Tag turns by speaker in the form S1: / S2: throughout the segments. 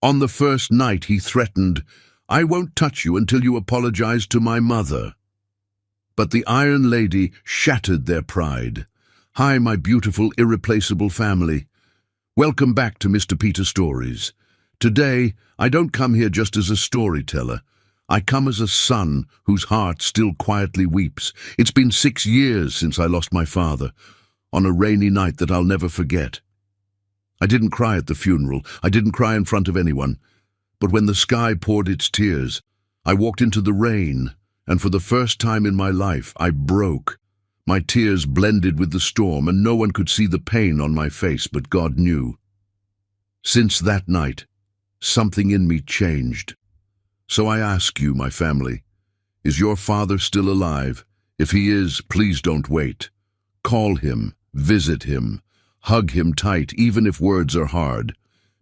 S1: On the first night he threatened, "I won't touch you until you apologize to my mother." But the Iron Lady shattered their pride. "Hi, my beautiful, irreplaceable family. Welcome back to Mr. Peter Stories. Today, I don't come here just as a storyteller. I come as a son whose heart still quietly weeps. It's been 6 years since I lost my father, on a rainy night that I'll never forget. I didn't cry at the funeral. I didn't cry in front of anyone. But when the sky poured its tears, I walked into the rain, and for the first time in my life, I broke. My tears blended with the storm, and no one could see the pain on my face, but God knew. Since that night, something in me changed. So I ask you, my family, is your father still alive? If he is, please don't wait. Call him, visit him, hug him tight, even if words are hard,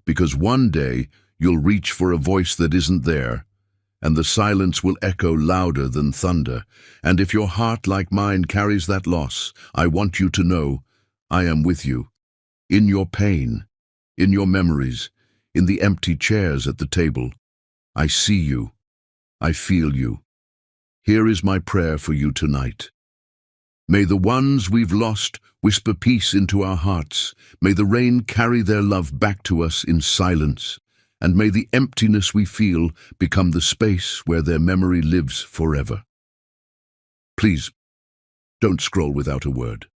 S1: because one day you'll reach for a voice that isn't there, and the silence will echo louder than thunder. And if your heart, like mine, carries that loss, I want you to know I am with you, in your pain, in your memories, in the empty chairs at the table. I see you. I feel you. Here is my prayer for you tonight. May the ones we've lost whisper peace into our hearts. May the rain carry their love back to us in silence. And may the emptiness we feel become the space where their memory lives forever. Please, don't scroll without a word.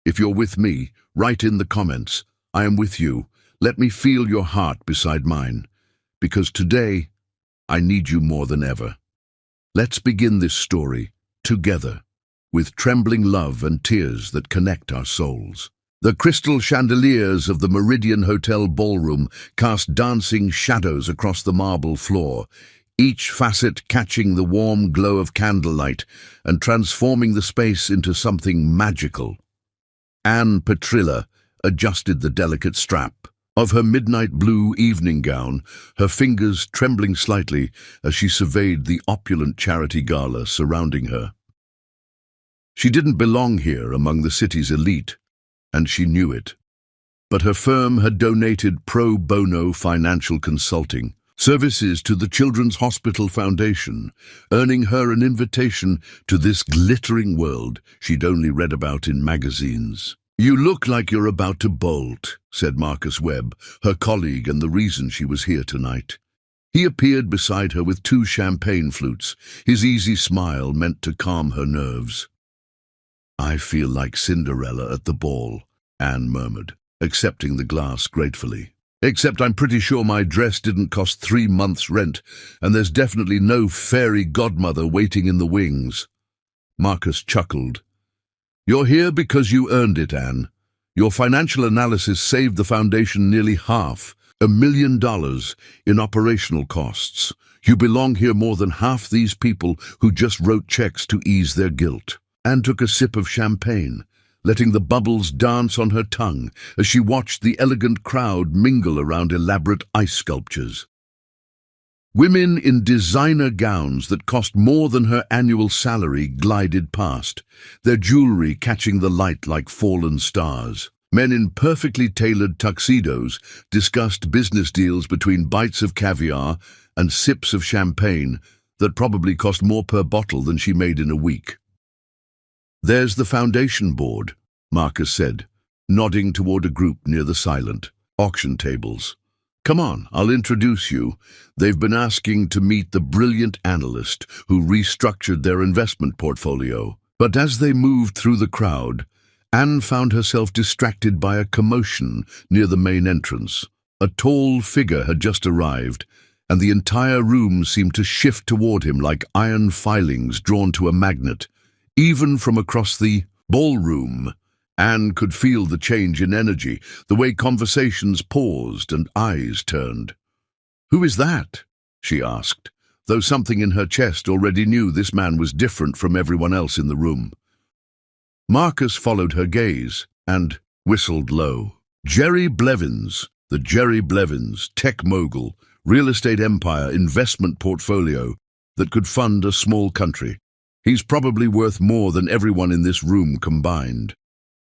S1: If you're with me, write in the comments, "I am with you." Let me feel your heart beside mine, because today I need you more than ever. Let's begin this story together, with trembling love and tears that connect our souls. The crystal chandeliers of the Meridian Hotel ballroom cast dancing shadows across the marble floor, each facet catching the warm glow of candlelight and transforming the space into something magical. Anne Petrilla adjusted the delicate strap of her midnight blue evening gown, her fingers trembling slightly as she surveyed the opulent charity gala surrounding her. She didn't belong here among the city's elite, and she knew it. But her firm had donated pro bono financial consulting services to the Children's Hospital Foundation, earning her an invitation to this glittering world she'd only read about in magazines. "You look like you're about to bolt," said Marcus Webb, her colleague and the reason she was here tonight. He appeared beside her with 2 champagne flutes, his easy smile meant to calm her nerves. "I feel like Cinderella at the ball," Anne murmured, accepting the glass gratefully. "Except I'm pretty sure my dress didn't cost 3 months' rent, and there's definitely no fairy godmother waiting in the wings." Marcus chuckled. "You're here because you earned it, Anne. Your financial analysis saved the foundation nearly half, $1 million in operational costs. You belong here more than half these people who just wrote checks to ease their guilt." Anne took a sip of champagne, letting the bubbles dance on her tongue as she watched the elegant crowd mingle around elaborate ice sculptures. Women in designer gowns that cost more than her annual salary glided past, their jewelry catching the light like fallen stars. Men in perfectly tailored tuxedos discussed business deals between bites of caviar and sips of champagne that probably cost more per bottle than she made in a week. "There's the foundation board," Marcus said, nodding toward a group near the silent auction tables. "Come on, I'll introduce you. They've been asking to meet the brilliant analyst who restructured their investment portfolio." But as they moved through the crowd, Anne found herself distracted by a commotion near the main entrance. A tall figure had just arrived, and the entire room seemed to shift toward him like iron filings drawn to a magnet. Even from across the ballroom, Anne could feel the change in energy, the way conversations paused and eyes turned. "Who is that?" she asked, though something in her chest already knew this man was different from everyone else in the room. Marcus followed her gaze and whistled low. Jerry Blevins, the Jerry Blevins, tech mogul, real estate empire, investment portfolio that could fund a small country. He's probably worth more than everyone in this room combined.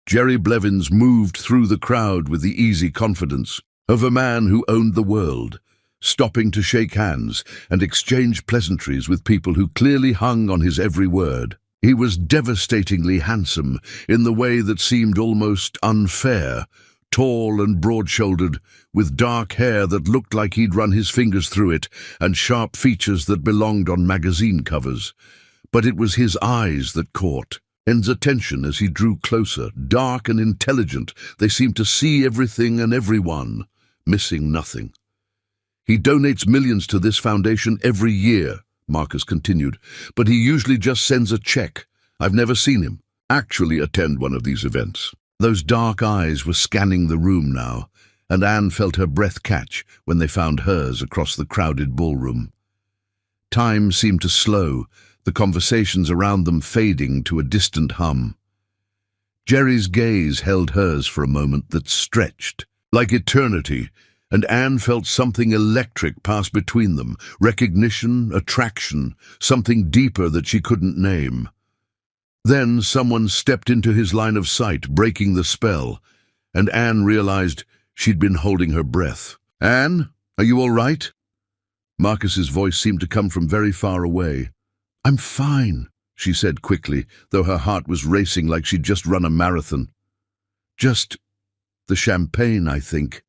S1: Jerry Blevins moved through the crowd with the easy confidence, of a man who owned the world, stopping to shake hands and exchange pleasantries with people who clearly hung on his every word. He was devastatingly handsome in the way that seemed almost unfair, tall and broad-shouldered, with dark hair that looked like he'd run his fingers through it and sharp features that belonged on magazine covers. But it was his eyes that caught Anne's attention as he drew closer. Dark and intelligent, they seemed to see everything and everyone, missing nothing. "He donates millions to this foundation every year," Marcus continued, "but he usually just sends a check. I've never seen him actually attend one of these events." Those dark eyes were scanning the room now, and Anne felt her breath catch when they found hers across the crowded ballroom. Time seemed to slow, the conversations around them fading to a distant hum. Jerry's gaze held hers for a moment that stretched like eternity, and Anne felt something electric pass between them, recognition, attraction, something deeper that she couldn't name. Then someone stepped into his line of sight, breaking the spell, and Anne realized she'd been holding her breath. "Anne, are you all right?" Marcus's voice seemed to come from very far away. "I'm fine," she said quickly, though her heart was racing like she'd just run a marathon. "Just the champagne, I think."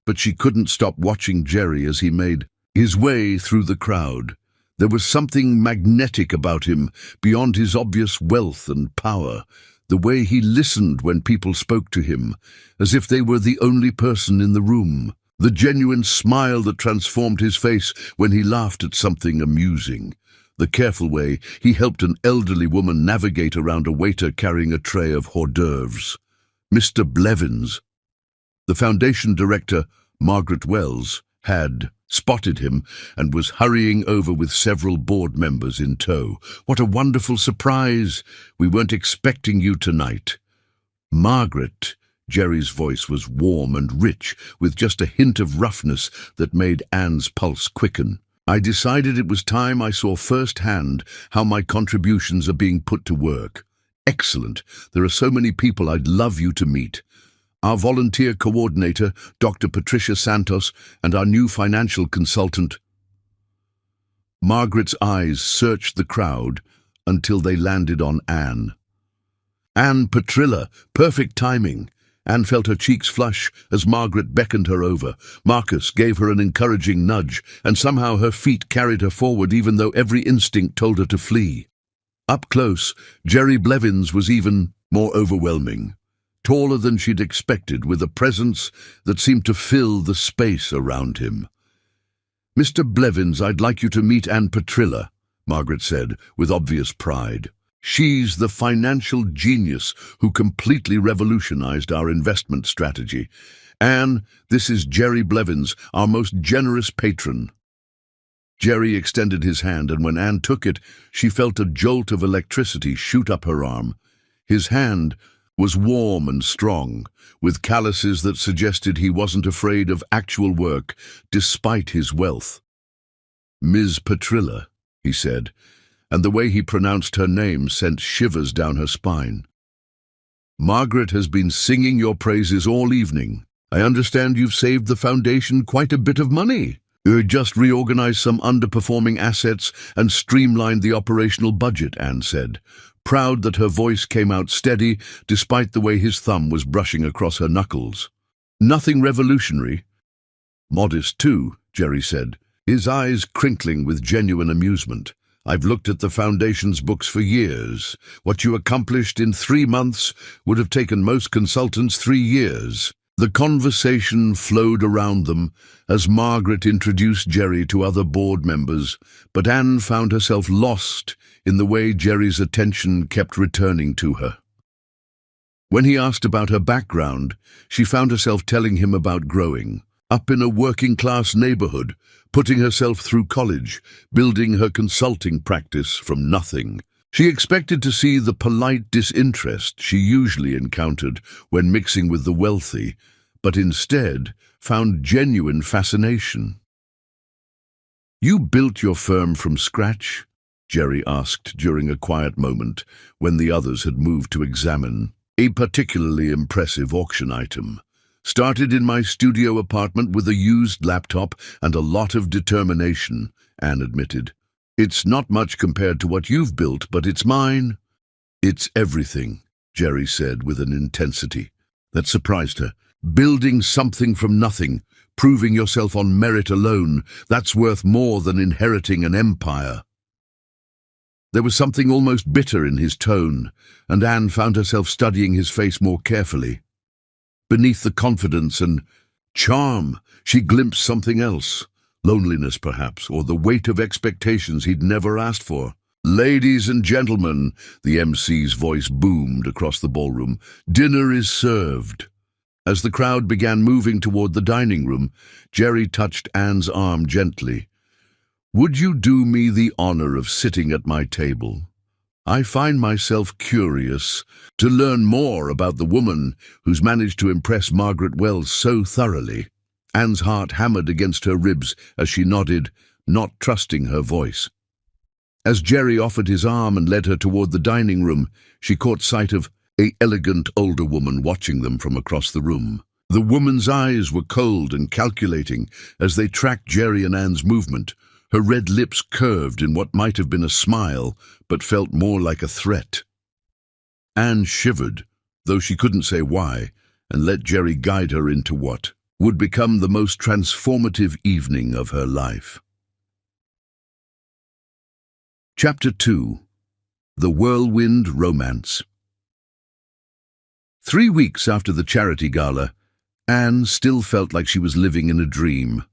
S1: But she couldn't stop watching Jerry as he made his way through the crowd. There was something magnetic about him, beyond his obvious wealth and power, the way he listened when people spoke to him, as if they were the only person in the room, the genuine smile that transformed his face when he laughed at something amusing, the careful way he helped an elderly woman navigate around a waiter carrying a tray of hors d'oeuvres. Mr. Blevins, the foundation director, Margaret Wells, had spotted him and was hurrying over with several board members in tow. "What a wonderful surprise! We weren't expecting you tonight." "Margaret," Jerry's voice was warm and rich, with just a hint of roughness that made Anne's pulse quicken. "I decided it was time I saw firsthand how my contributions are being put to work. Excellent. There are so many people I'd love you to meet. Our volunteer coordinator, Dr. Patricia Santos, and our new financial consultant." Margaret's eyes searched the crowd until they landed on Anne. Anne Petrilla, perfect timing. Anne felt her cheeks flush as Margaret beckoned her over. Marcus gave her an encouraging nudge, and somehow her feet carried her forward even though every instinct told her to flee. Up close, Jerry Blevins was even more overwhelming. Taller than she'd expected, with a presence that seemed to fill the space around him. "Mr. Blevins, I'd like you to meet Anne Petrilla," Margaret said, with obvious pride. "She's the financial genius who completely revolutionized our investment strategy. Anne, this is Jerry Blevins, our most generous patron." Jerry extended his hand, and when Anne took it, she felt a jolt of electricity shoot up her arm. His hand was warm and strong, with calluses that suggested he wasn't afraid of actual work, despite his wealth. "Ms. Petrilla," he said, and the way he pronounced her name sent shivers down her spine. "Margaret has been singing your praises all evening. I understand you've saved the foundation quite a bit of money. You just reorganized some underperforming assets and streamlined the operational budget," Anne said, proud that her voice came out steady despite the way his thumb was brushing across her knuckles. "Nothing revolutionary." "Modest too," Jerry said, his eyes crinkling with genuine amusement. "I've looked at the Foundation's books for years. What you accomplished in 3 months would have taken most consultants 3 years. The conversation flowed around them as Margaret introduced Jerry to other board members, but Anne found herself lost in the way Jerry's attention kept returning to her. When he asked about her background, she found herself telling him about growing up in a working-class neighborhood, putting herself through college, building her consulting practice from nothing. She expected to see the polite disinterest she usually encountered when mixing with the wealthy, but instead found genuine fascination. "You built your firm from scratch?" Jerry asked during a quiet moment when the others had moved to examine a particularly impressive auction item. Started in my studio apartment with a used laptop and a lot of determination, Anne admitted. It's not much compared to what you've built, but it's mine. It's everything, Jerry said with an intensity that surprised her. Building something from nothing, proving yourself on merit alone, that's worth more than inheriting an empire. There was something almost bitter in his tone, and Anne found herself studying his face more carefully. Beneath the confidence and charm, she glimpsed something else. Loneliness, perhaps, or the weight of expectations he'd never asked for. "Ladies and gentlemen," the MC's voice boomed across the ballroom, "dinner is served." As the crowd began moving toward the dining room, Jerry touched Anne's arm gently. "Would you do me the honor of sitting at my table? I find myself curious to learn more about the woman who's managed to impress Margaret Wells so thoroughly." Anne's heart hammered against her ribs as she nodded, not trusting her voice. As Jerry offered his arm and led her toward the dining room, she caught sight of an elegant older woman watching them from across the room. The woman's eyes were cold and calculating as they tracked Jerry and Anne's movement. Her red lips curved in what might have been a smile, but felt more like a threat. Anne shivered, though she couldn't say why, and let Jerry guide her into what would become the most transformative evening of her life. Chapter 2. The Whirlwind Romance. 3 weeks after the charity gala, Anne still felt like she was living in a dream.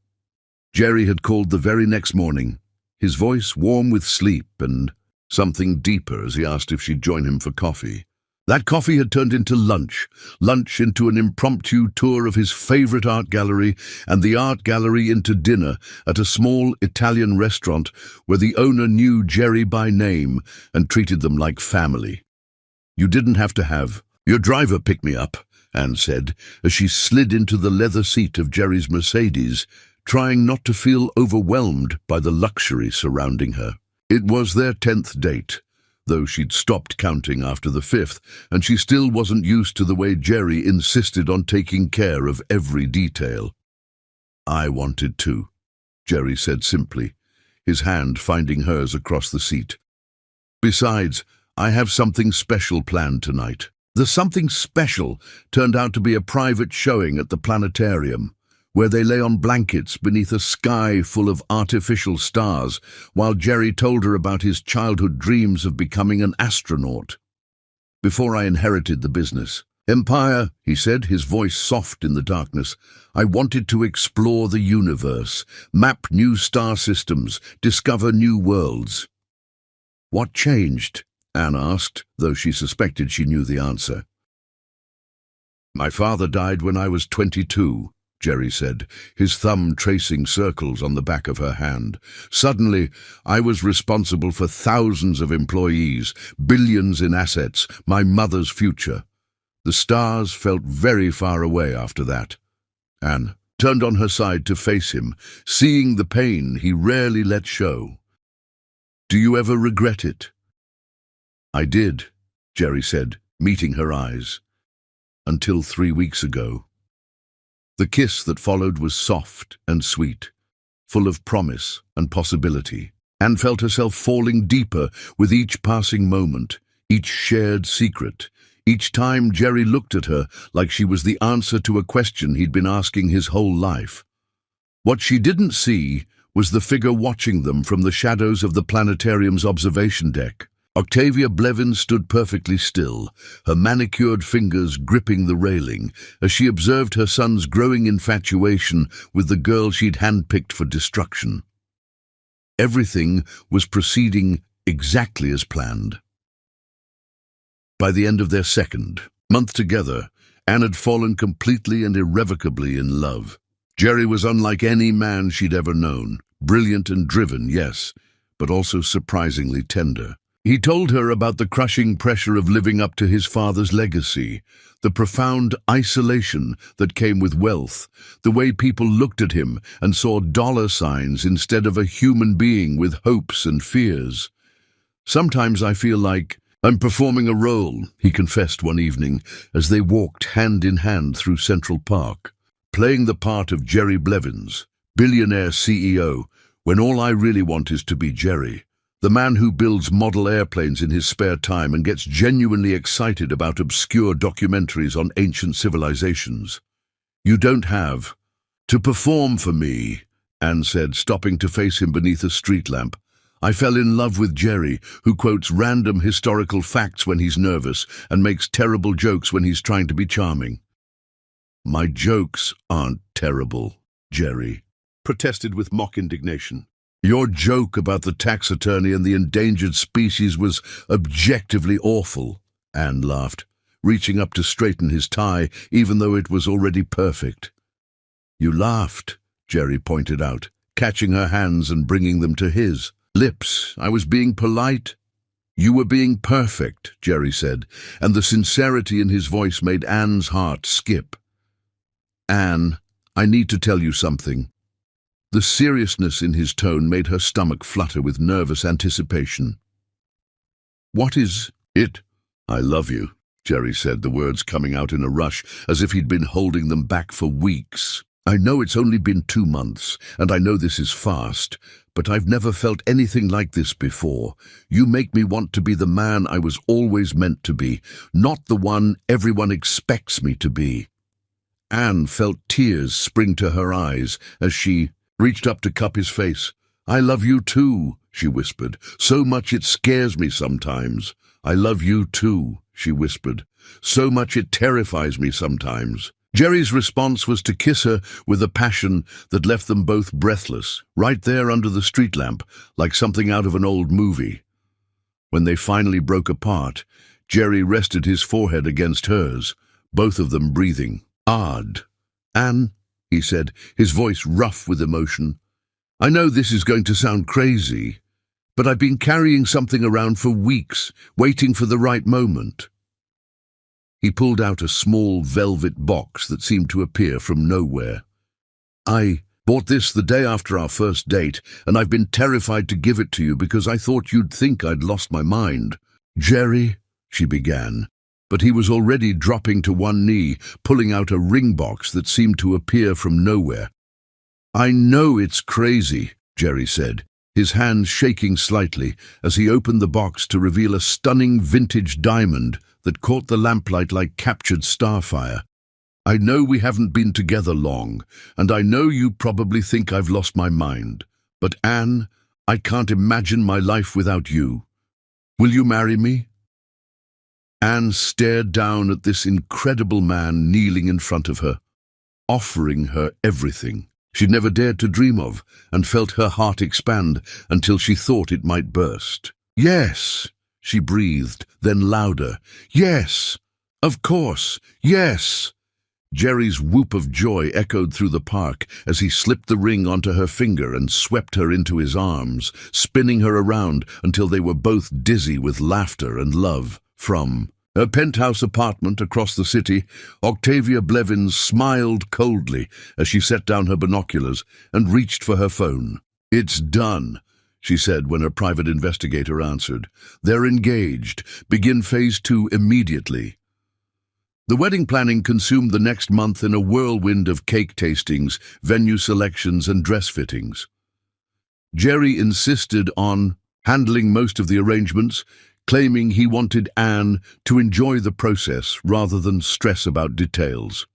S1: Jerry had called the very next morning, his voice warm with sleep and something deeper as he asked if she'd join him for coffee. That coffee had turned into lunch into an impromptu tour of his favorite art gallery, and the art gallery into dinner at a small Italian restaurant where the owner knew Jerry by name and treated them like family. "You didn't have to have your driver pick me up," Anne said, as she slid into the leather seat of Jerry's Mercedes, trying not to feel overwhelmed by the luxury surrounding her. It was their 10th date, though she'd stopped counting after the 5th, and she still wasn't used to the way Jerry insisted on taking care of every detail. "I wanted to," Jerry said simply, his hand finding hers across the seat. "Besides, I have something special planned tonight." The something special turned out to be a private showing at the planetarium, where they lay on blankets beneath a sky full of artificial stars, while Jerry told her about his childhood dreams of becoming an astronaut. "Before I inherited the business, Empire," he said, his voice soft in the darkness, "I wanted to explore the universe, map new star systems, discover new worlds." "What changed?" Anne asked, though she suspected she knew the answer. "My father died when I was 22, Jerry said, his thumb tracing circles on the back of her hand. "Suddenly, I was responsible for thousands of employees, billions in assets, my mother's future. The stars felt very far away after that." Anne turned on her side to face him, seeing the pain he rarely let show. "Do you ever regret it?" "I did," Jerry said, meeting her eyes. "Until 3 weeks ago." The kiss that followed was soft and sweet, full of promise and possibility. Anne felt herself falling deeper with each passing moment, each shared secret, each time Jerry looked at her like she was the answer to a question he'd been asking his whole life. What she didn't see was the figure watching them from the shadows of the planetarium's observation deck. Octavia Blevins stood perfectly still, her manicured fingers gripping the railing, as she observed her son's growing infatuation with the girl she'd handpicked for destruction. Everything was proceeding exactly as planned. By the end of their 2nd month together, Anne had fallen completely and irrevocably in love. Jerry was unlike any man she'd ever known. Brilliant and driven, yes, but also surprisingly tender. He told her about the crushing pressure of living up to his father's legacy, the profound isolation that came with wealth, the way people looked at him and saw dollar signs instead of a human being with hopes and fears. "Sometimes I feel like," I'm performing a role, he confessed one evening as they walked hand in hand through Central Park, playing the part of Jerry Blevins, billionaire CEO, when all I really want is to be Jerry, the man who builds model airplanes in his spare time and gets genuinely excited about obscure documentaries on ancient civilizations. You don't have to perform for me, Anne said, stopping to face him beneath a street lamp. I fell in love with Jerry, who quotes random historical facts when he's nervous and makes terrible jokes when he's trying to be charming. My jokes aren't terrible, Jerry protested with mock indignation. Your joke about the tax attorney and the endangered species was objectively awful, Anne laughed, reaching up to straighten his tie, even though it was already perfect. You laughed, Jerry pointed out, catching her hands and bringing them to his lips. I was being polite. You were being perfect, Jerry said, and the sincerity in his voice made Anne's heart skip. Anne, I need to tell you something. The seriousness in his tone made her stomach flutter with nervous anticipation. What is it? I love you, Jerry said, the words coming out in a rush, as if he'd been holding them back for weeks. I know it's only been 2 months, and I know this is fast, but I've never felt anything like this before. You make me want to be the man I was always meant to be, not the one everyone expects me to be. Anne felt tears spring to her eyes as she reached up to cup his face. I love you too, she whispered. So much it scares me sometimes. I love you too, she whispered. So much it terrifies me sometimes. Jerry's response was to kiss her with a passion that left them both breathless, right there under the street lamp, like something out of an old movie. When they finally broke apart, Jerry rested his forehead against hers, both of them breathing. Odd. Anne, he said, his voice rough with emotion. I know this is going to sound crazy, but I've been carrying something around for weeks, waiting for the right moment. He pulled out a small velvet box that seemed to appear from nowhere. I bought this the day after our first date, and I've been terrified to give it to you because I thought you'd think I'd lost my mind. Jerry, she began, but he was already dropping to one knee, pulling out a ring box that seemed to appear from nowhere. I know it's crazy, Jerry said, his hands shaking slightly as he opened the box to reveal a stunning vintage diamond that caught the lamplight like captured starfire. I know we haven't been together long, and I know you probably think I've lost my mind. But Anne, I can't imagine my life without you. Will you marry me? Anne stared down at this incredible man kneeling in front of her, offering her everything she'd never dared to dream of, and felt her heart expand until she thought it might burst. Yes, she breathed, then louder. Yes, of course, yes. Jerry's whoop of joy echoed through the park as he slipped the ring onto her finger and swept her into his arms, spinning her around until they were both dizzy with laughter and love. From her penthouse apartment across the city, Octavia Blevins smiled coldly as she set down her binoculars and reached for her phone. It's done, she said when her private investigator answered. They're engaged. Begin phase 2 immediately. The wedding planning consumed the next month in a whirlwind of cake tastings, venue selections, and dress fittings. Jerry insisted on handling most of the arrangements, claiming he wanted Anne to enjoy the process rather than stress about details.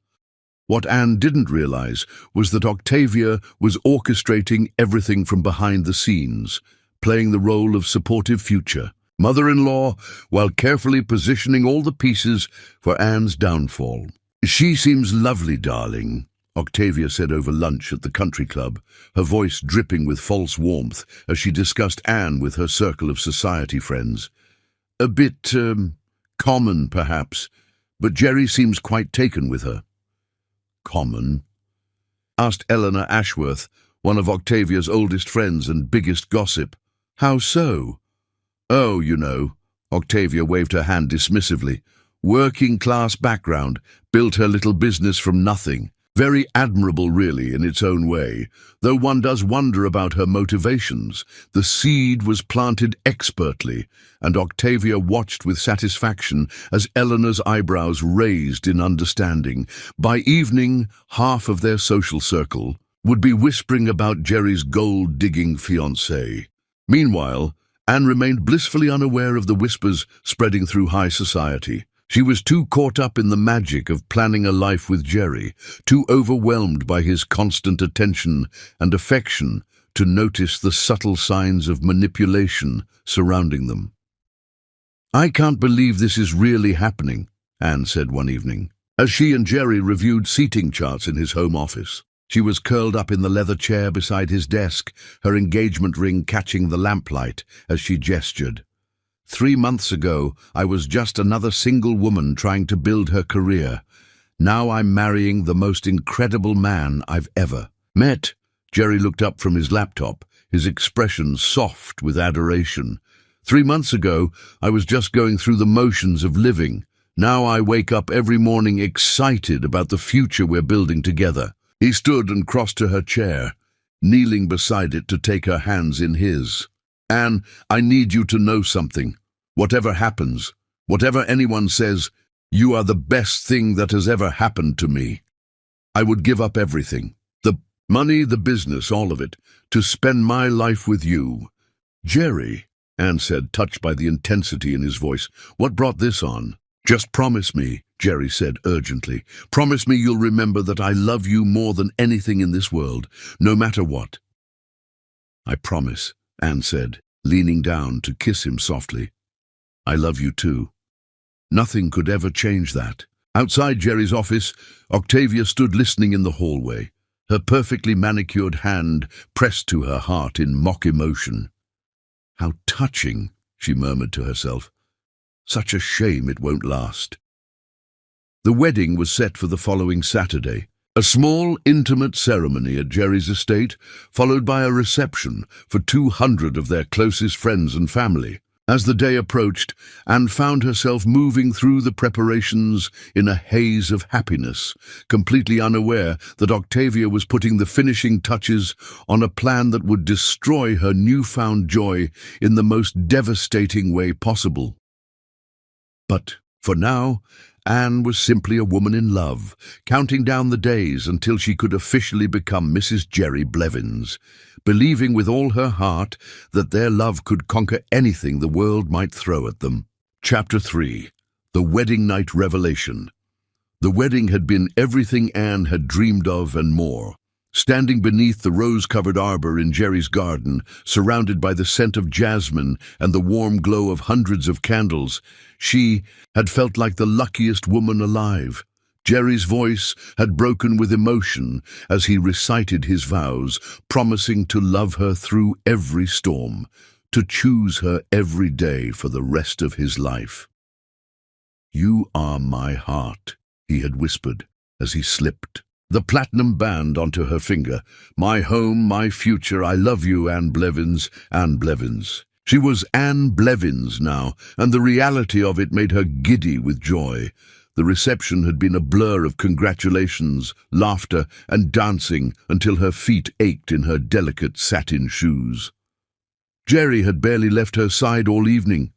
S1: What Anne didn't realize was that Octavia was orchestrating everything from behind the scenes, playing the role of supportive future mother-in-law while carefully positioning all the pieces for Anne's downfall. She seems lovely, darling, Octavia said over lunch at the country club, her voice dripping with false warmth as she discussed Anne with her circle of society friends. A bit, common, perhaps, but Jerry seems quite taken with her. Common? Asked Eleanor Ashworth, one of Octavia's oldest friends and biggest gossip. How so? Oh, you know, Octavia waved her hand dismissively. Working-class background, built her little business from nothing. Very admirable, really, in its own way, though one does wonder about her motivations. The seed was planted expertly, and Octavia watched with satisfaction as Eleanor's eyebrows raised in understanding. By evening, half of their social circle would be whispering about Jerry's gold-digging fiancé. Meanwhile, Anne remained blissfully unaware of the whispers spreading through high society. She was too caught up in the magic of planning a life with Jerry, too overwhelmed by his constant attention and affection to notice the subtle signs of manipulation surrounding them. "I can't believe this is really happening," Anne said one evening, as she and Jerry reviewed seating charts in his home office. She was curled up in the leather chair beside his desk, her engagement ring catching the lamplight as she gestured. "3 months ago, I was just another single woman trying to build her career. Now I'm marrying the most incredible man I've ever met." Jerry looked up from his laptop, his expression soft with adoration. "3 months ago, I was just going through the motions of living. Now I wake up every morning excited about the future we're building together." He stood and crossed to her chair, kneeling beside it to take her hands in his. "Anne, I need you to know something. Whatever happens, whatever anyone says, you are the best thing that has ever happened to me. I would give up everything, the money, the business, all of it, to spend my life with you." "Jerry," Anne said, touched by the intensity in his voice, "what brought this on?" "Just promise me," Jerry said urgently. "Promise me you'll remember that I love you more than anything in this world, no matter what." "I promise," Anne said, leaning down to kiss him softly. "I love you too." Nothing could ever change that. Outside Jerry's office, Octavia stood listening in the hallway, her perfectly manicured hand pressed to her heart in mock emotion. "How touching," she murmured to herself. "Such a shame it won't last." The wedding was set for the following Saturday, a small, intimate ceremony at Jerry's estate, followed by a reception for 200 of their closest friends and family. As the day approached, Anne found herself moving through the preparations in a haze of happiness, completely unaware that Octavia was putting the finishing touches on a plan that would destroy her newfound joy in the most devastating way possible. But for now, Anne was simply a woman in love, counting down the days until she could officially become Mrs. Jerry Blevins, believing with all her heart that their love could conquer anything the world might throw at them. Chapter 3. The Wedding Night Revelation. The wedding had been everything Anne had dreamed of and more. Standing beneath the rose-covered arbor in Jerry's garden, surrounded by the scent of jasmine and the warm glow of hundreds of candles, she had felt like the luckiest woman alive. Jerry's voice had broken with emotion as he recited his vows, promising to love her through every storm, to choose her every day for the rest of his life. "You are my heart," he had whispered as he slipped the platinum band onto her finger. "My home, my future, I love you, Anne Blevins, Anne Blevins." She was Anne Blevins now, and the reality of it made her giddy with joy. The reception had been a blur of congratulations, laughter, and dancing until her feet ached in her delicate satin shoes. Jerry had barely left her side all evening,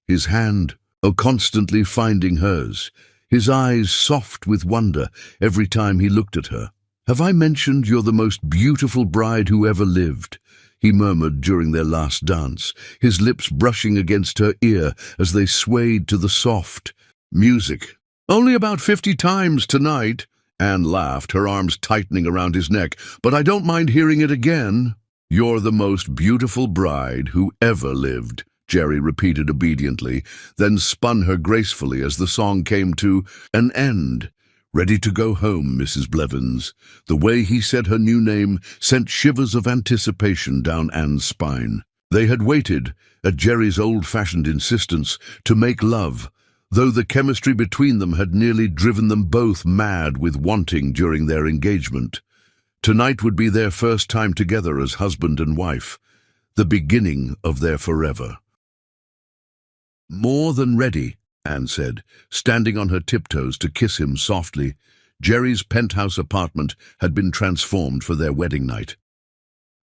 S1: his hand, constantly finding hers, his eyes soft with wonder every time he looked at her. "Have I mentioned you're the most beautiful bride who ever lived?" he murmured during their last dance, his lips brushing against her ear as they swayed to the soft music. "Only about 50 times tonight," Anne laughed, her arms tightening around his neck, "but I don't mind hearing it again." "You're the most beautiful bride who ever lived," Jerry repeated obediently, then spun her gracefully as the song came to an end. "Ready to go home, Mrs. Blevins." The way he said her new name sent shivers of anticipation down Anne's spine. They had waited, at Jerry's old-fashioned insistence, to make love, though the chemistry between them had nearly driven them both mad with wanting during their engagement. Tonight would be their first time together as husband and wife, the beginning of their forever. "More than ready," Anne said, standing on her tiptoes to kiss him softly. Jerry's penthouse apartment had been transformed for their wedding night.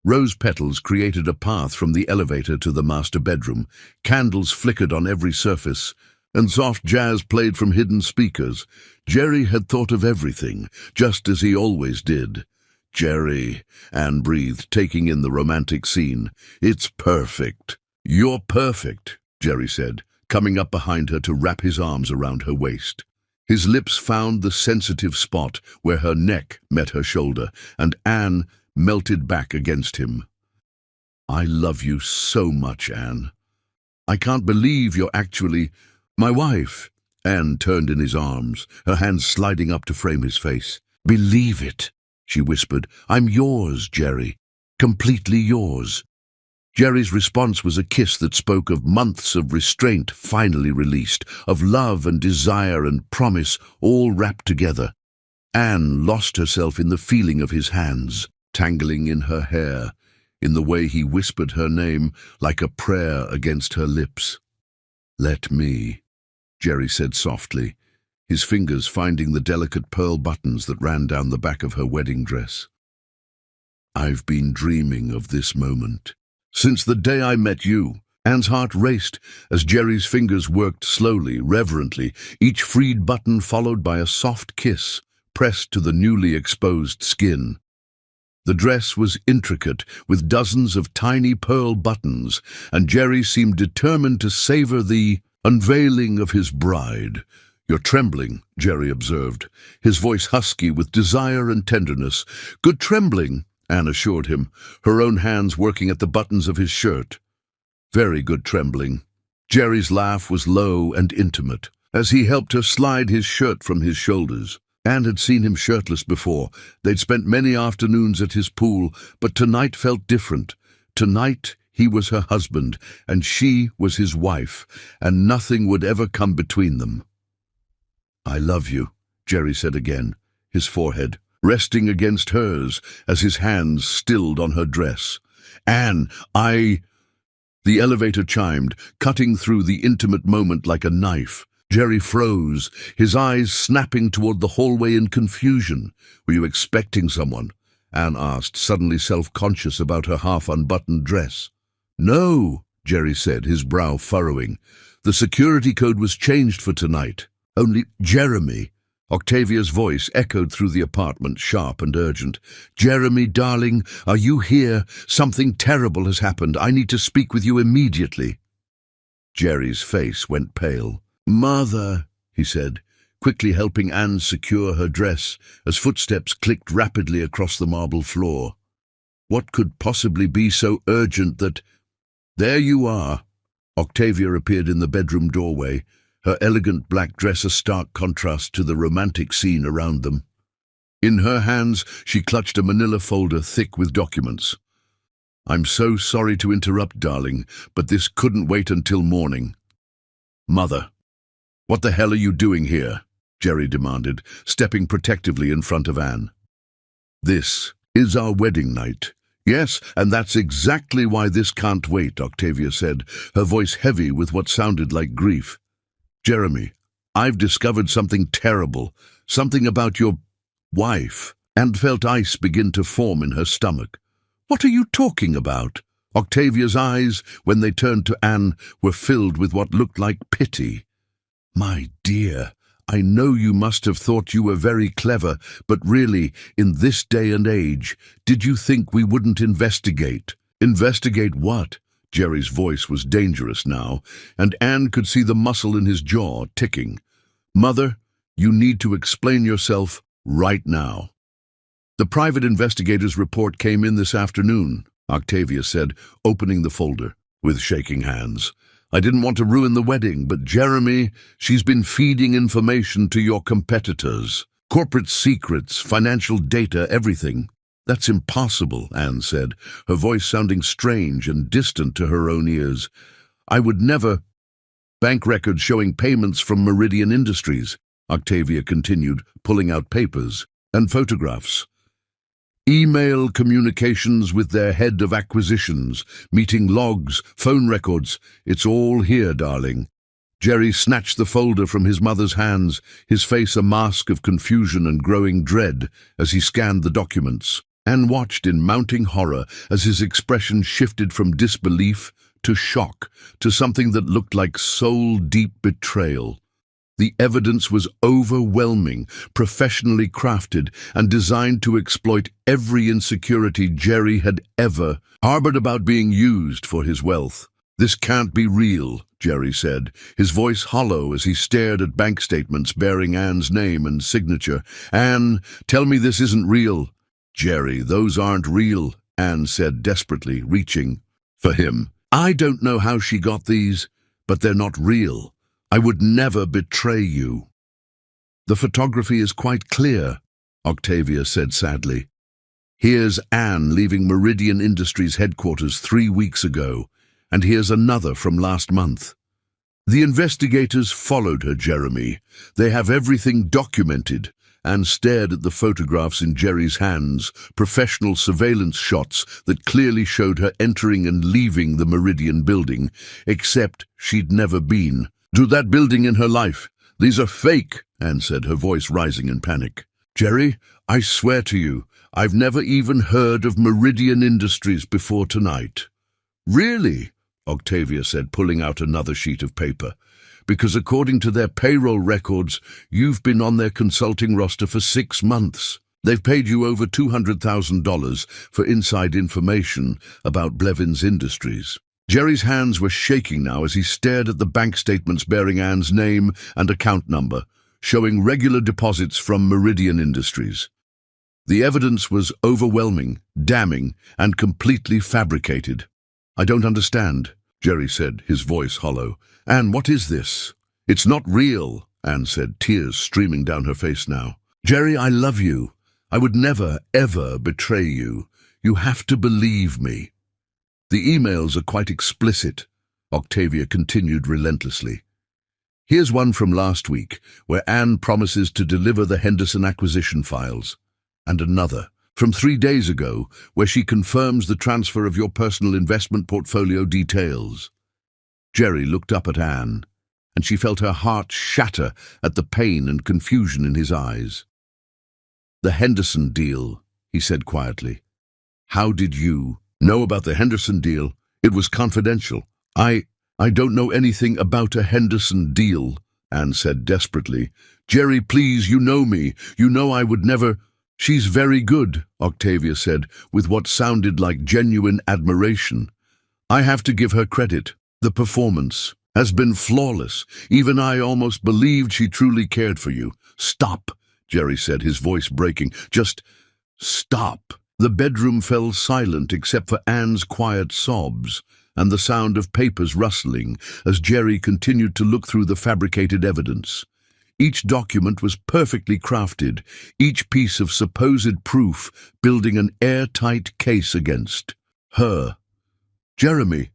S1: Rose petals created a path from the elevator to the master bedroom, candles flickered on every surface, and soft jazz played from hidden speakers. Jerry had thought of everything, just as he always did. "Jerry," Anne breathed, taking in the romantic scene. "It's perfect." "You're perfect," Jerry said, coming up behind her to wrap his arms around her waist. His lips found the sensitive spot where her neck met her shoulder, and Anne melted back against him. "I love you so much, Anne. I can't believe you're actually my wife." Anne turned in his arms, her hands sliding up to frame his face. "Believe it," she whispered. "I'm yours, Jerry. Completely yours." Jerry's response was a kiss that spoke of months of restraint finally released, of love and desire and promise all wrapped together. Anne lost herself in the feeling of his hands, tangling in her hair, in the way he whispered her name like a prayer against her lips. "Let me," Jerry said softly, his fingers finding the delicate pearl buttons that ran down the back of her wedding dress. "I've been dreaming of this moment. Since the day I met you." Anne's heart raced as Jerry's fingers worked slowly, reverently, each freed button followed by a soft kiss pressed to the newly exposed skin. The dress was intricate, with dozens of tiny pearl buttons, and Jerry seemed determined to savor the unveiling of his bride. "You're trembling," Jerry observed, his voice husky with desire and tenderness. "Good trembling," Anne assured him, her own hands working at the buttons of his shirt. "Very good trembling." Jerry's laugh was low and intimate, as he helped her slide his shirt from his shoulders. Anne had seen him shirtless before. They'd spent many afternoons at his pool, but tonight felt different. Tonight he was her husband, and she was his wife, and nothing would ever come between them. "I love you," Jerry said again, his forehead resting against hers as his hands stilled on her dress. "Anne, The elevator chimed, cutting through the intimate moment like a knife. Jerry froze, his eyes snapping toward the hallway in confusion. "Were you expecting someone?" Anne asked, suddenly self-conscious about her half-unbuttoned dress. "No," Jerry said, his brow furrowing. "The security code was changed for tonight. Only Jeremy." Octavia's voice echoed through the apartment, sharp and urgent. "Jeremy, darling, are you here? Something terrible has happened. I need to speak with you immediately." Jerry's face went pale. "Mother," he said, quickly helping Anne secure her dress as footsteps clicked rapidly across the marble floor. What could possibly be so urgent that— "There you are." Octavia appeared in the bedroom doorway, her elegant black dress a stark contrast to the romantic scene around them. In her hands, she clutched a manila folder thick with documents. "I'm so sorry to interrupt, darling, but this couldn't wait until morning." "Mother, what the hell are you doing here?" Jerry demanded, stepping protectively in front of Anne. "This is our wedding night." "Yes, and that's exactly why this can't wait," Octavia said, her voice heavy with what sounded like grief. "Jeremy, I've discovered something terrible, something about your wife," and felt ice begin to form in her stomach. "What are you talking about?" Octavia's eyes, when they turned to Anne, were filled with what looked like pity. "My dear, I know you must have thought you were very clever, but really, in this day and age, did you think we wouldn't investigate?" "Investigate what?" Jerry's voice was dangerous now, and Anne could see the muscle in his jaw ticking. "Mother, you need to explain yourself right now." "The private investigator's report came in this afternoon," Octavia said, opening the folder with shaking hands. "I didn't want to ruin the wedding, but Jeremy, she's been feeding information to your competitors. Corporate secrets, financial data, everything." "That's impossible," Anne said, her voice sounding strange and distant to her own ears. "I would never—" "Bank records showing payments from Meridian Industries," Octavia continued, pulling out papers, "and photographs. Email communications with their head of acquisitions, meeting logs, phone records. It's all here, darling." Jerry snatched the folder from his mother's hands, his face a mask of confusion and growing dread as he scanned the documents. Anne watched in mounting horror as his expression shifted from disbelief to shock, to something that looked like soul-deep betrayal. The evidence was overwhelming, professionally crafted, and designed to exploit every insecurity Jerry had ever harbored about being used for his wealth. "This can't be real," Jerry said, his voice hollow as he stared at bank statements bearing Anne's name and signature. "Anne, tell me this isn't real." "Jerry, those aren't real," Anne said desperately, reaching for him. "I don't know how she got these, but they're not real. I would never betray you." "The photography is quite clear," Octavia said sadly. "Here's Anne leaving Meridian Industries headquarters 3 weeks ago, and here's another from last month. The investigators followed her, Jeremy. They have everything documented." Anne stared at the photographs in Jerry's hands, professional surveillance shots that clearly showed her entering and leaving the Meridian building, except she'd never been to that building in her life. "These are fake," Anne said, her voice rising in panic. "Jerry, I swear to you, I've never even heard of Meridian Industries before tonight." "Really?" Octavia said, pulling out another sheet of paper. "Because according to their payroll records, you've been on their consulting roster for 6 months. They've paid you over $200,000 for inside information about Blevins Industries." Jerry's hands were shaking now as he stared at the bank statements bearing Anne's name and account number, showing regular deposits from Meridian Industries. The evidence was overwhelming, damning, and completely fabricated. "I don't understand," Jerry said, his voice hollow. "Anne, what is this?" "It's not real," Anne said, tears streaming down her face now. "Jerry, I love you. I would never, ever betray you. You have to believe me." "The emails are quite explicit," Octavia continued relentlessly. "Here's one from last week, where Anne promises to deliver the Henderson acquisition files. And another from 3 days ago, where she confirms the transfer of your personal investment portfolio details." Jerry looked up at Anne, and she felt her heart shatter at the pain and confusion in his eyes. "The Henderson deal," he said quietly. "How did you know about the Henderson deal? It was confidential." I don't know anything about a Henderson deal," Anne said desperately. "Jerry, please, you know me. You know I would never—" "She's very good," Octavia said, with what sounded like genuine admiration. "I have to give her credit. The performance has been flawless. Even I almost believed she truly cared for you." "Stop," Jerry said, his voice breaking. "Just stop." The bedroom fell silent except for Anne's quiet sobs and the sound of papers rustling as Jerry continued to look through the fabricated evidence. Each document was perfectly crafted, each piece of supposed proof building an airtight case against her. "Jeremy,"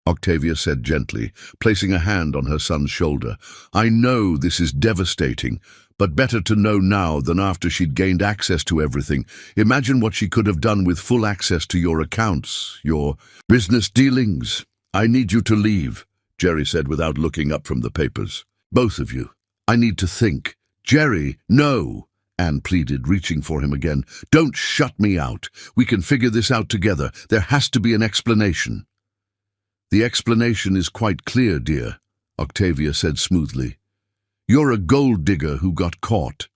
S1: Octavia said gently, placing a hand on her son's shoulder, "I know this is devastating, but better to know now than after she'd gained access to everything. Imagine what she could have done with full access to your accounts, your business dealings." "I need you to leave," Jerry said without looking up from the papers. "Both of you. I need to think." "Jerry, no," Anne pleaded, reaching for him again. "Don't shut me out. We can figure this out together. There has to be an explanation." "The explanation is quite clear, dear," Octavia said smoothly. "You're a gold digger who got caught."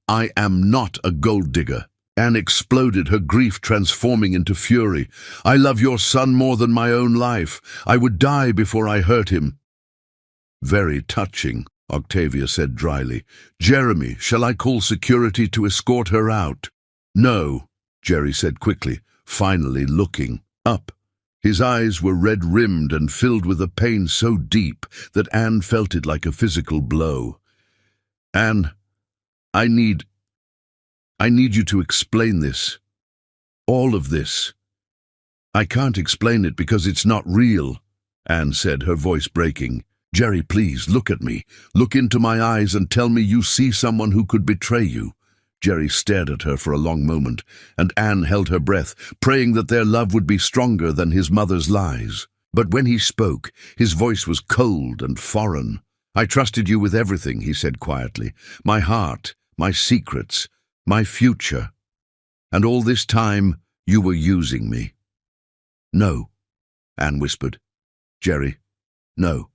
S1: "I am not a gold digger." Anne exploded, her grief transforming into fury. "I love your son more than my own life. I would die before I hurt him." "Very touching," Octavia said dryly. "Jeremy, shall I call security to escort her out?" "No," Jerry said quickly, finally looking up. His eyes were red-rimmed and filled with a pain so deep that Anne felt it like a physical blow. "Anne, I need you to explain this. All of this." "I can't explain it because it's not real," Anne said, her voice breaking. "Jerry, please, look at me. Look into my eyes and tell me you see someone who could betray you." Jerry stared at her for a long moment, and Anne held her breath, praying that their love would be stronger than his mother's lies. But when he spoke, his voice was cold and foreign. "I trusted you with everything," he said quietly. "My heart, my secrets, my future. And all this time, you were using me." "No," Anne whispered. "Jerry, no.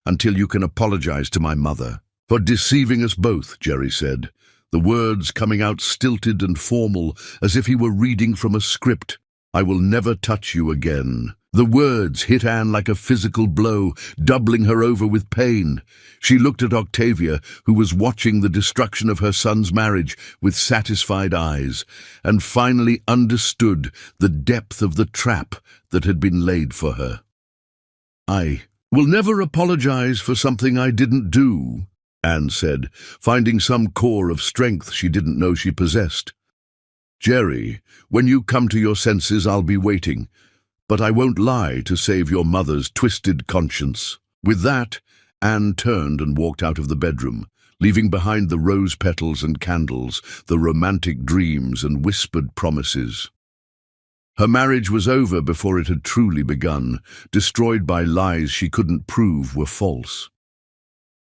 S1: Until you can apologize to my mother." "For deceiving us both," Jerry said, the words coming out stilted and formal, as if he were reading from a script. "I will never touch you again." The words hit Anne like a physical blow, doubling her over with pain. She looked at Octavia, who was watching the destruction of her son's marriage with satisfied eyes, and finally understood the depth of the trap that had been laid for her. "I will never apologize for something I didn't do," Anne said, finding some core of strength she didn't know she possessed. "Jerry, when you come to your senses, I'll be waiting. But I won't lie to save your mother's twisted conscience." With that, Anne turned and walked out of the bedroom, leaving behind the rose petals and candles, the romantic dreams and whispered promises. Her marriage was over before it had truly begun, destroyed by lies she couldn't prove were false.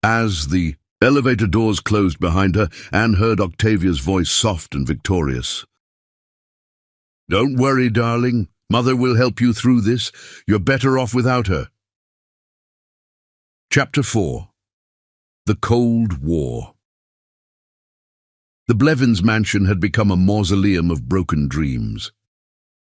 S1: As the elevator doors closed behind her, Anne heard Octavia's voice, soft and victorious. "Don't worry, darling. Mother will help you through this. You're better off without her." Chapter 4. The Cold War. The Blevins mansion had become a mausoleum of broken dreams.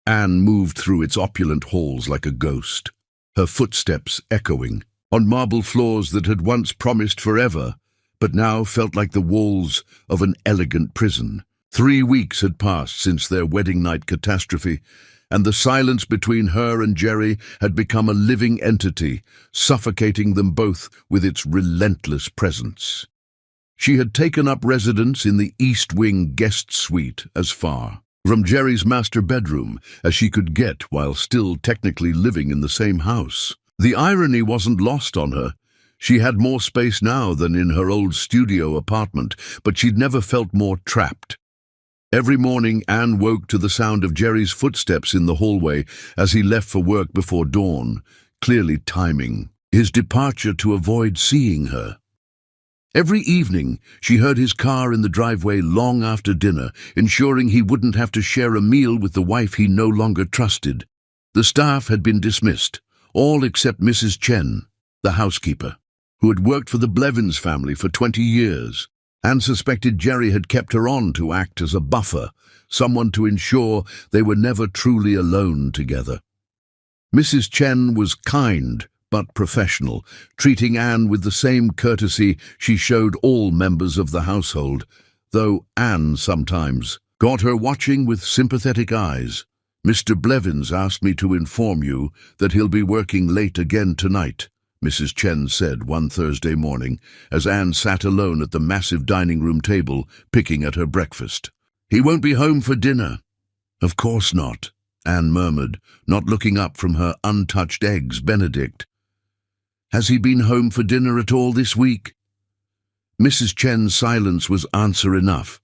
S1: Anne moved through its opulent halls like a ghost, her footsteps echoing, on marble floors that had once promised forever, but now felt like the walls of an elegant prison. 3 weeks had passed since their wedding night catastrophe, and the silence between her and Jerry had become a living entity, suffocating them both with its relentless presence. She had taken up residence in the East Wing guest suite, as far from Jerry's master bedroom as she could get while still technically living in the same house. The irony wasn't lost on her. She had more space now than in her old studio apartment, but she'd never felt more trapped. Every morning, Anne woke to the sound of Jerry's footsteps in the hallway as he left for work before dawn, clearly timing his departure to avoid seeing her. Every evening, she heard his car in the driveway long after dinner, ensuring he wouldn't have to share a meal with the wife he no longer trusted. The staff had been dismissed, all except Mrs. Chen, the housekeeper, who had worked for the Blevins family for 20 years. Anne suspected Jerry had kept her on to act as a buffer, someone to ensure they were never truly alone together. Mrs. Chen was kind but professional, treating Anne with the same courtesy she showed all members of the household, though Anne sometimes got her watching with sympathetic eyes. "Mr. Blevins asked me to inform you that he'll be working late again tonight," Mrs. Chen said one Thursday morning, as Anne sat alone at the massive dining room table, picking at her breakfast. "He won't be home for dinner." "Of course not," Anne murmured, not looking up from her untouched eggs Benedict. "Has he been home for dinner at all this week?" Mrs. Chen's silence was answer enough.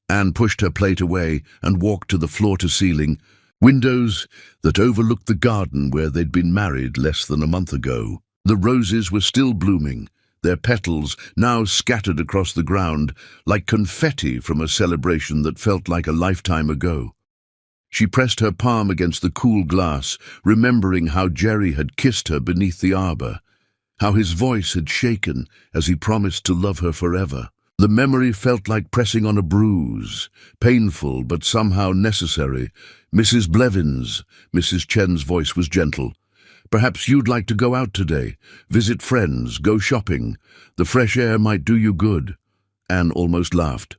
S1: Anne pushed her plate away and walked to the floor-to-ceiling windows that overlooked the garden where they'd been married less than a month ago. The roses were still blooming, their petals now scattered across the ground like confetti from a celebration that felt like a lifetime ago. She pressed her palm against the cool glass, remembering how Jerry had kissed her beneath the arbor, how his voice had shaken as he promised to love her forever. The memory felt like pressing on a bruise, painful but somehow necessary. "Mrs. Blevins," Mrs. Chen's voice was gentle. "Perhaps you'd like to go out today, visit friends, go shopping. The fresh air might do you good." Anne almost laughed.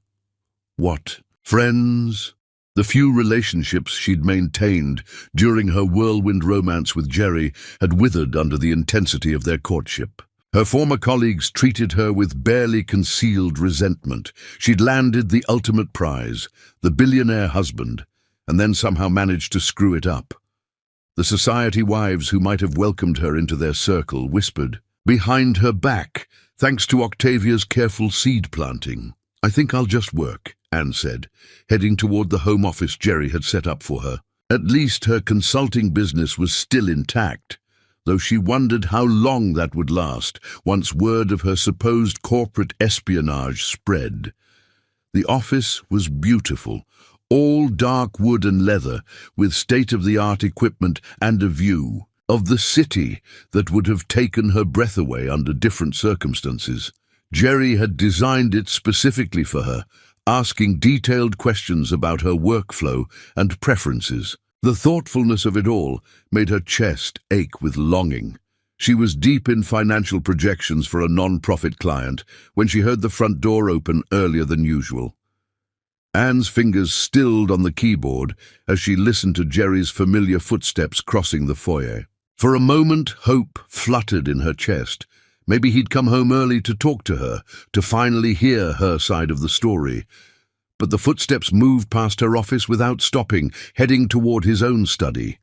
S1: What? Friends? The few relationships she'd maintained during her whirlwind romance with Jerry had withered under the intensity of their courtship. Her former colleagues treated her with barely concealed resentment. She'd landed the ultimate prize, the billionaire husband, and then somehow managed to screw it up. The society wives who might have welcomed her into their circle whispered behind her back, thanks to Octavia's careful seed planting. "I think I'll just work," Anne said, heading toward the home office Jerry had set up for her. At least her consulting business was still intact. though she wondered how long that would last once word of her supposed corporate espionage spread. The office was beautiful, all dark wood and leather, with state-of-the-art equipment and a view of the city that would have taken her breath away under different circumstances. Jerry had designed it specifically for her, asking detailed questions about her workflow and preferences. The thoughtfulness of it all made her chest ache with longing. She was deep in financial projections for a non-profit client when she heard the front door open earlier than usual. Anne's fingers stilled on the keyboard as she listened to Jerry's familiar footsteps crossing the foyer. For a moment, hope fluttered in her chest. Maybe he'd come home early to talk to her, to finally hear her side of the story. But the footsteps moved past her office without stopping, heading toward his own study.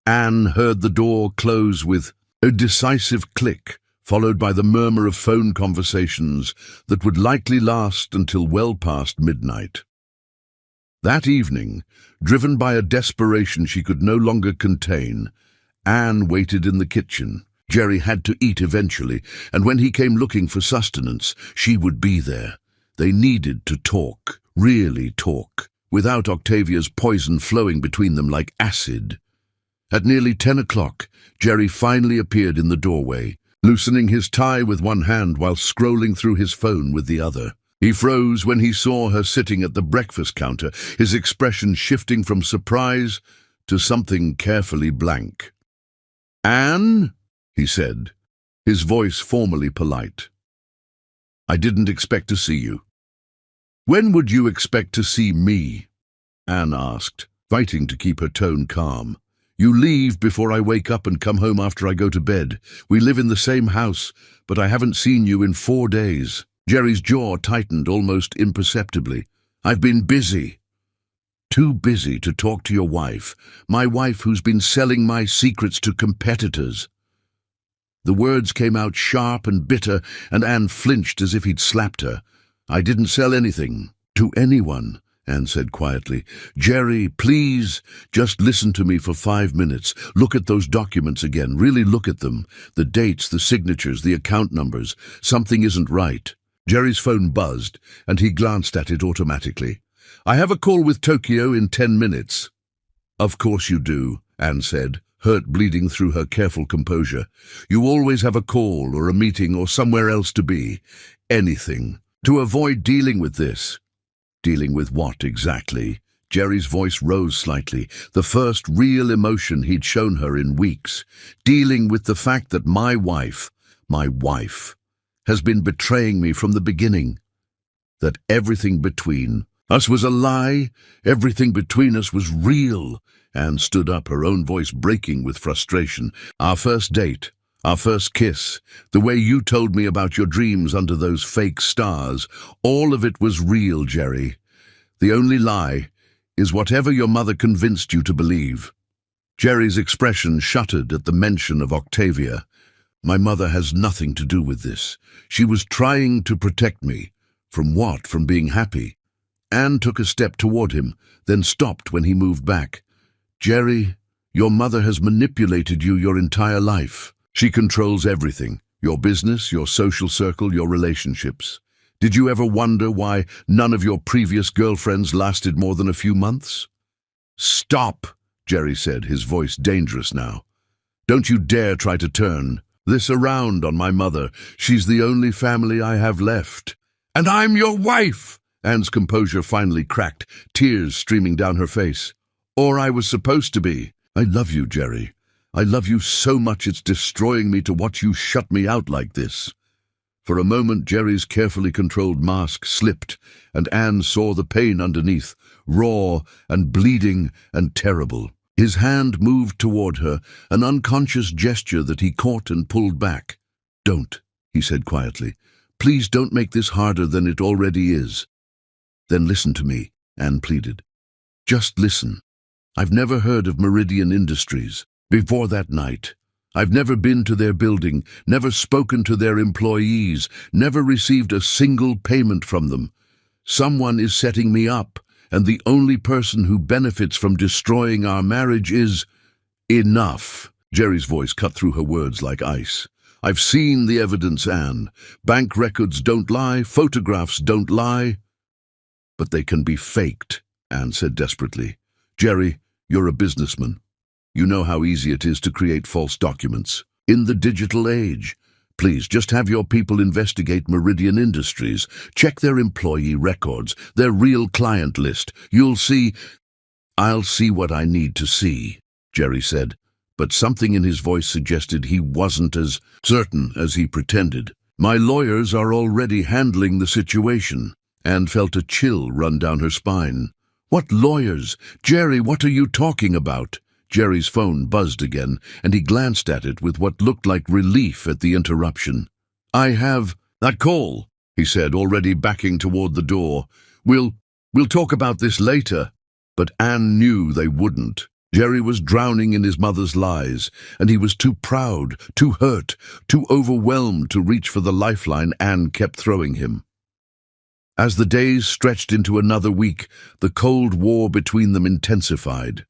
S1: Anne heard the door close with a decisive click, followed by the murmur of phone conversations that would likely last until well past midnight. That evening, driven by a desperation she could no longer contain, Anne waited in the kitchen. Jerry had to eat eventually, and when he came looking for sustenance, she would be there. They needed to talk, really talk, without Octavia's poison flowing between them like acid. At nearly 10 o'clock, Jerry finally appeared in the doorway, loosening his tie with one hand while scrolling through his phone with the other. He froze when he saw her sitting at the breakfast counter, his expression shifting from surprise to something carefully blank. "Anne?" he said, his voice formally polite. "I didn't expect to see you." "When would you expect to see me?" Anne asked, fighting to keep her tone calm. "You leave before I wake up and come home after I go to bed. We live in the same house, but I haven't seen you in 4 days. Jerry's jaw tightened almost imperceptibly. "I've been busy." "Too busy to talk to your wife, my wife who's been selling my secrets to competitors." The words came out sharp and bitter, and Anne flinched as if he'd slapped her. "I didn't sell anything to anyone," Anne said quietly. "Jerry, please, just listen to me for 5 minutes. Look at those documents again. Really look at them. The dates, the signatures, the account numbers. Something isn't right." Jerry's phone buzzed, and he glanced at it automatically. "I have a call with Tokyo in 10 minutes. "Of course you do," Anne said, hurt bleeding through her careful composure. "You always have a call or a meeting or somewhere else to be. Anything. To avoid dealing with this." "Dealing with what exactly?" Jerry's voice rose slightly, the first real emotion he'd shown her in weeks. "Dealing with the fact that my wife, has been betraying me from the beginning. That everything between us was a lie, everything between us was real." Anne stood up, her own voice breaking with frustration. "Our first date, our first kiss, the way you told me about your dreams under those fake stars, all of it was real, Jerry. The only lie is whatever your mother convinced you to believe." Jerry's expression shuttered at the mention of Octavia. "My mother has nothing to do with this. She was trying to protect me." "From what? From being happy?" Anne took a step toward him, then stopped when he moved back. "Jerry, your mother has manipulated you your entire life. She controls everything. Your business, your social circle, your relationships. Did you ever wonder why none of your previous girlfriends lasted more than a few months?" "Stop," Jerry said, his voice dangerous now. "Don't you dare try to turn this around on my mother. She's the only family I have left. And I'm your wife!" Anne's composure finally cracked, tears streaming down her face. "Or I was supposed to be. I love you, Jerry. I love you so much it's destroying me to watch you shut me out like this." For a moment, Jerry's carefully controlled mask slipped, and Anne saw the pain underneath, raw and bleeding and terrible. His hand moved toward her, an unconscious gesture that he caught and pulled back. "Don't," he said quietly. "Please don't make this harder than it already is." "Then listen to me," Anne pleaded. "Just listen. I've never heard of Meridian Industries before that night. I've never been to their building, never spoken to their employees, never received a single payment from them. Someone is setting me up, and the only person who benefits from destroying our marriage is—" "Enough," Jerry's voice cut through her words like ice. "I've seen the evidence, Anne. Bank records don't lie, photographs don't lie." "But they can be faked," Anne said desperately. "Jerry, you're a businessman. You know how easy it is to create false documents. In the digital age, please just have your people investigate Meridian Industries. Check their employee records, their real client list. You'll see—" "I'll see what I need to see," Jerry said, but something in his voice suggested he wasn't as certain as he pretended. "My lawyers are already handling the situation," Anne felt a chill run down her spine. "What lawyers? Jerry, what are you talking about?" Jerry's phone buzzed again, and he glanced at it with what looked like relief at the interruption. "I have that call," he said, already backing toward the door. We'll talk about this later." But Anne knew they wouldn't. Jerry was drowning in his mother's lies, and he was too proud, too hurt, too overwhelmed to reach for the lifeline Anne kept throwing him. As the days stretched into another week, the Cold War between them intensified.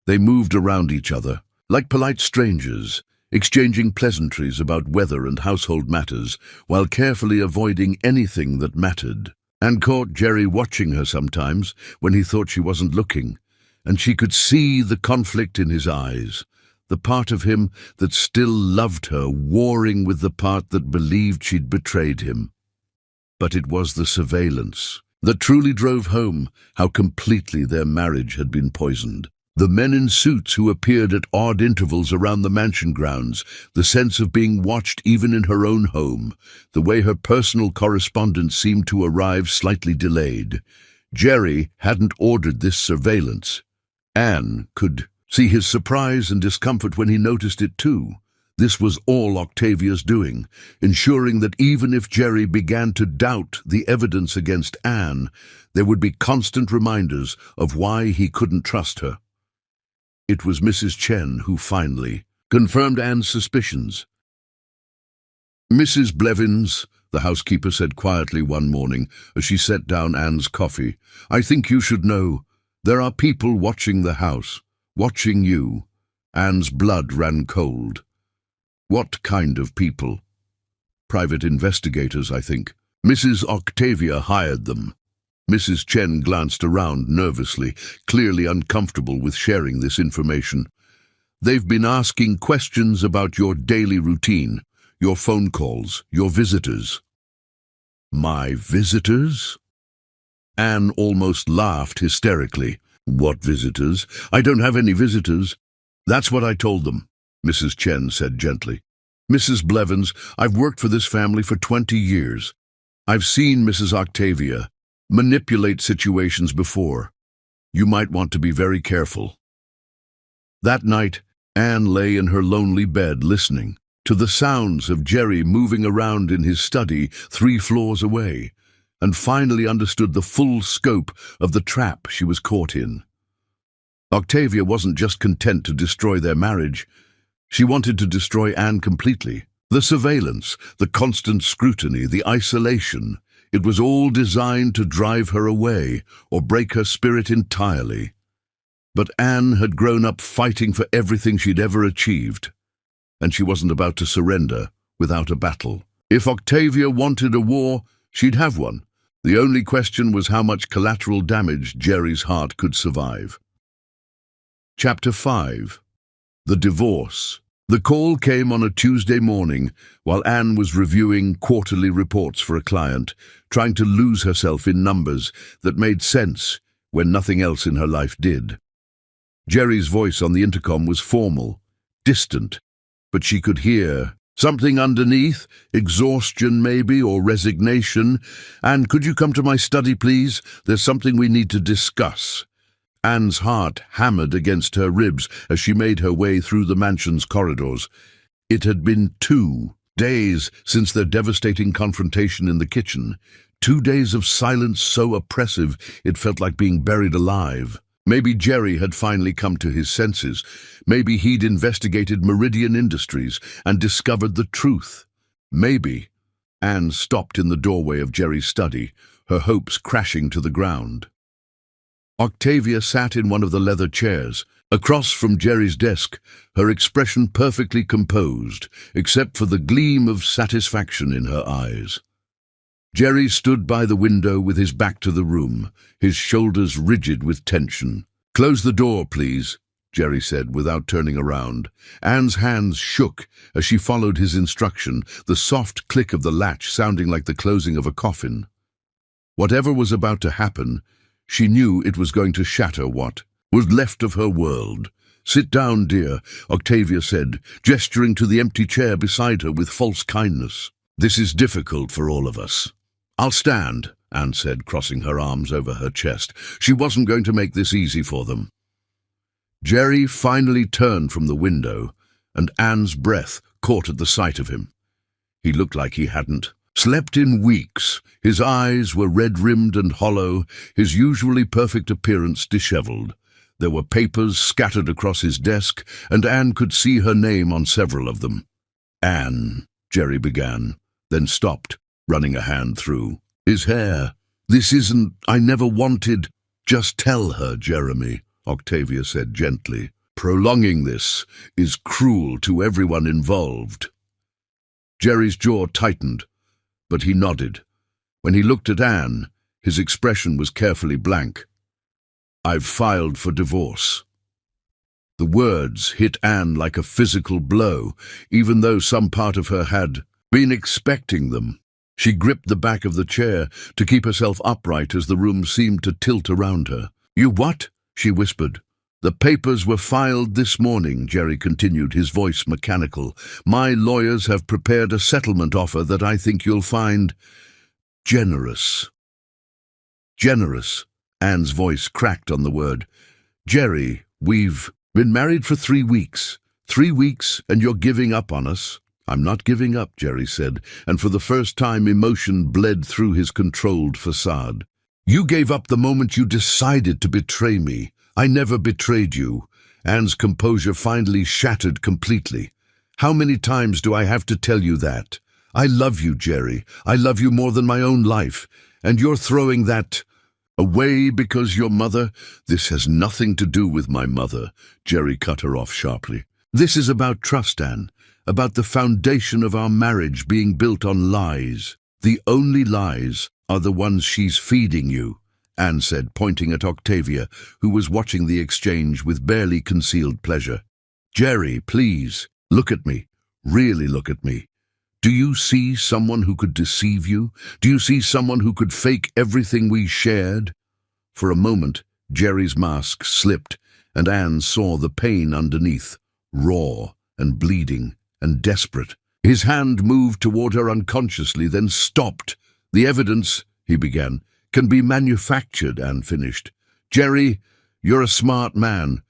S1: They moved around each other, like polite strangers, exchanging pleasantries about weather and household matters, while carefully avoiding anything that mattered. Anne caught Jerry watching her sometimes when he thought she wasn't looking, and she could see the conflict in his eyes, the part of him that still loved her warring with the part that believed she'd betrayed him. But it was the surveillance that truly drove home how completely their marriage had been poisoned. The men in suits who appeared at odd intervals around the mansion grounds, the sense of being watched even in her own home, the way her personal correspondence seemed to arrive slightly delayed. Jerry hadn't ordered this surveillance. Anne could see his surprise and discomfort when he noticed it too. This was all Octavia's doing, ensuring that even if Jerry began to doubt the evidence against Anne, there would be constant reminders of why he couldn't trust her. It was Mrs. Chen who finally confirmed Anne's suspicions. "Mrs. Blevins," the housekeeper said quietly one morning as she set down Anne's coffee, "I think you should know. There are people watching the house, watching you." Anne's blood ran cold. "What kind of people?" "Private investigators, I think. Mrs. Octavia hired them." Mrs. Chen glanced around nervously, clearly uncomfortable with sharing this information. "They've been asking questions about your daily routine, your phone calls, your visitors." "My visitors?" Anne almost laughed hysterically. "What visitors? I don't have any visitors." "That's what I told them," Mrs. Chen said gently. "Mrs. Blevins, I've worked for this family for 20 years. I've seen Mrs. Octavia manipulate situations before. You might want to be very careful." That night, Anne lay in her lonely bed listening to the sounds of Jerry moving around in his study 3 floors away, and finally understood the full scope of the trap she was caught in. Octavia wasn't just content to destroy their marriage. She wanted to destroy Anne completely. The surveillance, the constant scrutiny, the isolation, it was all designed to drive her away or break her spirit entirely. But Anne had grown up fighting for everything she'd ever achieved, and she wasn't about to surrender without a battle. If Octavia wanted a war, she'd have one. The only question was how much collateral damage Jerry's heart could survive. Chapter 5. The Divorce. The call came on a Tuesday morning while Anne was reviewing quarterly reports for a client, trying to lose herself in numbers that made sense when nothing else in her life did. Jerry's voice on the intercom was formal, distant, but she could hear something underneath, exhaustion maybe, or resignation. "Anne, could you come to my study, please? There's something we need to discuss." Anne's heart hammered against her ribs as she made her way through the mansion's corridors. It had been 2 days since their devastating confrontation in the kitchen. 2 days of silence so oppressive it felt like being buried alive. Maybe Jerry had finally come to his senses. Maybe he'd investigated Meridian Industries and discovered the truth. Maybe. Anne stopped in the doorway of Jerry's study, her hopes crashing to the ground. Octavia sat in one of the leather chairs, Across from Jerry's desk, her expression perfectly composed, except for the gleam of satisfaction in her eyes. Jerry stood by the window with his back to the room, his shoulders rigid with tension. "Close the door, please," Jerry said without turning around. Anne's hands shook as she followed his instruction, the soft click of the latch sounding like the closing of a coffin. Whatever was about to happen, she knew it was going to shatter what was left of her world. "Sit down, dear," Octavia said, gesturing to the empty chair beside her with false kindness. "This is difficult for all of us." "I'll stand," Anne said, crossing her arms over her chest. She wasn't going to make this easy for them. Jerry finally turned from the window, and Anne's breath caught at the sight of him. He looked like he hadn't slept in weeks. His eyes were red-rimmed and hollow, his usually perfect appearance disheveled. There were papers scattered across his desk, and Anne could see her name on several of them. "Anne," Jerry began, then stopped, running a hand through his hair. "This isn't, I never wanted—" "Just tell her, Jeremy," Octavia said gently. "Prolonging this is cruel to everyone involved." Jerry's jaw tightened, but he nodded. When he looked at Anne, his expression was carefully blank. "I've filed for divorce." The words hit Anne like a physical blow, even though some part of her had been expecting them. She gripped the back of the chair to keep herself upright as the room seemed to tilt around her. "You what?" she whispered. "The papers were filed this morning," Jerry continued, his voice mechanical. "My lawyers have prepared a settlement offer that I think you'll find generous." "Generous?" Anne's voice cracked on the word. "Jerry, we've been married for 3 weeks. 3 weeks, and you're giving up on us?" "I'm not giving up," Jerry said, and for the first time emotion bled through his controlled facade. "You gave up the moment you decided to betray me. I never betrayed you." Anne's composure finally shattered completely. "How many times do I have to tell you that? I love you, Jerry. I love you more than my own life. And you're throwing that away because your mother—" "This has nothing to do with my mother," Jerry cut her off sharply. "This is about trust, Anne. About the foundation of our marriage being built on lies. The only lies are the ones she's feeding you," Anne said, pointing at Octavia, who was watching the exchange with barely concealed pleasure. "Jerry, please, look at me. Really look at me. Do you see someone who could deceive you? Do you see someone who could fake everything we shared?" For a moment, Jerry's mask slipped, and Anne saw the pain underneath, raw and bleeding and desperate. His hand moved toward her unconsciously, then stopped. "The evidence," he began, "can be manufactured," Anne finished. "Jerry, you're a smart man.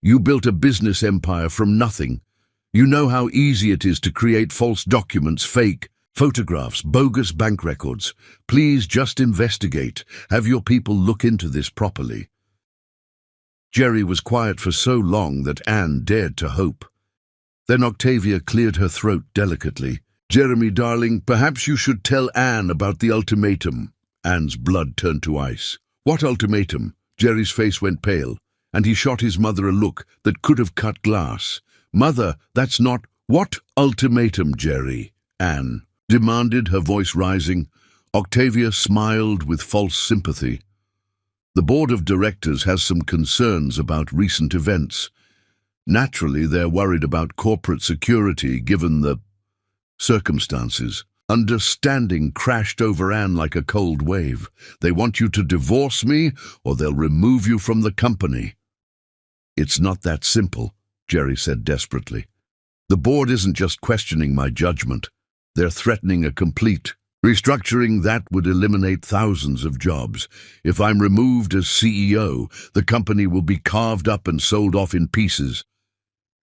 S1: You built a business empire from nothing. You know how easy it is to create false documents, fake photographs, bogus bank records. Please just investigate. Have your people look into this properly." Jerry was quiet for so long that Anne dared to hope. Then Octavia cleared her throat delicately. "Jeremy, darling, perhaps you should tell Anne about the ultimatum." Anne's blood turned to ice. "What ultimatum?" Jerry's face went pale, and he shot his mother a look that could have cut glass. "Mother, that's not—" "What ultimatum, Jerry?" Anne demanded, her voice rising. Octavia smiled with false sympathy. "The board of directors has some concerns about recent events. Naturally, they're worried about corporate security given the circumstances." Understanding crashed over Anne like a cold wave. "They want you to divorce me, or they'll remove you from the company." "It's not that simple," Jerry said desperately. "The board isn't just questioning my judgment. They're threatening a complete restructuring that would eliminate thousands of jobs. If I'm removed as CEO, the company will be carved up and sold off in pieces."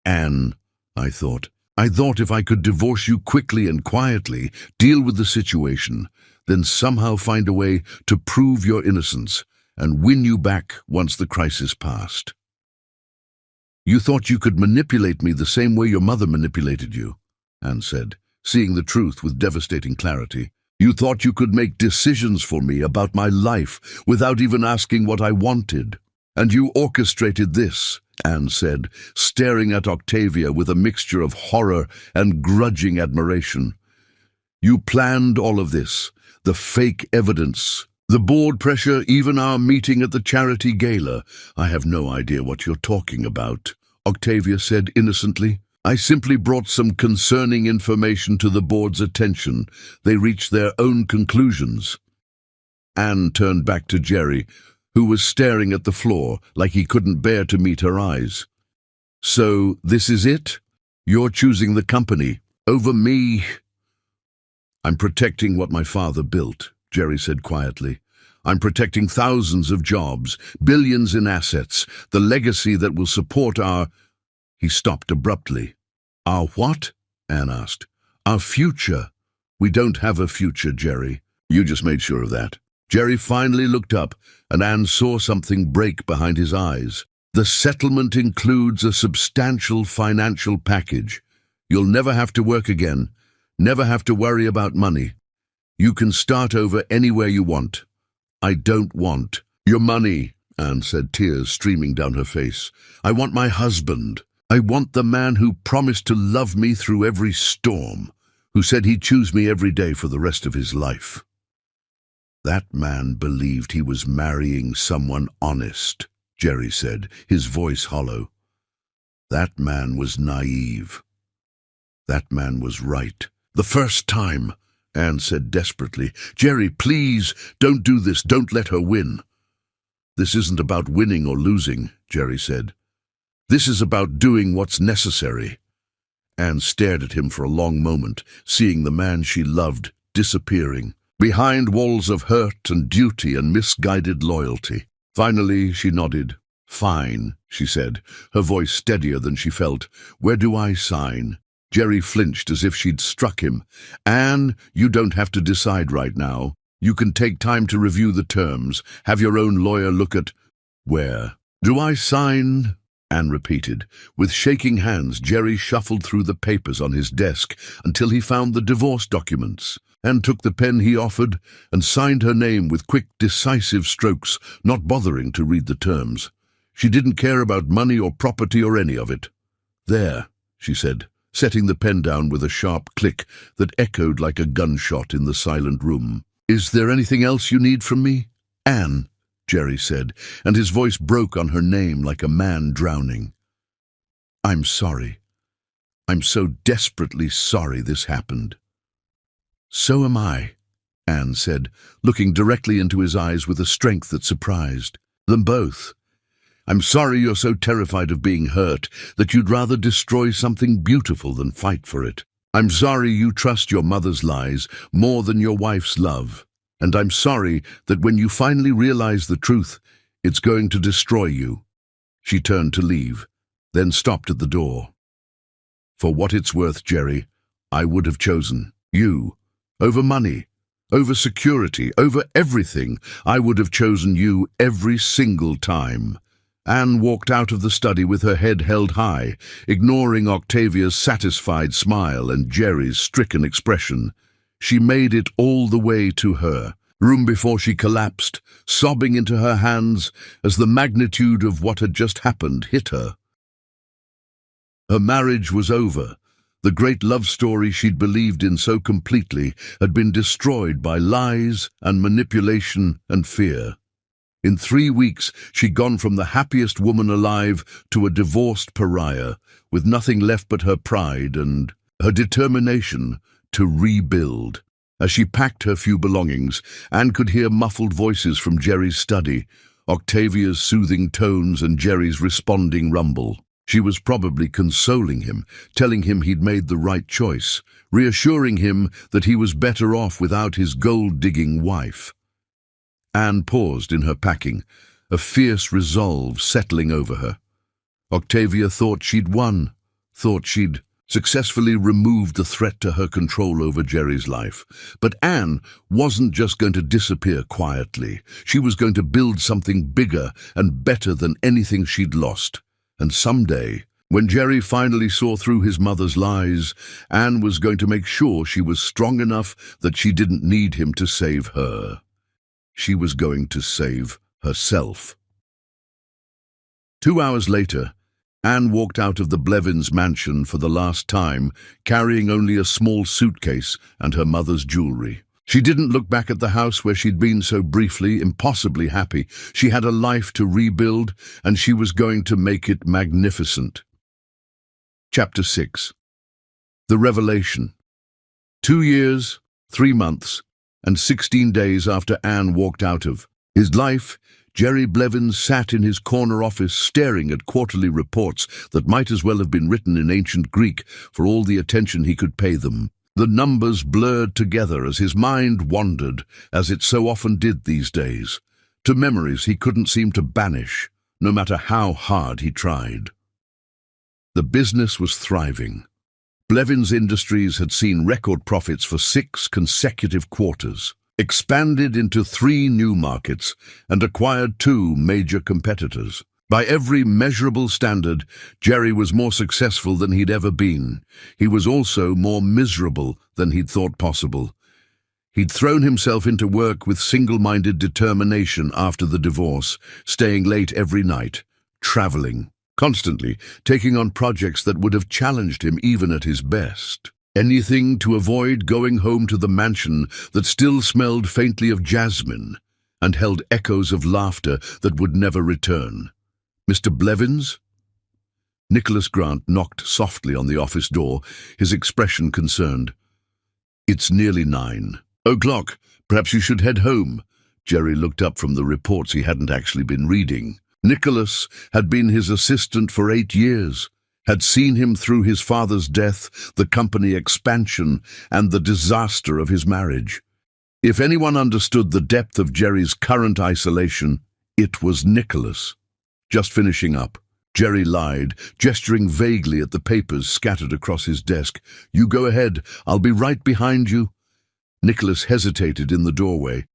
S1: "Anne," I thought if I could divorce you quickly and quietly, deal with the situation, then somehow find a way to prove your innocence and win you back once the crisis passed." "You thought you could manipulate me the same way your mother manipulated you," Anne said, seeing the truth with devastating clarity. "You thought you could make decisions for me about my life without even asking what I wanted." "And you orchestrated this," Anne said, staring at Octavia with a mixture of horror and grudging admiration. "You planned all of this, the fake evidence, the board pressure, even our meeting at the charity gala." "I have no idea what you're talking about," Octavia said innocently. "I simply brought some concerning information to the board's attention. They reached their own conclusions." Anne turned back to Jerry, who was staring at the floor like he couldn't bear to meet her eyes. "So this is it? You're choosing the company over me?" "I'm protecting what my father built," Jerry said quietly. "I'm protecting thousands of jobs, billions in assets, the legacy that will support our—" He stopped abruptly. "Our what?" Anne asked. "Our future." "We don't have a future, Jerry. You just made sure of that." Jerry finally looked up, and Anne saw something break behind his eyes. "The settlement includes a substantial financial package. You'll never have to work again, never have to worry about money. You can start over anywhere you want." "I don't want your money," Anne said, tears streaming down her face. "I want my husband. I want the man who promised to love me through every storm, who said he'd choose me every day for the rest of his life." "That man believed he was marrying someone honest," Jerry said, his voice hollow. "That man was naive. That man was right. The first time," Anne said desperately. "Jerry, please, don't do this. Don't let her win." "This isn't about winning or losing," Jerry said. "This is about doing what's necessary." Anne stared at him for a long moment, seeing the man she loved disappearing behind walls of hurt and duty and misguided loyalty. Finally, she nodded. "Fine," she said, her voice steadier than she felt. "Where do I sign?" Jerry flinched as if she'd struck him. "Anne, you don't have to decide right now. You can take time to review the terms, have your own lawyer look at—" "Where do I sign?" Anne repeated. With shaking hands, Jerry shuffled through the papers on his desk until he found the divorce documents. Anne took the pen he offered and signed her name with quick, decisive strokes, not bothering to read the terms. She didn't care about money or property or any of it. "There," she said, setting the pen down with a sharp click that echoed like a gunshot in the silent room. "Is there anything else you need from me?" "Anne," Jerry said, and his voice broke on her name like a man drowning. "I'm sorry. I'm so desperately sorry this happened." "So am I," Anne said, looking directly into his eyes with a strength that surprised them both. "I'm sorry you're so terrified of being hurt that you'd rather destroy something beautiful than fight for it. I'm sorry you trust your mother's lies more than your wife's love. And I'm sorry that when you finally realize the truth, it's going to destroy you." She turned to leave, then stopped at the door. "For what it's worth, Jerry, I would have chosen you. Over money, over security, over everything. I would have chosen you every single time." Anne walked out of the study with her head held high, ignoring Octavia's satisfied smile and Jerry's stricken expression. She made it all the way to her room before she collapsed, sobbing into her hands as the magnitude of what had just happened hit her. Her marriage was over. The great love story she'd believed in so completely had been destroyed by lies and manipulation and fear. In 3 weeks, she'd gone from the happiest woman alive to a divorced pariah, with nothing left but her pride and her determination to rebuild. As she packed her few belongings, Anne could hear muffled voices from Jerry's study, Octavia's soothing tones and Jerry's responding rumble. She was probably consoling him, telling him he'd made the right choice, reassuring him that he was better off without his gold-digging wife. Anne paused in her packing, a fierce resolve settling over her. Octavia thought she'd won, thought she'd successfully removed the threat to her control over Jerry's life. But Anne wasn't just going to disappear quietly. She was going to build something bigger and better than anything she'd lost. And someday, when Jerry finally saw through his mother's lies, Anne was going to make sure she was strong enough that she didn't need him to save her. She was going to save herself. 2 hours later, Anne walked out of the Blevins mansion for the last time, carrying only a small suitcase and her mother's jewelry. She didn't look back at the house where she'd been so briefly, impossibly happy. She had a life to rebuild, and she was going to make it magnificent. Chapter 6. The Revelation. 2 years, 3 months, and 16 days after Anne walked out of his life, Jerry Blevins sat in his corner office staring at quarterly reports that might as well have been written in ancient Greek for all the attention he could pay them. The numbers blurred together as his mind wandered, as it so often did these days, to memories he couldn't seem to banish, no matter how hard he tried. The business was thriving. Blevins Industries had seen record profits for 6 consecutive quarters, expanded into 3 new markets, and acquired 2 major competitors. By every measurable standard, Jerry was more successful than he'd ever been. He was also more miserable than he'd thought possible. He'd thrown himself into work with single-minded determination after the divorce, staying late every night, traveling, constantly taking on projects that would have challenged him even at his best. Anything to avoid going home to the mansion that still smelled faintly of jasmine and held echoes of laughter that would never return. "Mr. Blevins?" Nicholas Grant knocked softly on the office door, his expression concerned. "It's nearly 9 o'clock. Perhaps you should head home." Jerry looked up from the reports he hadn't actually been reading. Nicholas had been his assistant for 8 years, had seen him through his father's death, the company expansion, and the disaster of his marriage. If anyone understood the depth of Jerry's current isolation, it was Nicholas. "Just finishing up," Jerry lied, gesturing vaguely at the papers scattered across his desk. "You go ahead, I'll be right behind you." Nicholas hesitated in the doorway.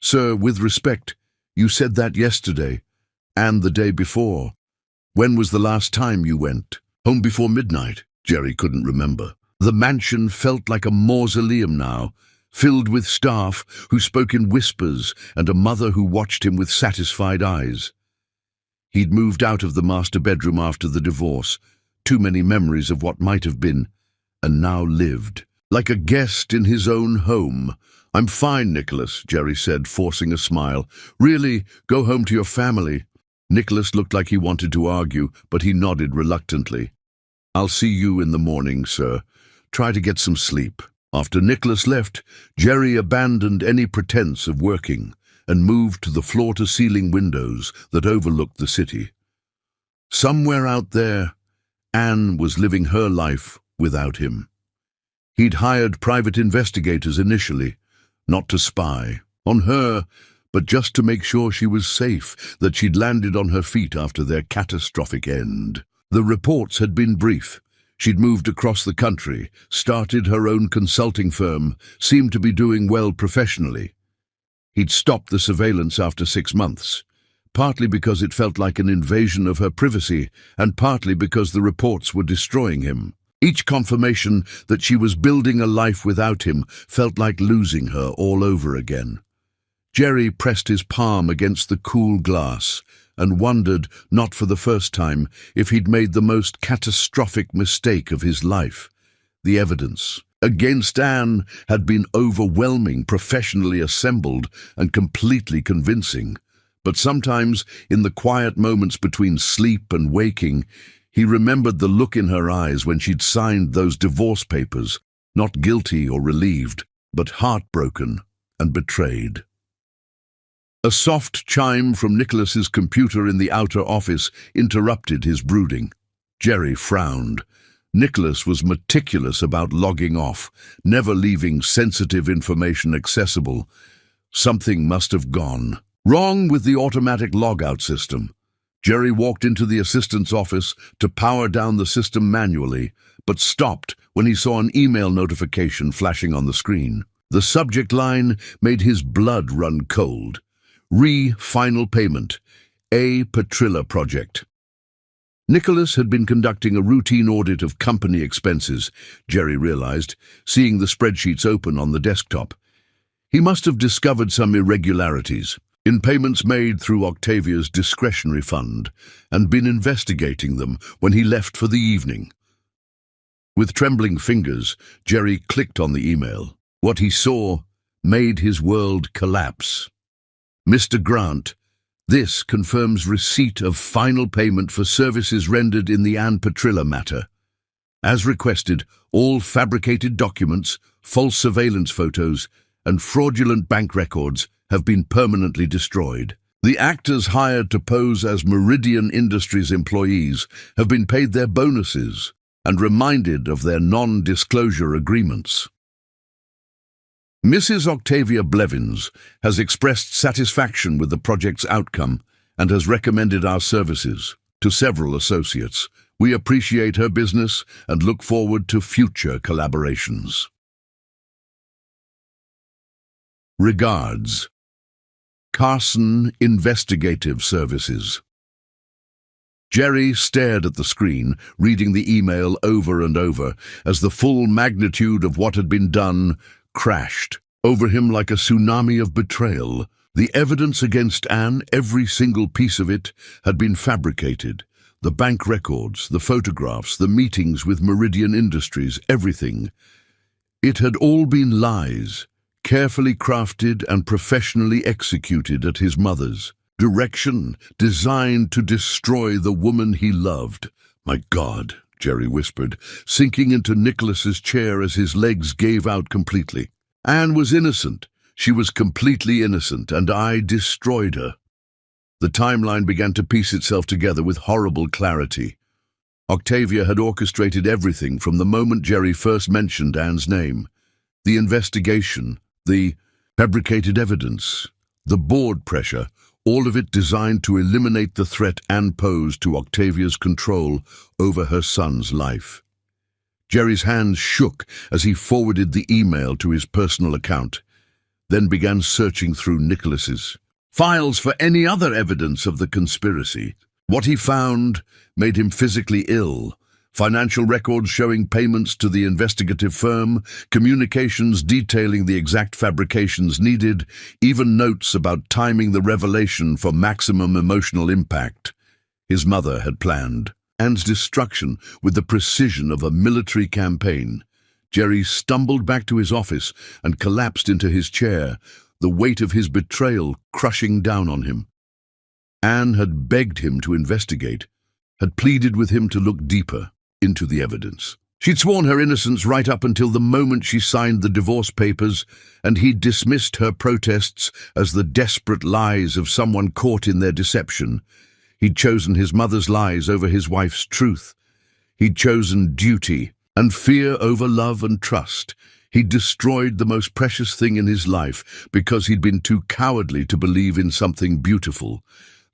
S1: "Sir, with respect, you said that yesterday, and the day before. When was the last time you went? Home before midnight?" Jerry couldn't remember. The mansion felt like a mausoleum now, filled with staff who spoke in whispers and a mother who watched him with satisfied eyes. He'd moved out of the master bedroom after the divorce, too many memories of what might have been, and now lived like a guest in his own home. "I'm fine, Nicholas," Jerry said, forcing a smile. "Really, go home to your family." Nicholas looked like he wanted to argue, but he nodded reluctantly. "I'll see you in the morning, sir. Try to get some sleep." After Nicholas left, Jerry abandoned any pretense of working and moved to the floor-to-ceiling windows that overlooked the city. Somewhere out there, Anne was living her life without him. He'd hired private investigators initially, not to spy on her, but just to make sure she was safe, that she'd landed on her feet after their catastrophic end. The reports had been brief. She'd moved across the country, started her own consulting firm, seemed to be doing well professionally. He'd stopped the surveillance after 6 months, partly because it felt like an invasion of her privacy, and partly because the reports were destroying him. Each confirmation that she was building a life without him felt like losing her all over again. Jerry pressed his palm against the cool glass and wondered, not for the first time, if he'd made the most catastrophic mistake of his life. The evidence against Anne had been overwhelming, professionally assembled, and completely convincing. But sometimes, in the quiet moments between sleep and waking, he remembered the look in her eyes when she'd signed those divorce papers, not guilty or relieved, but heartbroken and betrayed. A soft chime from Nicholas's computer in the outer office interrupted his brooding. Jerry frowned. Nicholas was meticulous about logging off, never leaving sensitive information accessible. Something must have gone wrong with the automatic logout system. Jerry walked into the assistant's office to power down the system manually, but stopped when he saw an email notification flashing on the screen. The subject line made his blood run cold. Final payment. A. Petrilla Project. Nicholas had been conducting a routine audit of company expenses, Jerry realized, seeing the spreadsheets open on the desktop. He must have discovered some irregularities. in payments made through Octavia's discretionary fund, and been investigating them when he left for the evening. With trembling fingers, Jerry clicked on the email. What he saw made his world collapse. Mr. Grant, this confirms receipt of final payment for services rendered in the Ann Petrilla matter. As requested, all fabricated documents, false surveillance photos, and fraudulent bank records have been permanently destroyed. The actors hired to pose as Meridian Industries employees have been paid their bonuses and reminded of their non-disclosure agreements. Mrs. Octavia Blevins has expressed satisfaction with the project's outcome and has recommended our services to several associates. We appreciate her business and look forward to future collaborations. Regards, Carson Investigative Services. Jerry stared at the screen, reading the email over and over, as the full magnitude of what had been done crashed over him like a tsunami of betrayal. The evidence against Ann, every single piece of it, had been fabricated. The bank records, the photographs, the meetings with Meridian Industries, everything. It had all been lies, carefully crafted and professionally executed at his mother's direction, designed to destroy the woman he loved. My God, Jerry whispered, sinking into Nicholas's chair as his legs gave out completely. Ann was innocent. She was completely innocent, and I destroyed her. The timeline began to piece itself together with horrible clarity. Octavia had orchestrated everything from the moment Jerry first mentioned Ann's name. The investigation, the fabricated evidence, the board pressure, all of it designed to eliminate the threat Ann posed to Octavia's control over her son's life. Jerry's hands shook as he forwarded the email to his personal account, then began searching through Nicholas's files for any other evidence of the conspiracy. What he found made him physically ill. Financial records showing payments to the investigative firm, communications detailing the exact fabrications needed, even notes about timing the revelation for maximum emotional impact. His mother had planned Ann's destruction with the precision of a military campaign. Jerry stumbled back to his office and collapsed into his chair, the weight of his betrayal crushing down on him. Ann had begged him to investigate, had pleaded with him to look deeper into the evidence. She'd sworn her innocence right up until the moment she signed the divorce papers, and he'd dismissed her protests as the desperate lies of someone caught in their deception. He'd chosen his mother's lies over his wife's truth. He'd chosen duty and fear over love and trust. He'd destroyed the most precious thing in his life because he'd been too cowardly to believe in something beautiful.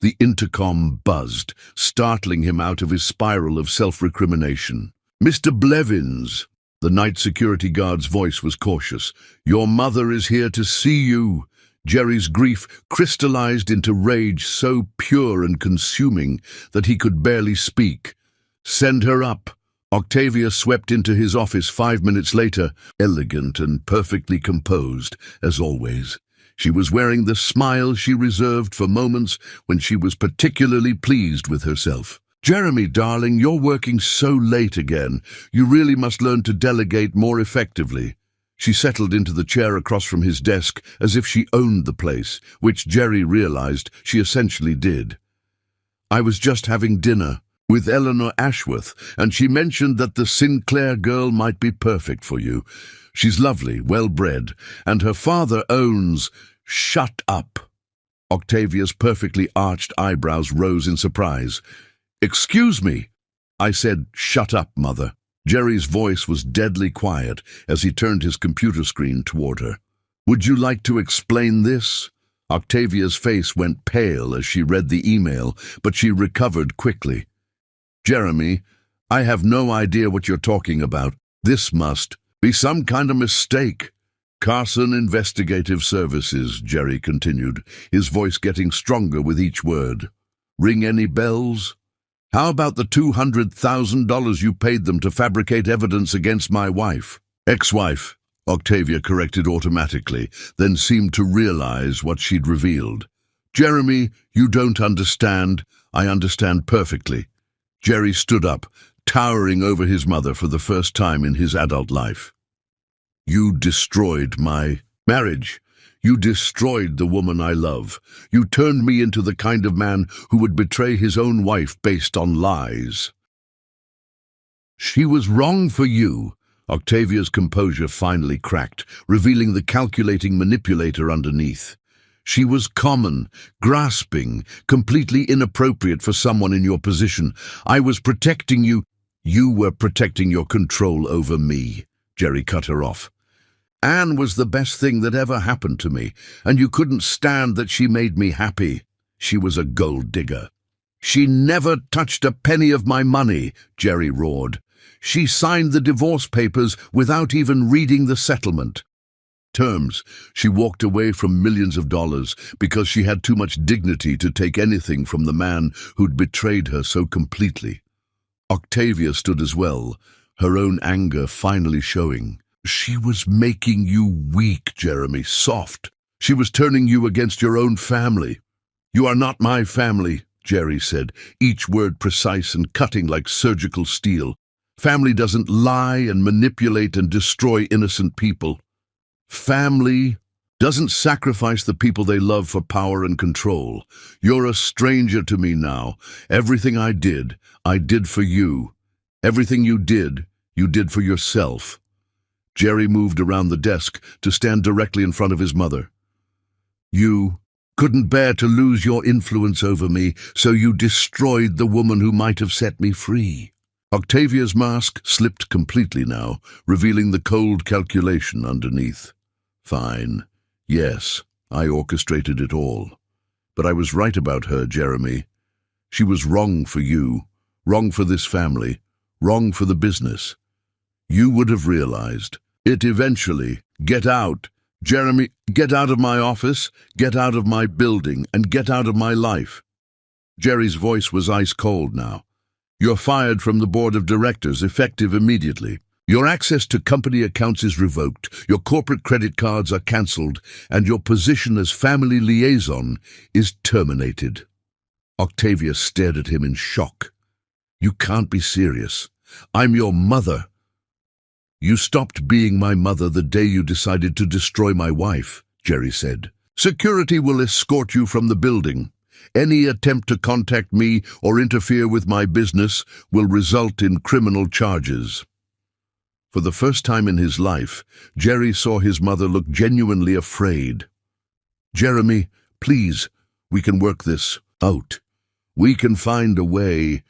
S1: The intercom buzzed, startling him out of his spiral of self-recrimination. "Mr. Blevins," the night security guard's voice was cautious, "your mother is here to see you." Jerry's grief crystallized into rage so pure and consuming that he could barely speak. "Send her up." Octavia swept into his office 5 minutes later, elegant and perfectly composed, as always. She was wearing the smile she reserved for moments when she was particularly pleased with herself. "Jeremy, darling, you're working so late again. You really must learn to delegate more effectively." She settled into the chair across from his desk as if she owned the place, which Jerry realized she essentially did. "I was just having dinner with Eleanor Ashworth, and she mentioned that the Sinclair girl might be perfect for you. She's lovely, well-bred, and her father owns—" "Shut up!" Octavia's perfectly arched eyebrows rose in surprise. "Excuse me." I said, "Shut up, Mother." Jerry's voice was deadly quiet as he turned his computer screen toward her. "Would you like to explain this?" Octavia's face went pale as she read the email, but she recovered quickly. "Jeremy, I have no idea what you're talking about. This must be some kind of mistake." "Carson Investigative Services," Jerry continued, his voice getting stronger with each word. "Ring any bells? How about the $200,000 you paid them to fabricate evidence against my wife?" "Ex-wife," Octavia corrected automatically, then seemed to realize what she'd revealed. Jeremy, you don't understand. I understand perfectly. Jerry stood up, towering over his mother for the first time in his adult life. You destroyed my marriage. You destroyed the woman I love. You turned me into the kind of man who would betray his own wife based on lies. She was wrong for you. Octavia's composure finally cracked, revealing the calculating manipulator underneath. She was common, grasping, completely inappropriate for someone in your position. I was protecting you. You were protecting your control over me. Jerry cut her off. Anne was the best thing that ever happened to me, and you couldn't stand that she made me happy. She was a gold digger. She never touched a penny of my money, Jerry roared. She signed the divorce papers without even reading the settlement terms. She walked away from millions of dollars because she had too much dignity to take anything from the man who'd betrayed her so completely. Octavia stood as well, her own anger finally showing. She was making you weak, Jeremy, soft. She was turning you against your own family. You are not my family, Jerry said, each word precise and cutting like surgical steel. Family doesn't lie and manipulate and destroy innocent people. Family doesn't sacrifice the people they love for power and control. You're a stranger to me now. Everything I did for you. Everything you did for yourself. Jerry moved around the desk to stand directly in front of his mother. You couldn't bear to lose your influence over me, so you destroyed the woman who might have set me free. Octavia's mask slipped completely now, revealing the cold calculation underneath. Fine. Yes, I orchestrated it all. But I was right about her, Jeremy. She was wrong for you, wrong for this family, wrong for the business. You would have realized it eventually. Get out. Jeremy, get out of my office, get out of my building, and get out of my life. Jerry's voice was ice cold now. You're fired from the board of directors, effective immediately. Your access to company accounts is revoked, your corporate credit cards are cancelled, and your position as family liaison is terminated. Octavia stared at him in shock. You can't be serious. I'm your mother. You stopped being my mother the day you decided to destroy my wife, Jerry said. Security will escort you from the building. Any attempt to contact me or interfere with my business will result in criminal charges. For the first time in his life, Jerry saw his mother look genuinely afraid. Jeremy, please, we can work this out. We can find a way.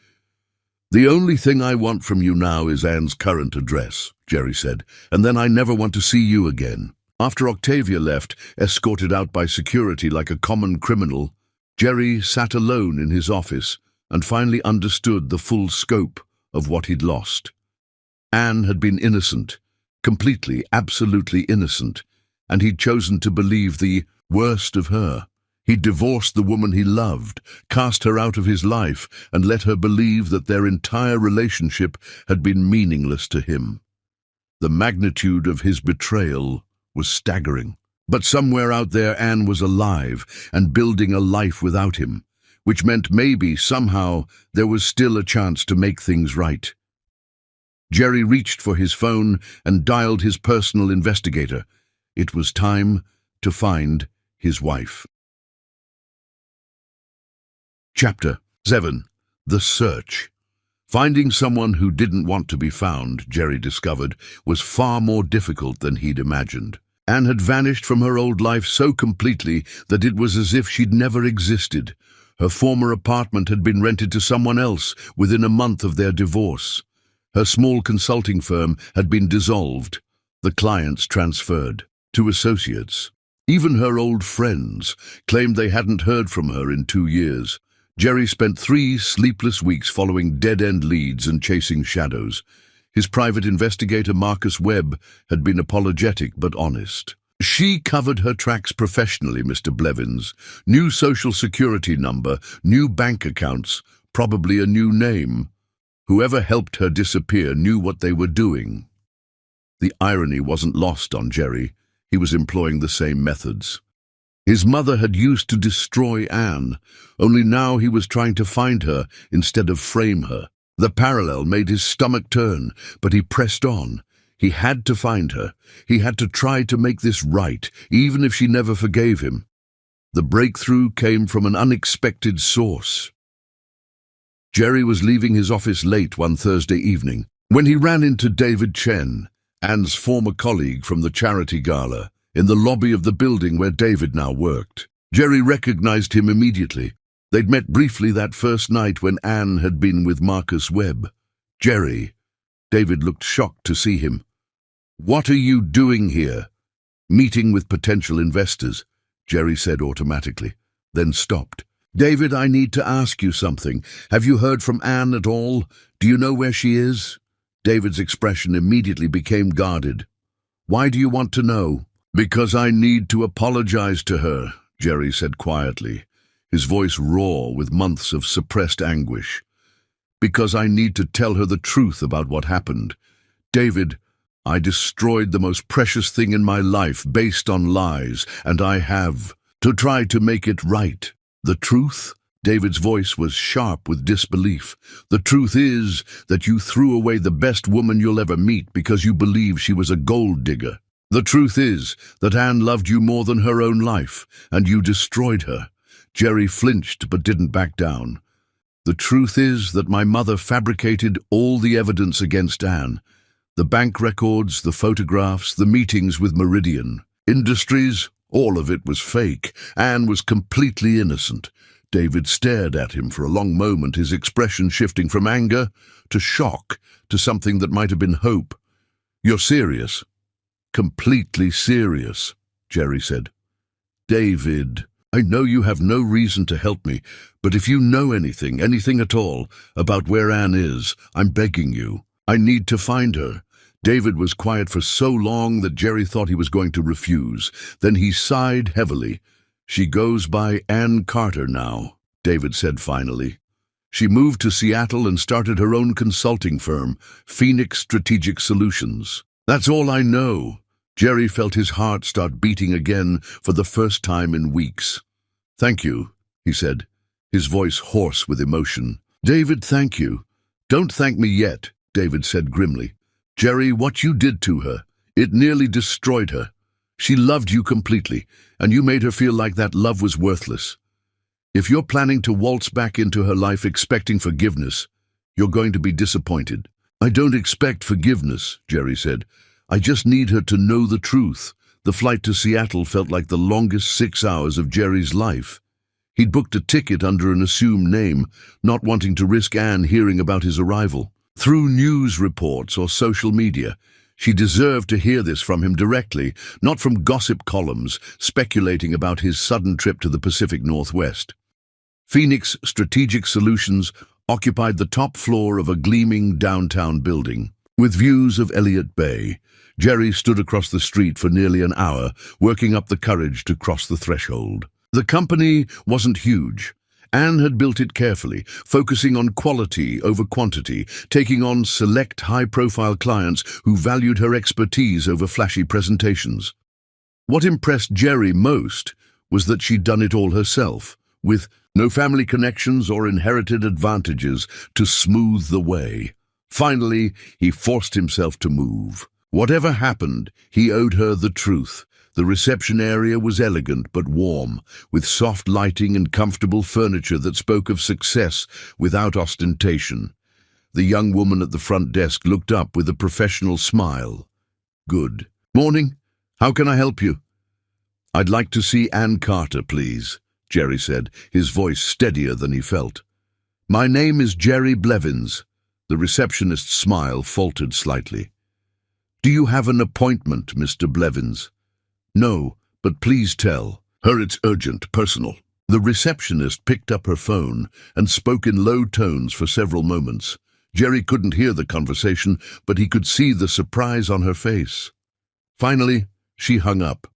S1: The only thing I want from you now is Anne's current address, Jerry said, and then I never want to see you again. After Octavia left, escorted out by security like a common criminal, Jerry sat alone in his office and finally understood the full scope of what he'd lost. Anne had been innocent, completely, absolutely innocent, and he'd chosen to believe the worst of her. He'd divorced the woman he loved, cast her out of his life, and let her believe that their entire relationship had been meaningless to him. The magnitude of his betrayal was staggering. But somewhere out there Anne was alive and building a life without him, which meant maybe, somehow, there was still a chance to make things right. Jerry reached for his phone and dialed his personal investigator. It was time to find his wife. Chapter 7. The Search. Finding someone who didn't want to be found, Jerry discovered, was far more difficult than he'd imagined. Anne had vanished from her old life so completely that it was as if she'd never existed. Her former apartment had been rented to someone else within a month of their divorce. Her small consulting firm had been dissolved, the clients transferred to associates. Even her old friends claimed they hadn't heard from her in 2 years. Jerry spent 3 sleepless weeks following dead-end leads and chasing shadows. His private investigator, Marcus Webb, had been apologetic but honest. She covered her tracks professionally, Mr. Blevins. New social security number, new bank accounts, probably a new name. Whoever helped her disappear knew what they were doing. The irony wasn't lost on Jerry. He was employing the same methods. His mother had used to destroy Anne, only now he was trying to find her instead of frame her. The parallel made his stomach turn, but he pressed on. He had to find her. He had to try to make this right, even if she never forgave him. The breakthrough came from an unexpected source. Jerry was leaving his office late one Thursday evening when he ran into David Chen, Anne's former colleague from the charity gala, in the lobby of the building where David now worked. Jerry recognized him immediately. They'd met briefly that first night when Anne had been with Marcus Webb. Jerry. David looked shocked to see him. "What are you doing here?" "Meeting with potential investors," Jerry said automatically, then stopped. "David, I need to ask you something. Have you heard from Anne at all? Do you know where she is?" David's expression immediately became guarded. "Why do you want to know?" "Because I need to apologize to her," Jerry said quietly, his voice raw with months of suppressed anguish. "Because I need to tell her the truth about what happened. David, I destroyed the most precious thing in my life based on lies, and I have to try to make it right." "The truth?" David's voice was sharp with disbelief. "The truth is that you threw away the best woman you'll ever meet because you believe she was a gold digger. The truth is that Anne loved you more than her own life, and you destroyed her." Jerry flinched but didn't back down. "The truth is that my mother fabricated all the evidence against Anne. The bank records, the photographs, the meetings with Meridian Industries, all of it was fake. Anne was completely innocent." David stared at him for a long moment, his expression shifting from anger to shock to something that might have been hope. "You're serious?" "Completely serious," Jerry said. "David, I know you have no reason to help me, but if you know anything at all, about where Anne is, I'm begging you. I need to find her." David was quiet for so long that Jerry thought he was going to refuse. Then he sighed heavily. "She goes by Anne Carter now," David said finally. "She moved to Seattle and started her own consulting firm, Phoenix Strategic Solutions. That's all I know." Jerry felt his heart start beating again for the first time in weeks. "Thank you," he said, his voice hoarse with emotion. "David, thank you." "Don't thank me yet," David said grimly. "Jerry, what you did to her, it nearly destroyed her. She loved you completely, and you made her feel like that love was worthless. If you're planning to waltz back into her life expecting forgiveness, you're going to be disappointed." "I don't expect forgiveness," Jerry said. "I just need her to know the truth." The flight to Seattle felt like the longest 6 hours of Jerry's life. He'd booked a ticket under an assumed name, not wanting to risk Anne hearing about his arrival. Through news reports or social media, she deserved to hear this from him directly, not from gossip columns speculating about his sudden trip to the Pacific Northwest. Phoenix Strategic Solutions occupied the top floor of a gleaming downtown building, with views of Elliott Bay. Jerry stood across the street for nearly an hour, working up the courage to cross the threshold. The company wasn't huge. Anne had built it carefully, focusing on quality over quantity, taking on select high-profile clients who valued her expertise over flashy presentations. What impressed Jerry most was that she'd done it all herself, with no family connections or inherited advantages to smooth the way. Finally, he forced himself to move. Whatever happened, he owed her the truth. The reception area was elegant but warm, with soft lighting and comfortable furniture that spoke of success without ostentation. The young woman at the front desk looked up with a professional smile. "Good. Morning. How can I help you?" "I'd like to see Anne Carter, please," Jerry said, his voice steadier than he felt. "My name is Jerry Blevins." The receptionist's smile faltered slightly. "Do you have an appointment, Mr. Blevins?" "No, but please tell her it's urgent, personal." The receptionist picked up her phone and spoke in low tones for several moments. Jerry couldn't hear the conversation, but he could see the surprise on her face. Finally, she hung up.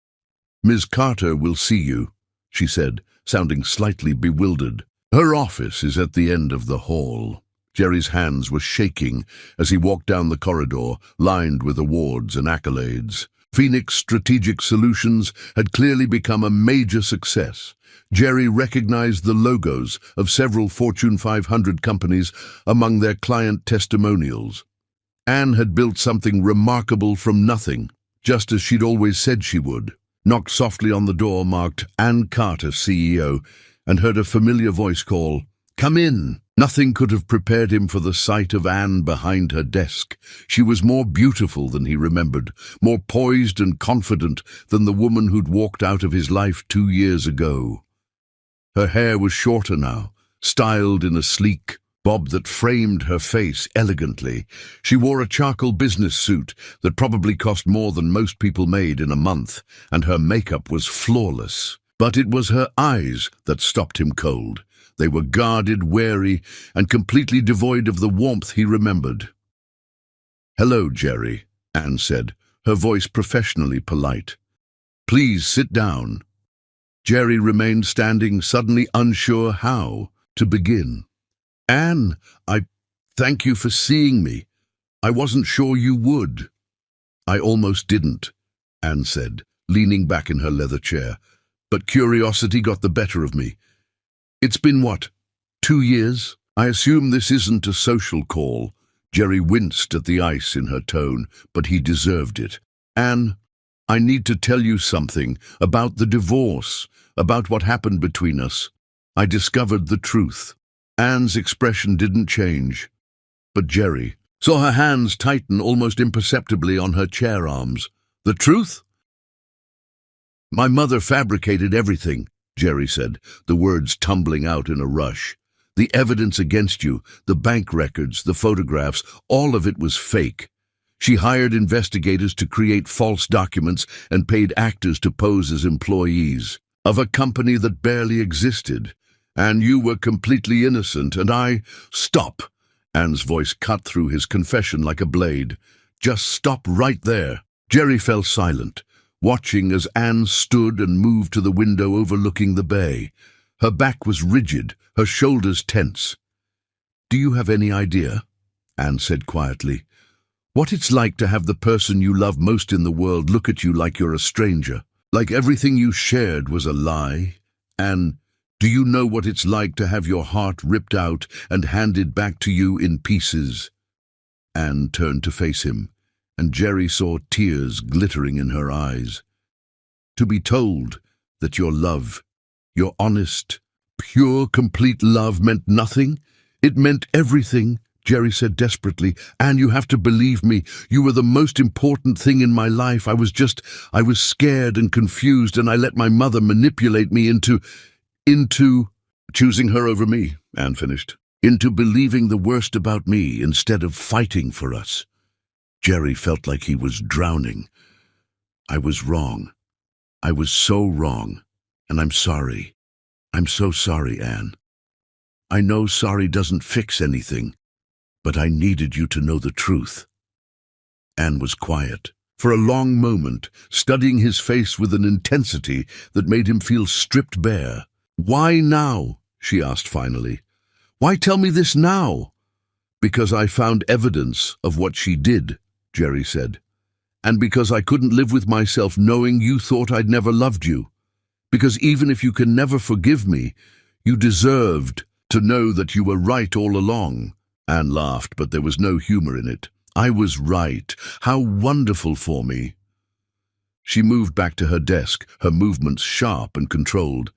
S1: "Ms. Carter will see you," she said, sounding slightly bewildered. "Her office is at the end of the hall." Jerry's hands were shaking as he walked down the corridor, lined with awards and accolades. Phoenix Strategic Solutions had clearly become a major success. Jerry recognized the logos of several Fortune 500 companies among their client testimonials. Anne had built something remarkable from nothing, just as she'd always said she would. Knocked softly on the door marked Anne Carter, CEO, and heard a familiar voice call, "Come in." Nothing could have prepared him for the sight of Anne behind her desk. She was more beautiful than he remembered, more poised and confident than the woman who'd walked out of his life 2 years ago. Her hair was shorter now, styled in a sleek bob that framed her face elegantly. She wore a charcoal business suit that probably cost more than most people made in a month, and her makeup was flawless. But it was her eyes that stopped him cold. They were guarded, wary, and completely devoid of the warmth he remembered. "Hello, Jerry," Anne said, her voice professionally polite. "Please sit down." Jerry remained standing, suddenly unsure how to begin. "Anne, thank you for seeing me. I wasn't sure you would." "I almost didn't," Anne said, leaning back in her leather chair. "But curiosity got the better of me. It's been, what, 2 years? I assume this isn't a social call." Jerry winced at the ice in her tone, but he deserved it. "Anne, I need to tell you something about the divorce, about what happened between us. I discovered the truth." Anne's expression didn't change, but Jerry saw her hands tighten almost imperceptibly on her chair arms. "The truth?" "My mother fabricated everything," Jerry said, the words tumbling out in a rush. "The evidence against you, the bank records, the photographs, all of it was fake. She hired investigators to create false documents and paid actors to pose as employees of a company that barely existed. And you were completely innocent, and I—" "Stop!" Anne's voice cut through his confession like a blade. "Just stop right there." Jerry fell silent, watching as Anne stood and moved to the window overlooking the bay. Her back was rigid, her shoulders tense. "Do you have any idea," Anne said quietly, "what it's like to have the person you love most in the world look at you like you're a stranger, like everything you shared was a lie? And do you know what it's like to have your heart ripped out and handed back to you in pieces?" Anne turned to face him, and Jerry saw tears glittering in her eyes. "To be told that your love, your honest, pure, complete love meant nothing? It meant everything," Jerry said desperately. "And you have to believe me. You were the most important thing in my life. I was scared and confused, and I let my mother manipulate me into choosing her over me," Anne finished, "into believing the worst about me instead of fighting for us." Jerry felt like he was drowning. "I was wrong. I was so wrong, and I'm sorry. I'm so sorry, Anne. I know sorry doesn't fix anything, but I needed you to know the truth." Anne was quiet for a long moment, studying his face with an intensity that made him feel stripped bare. "Why now?" she asked finally. "Why tell me this now?" "Because I found evidence of what she did," Jerry said. "And because I couldn't live with myself knowing you thought I'd never loved you. Because even if you can never forgive me, you deserved to know that you were right all along." Anne laughed, but there was no humor in it. "I was right. How wonderful for me." She moved back to her desk, her movements sharp and controlled.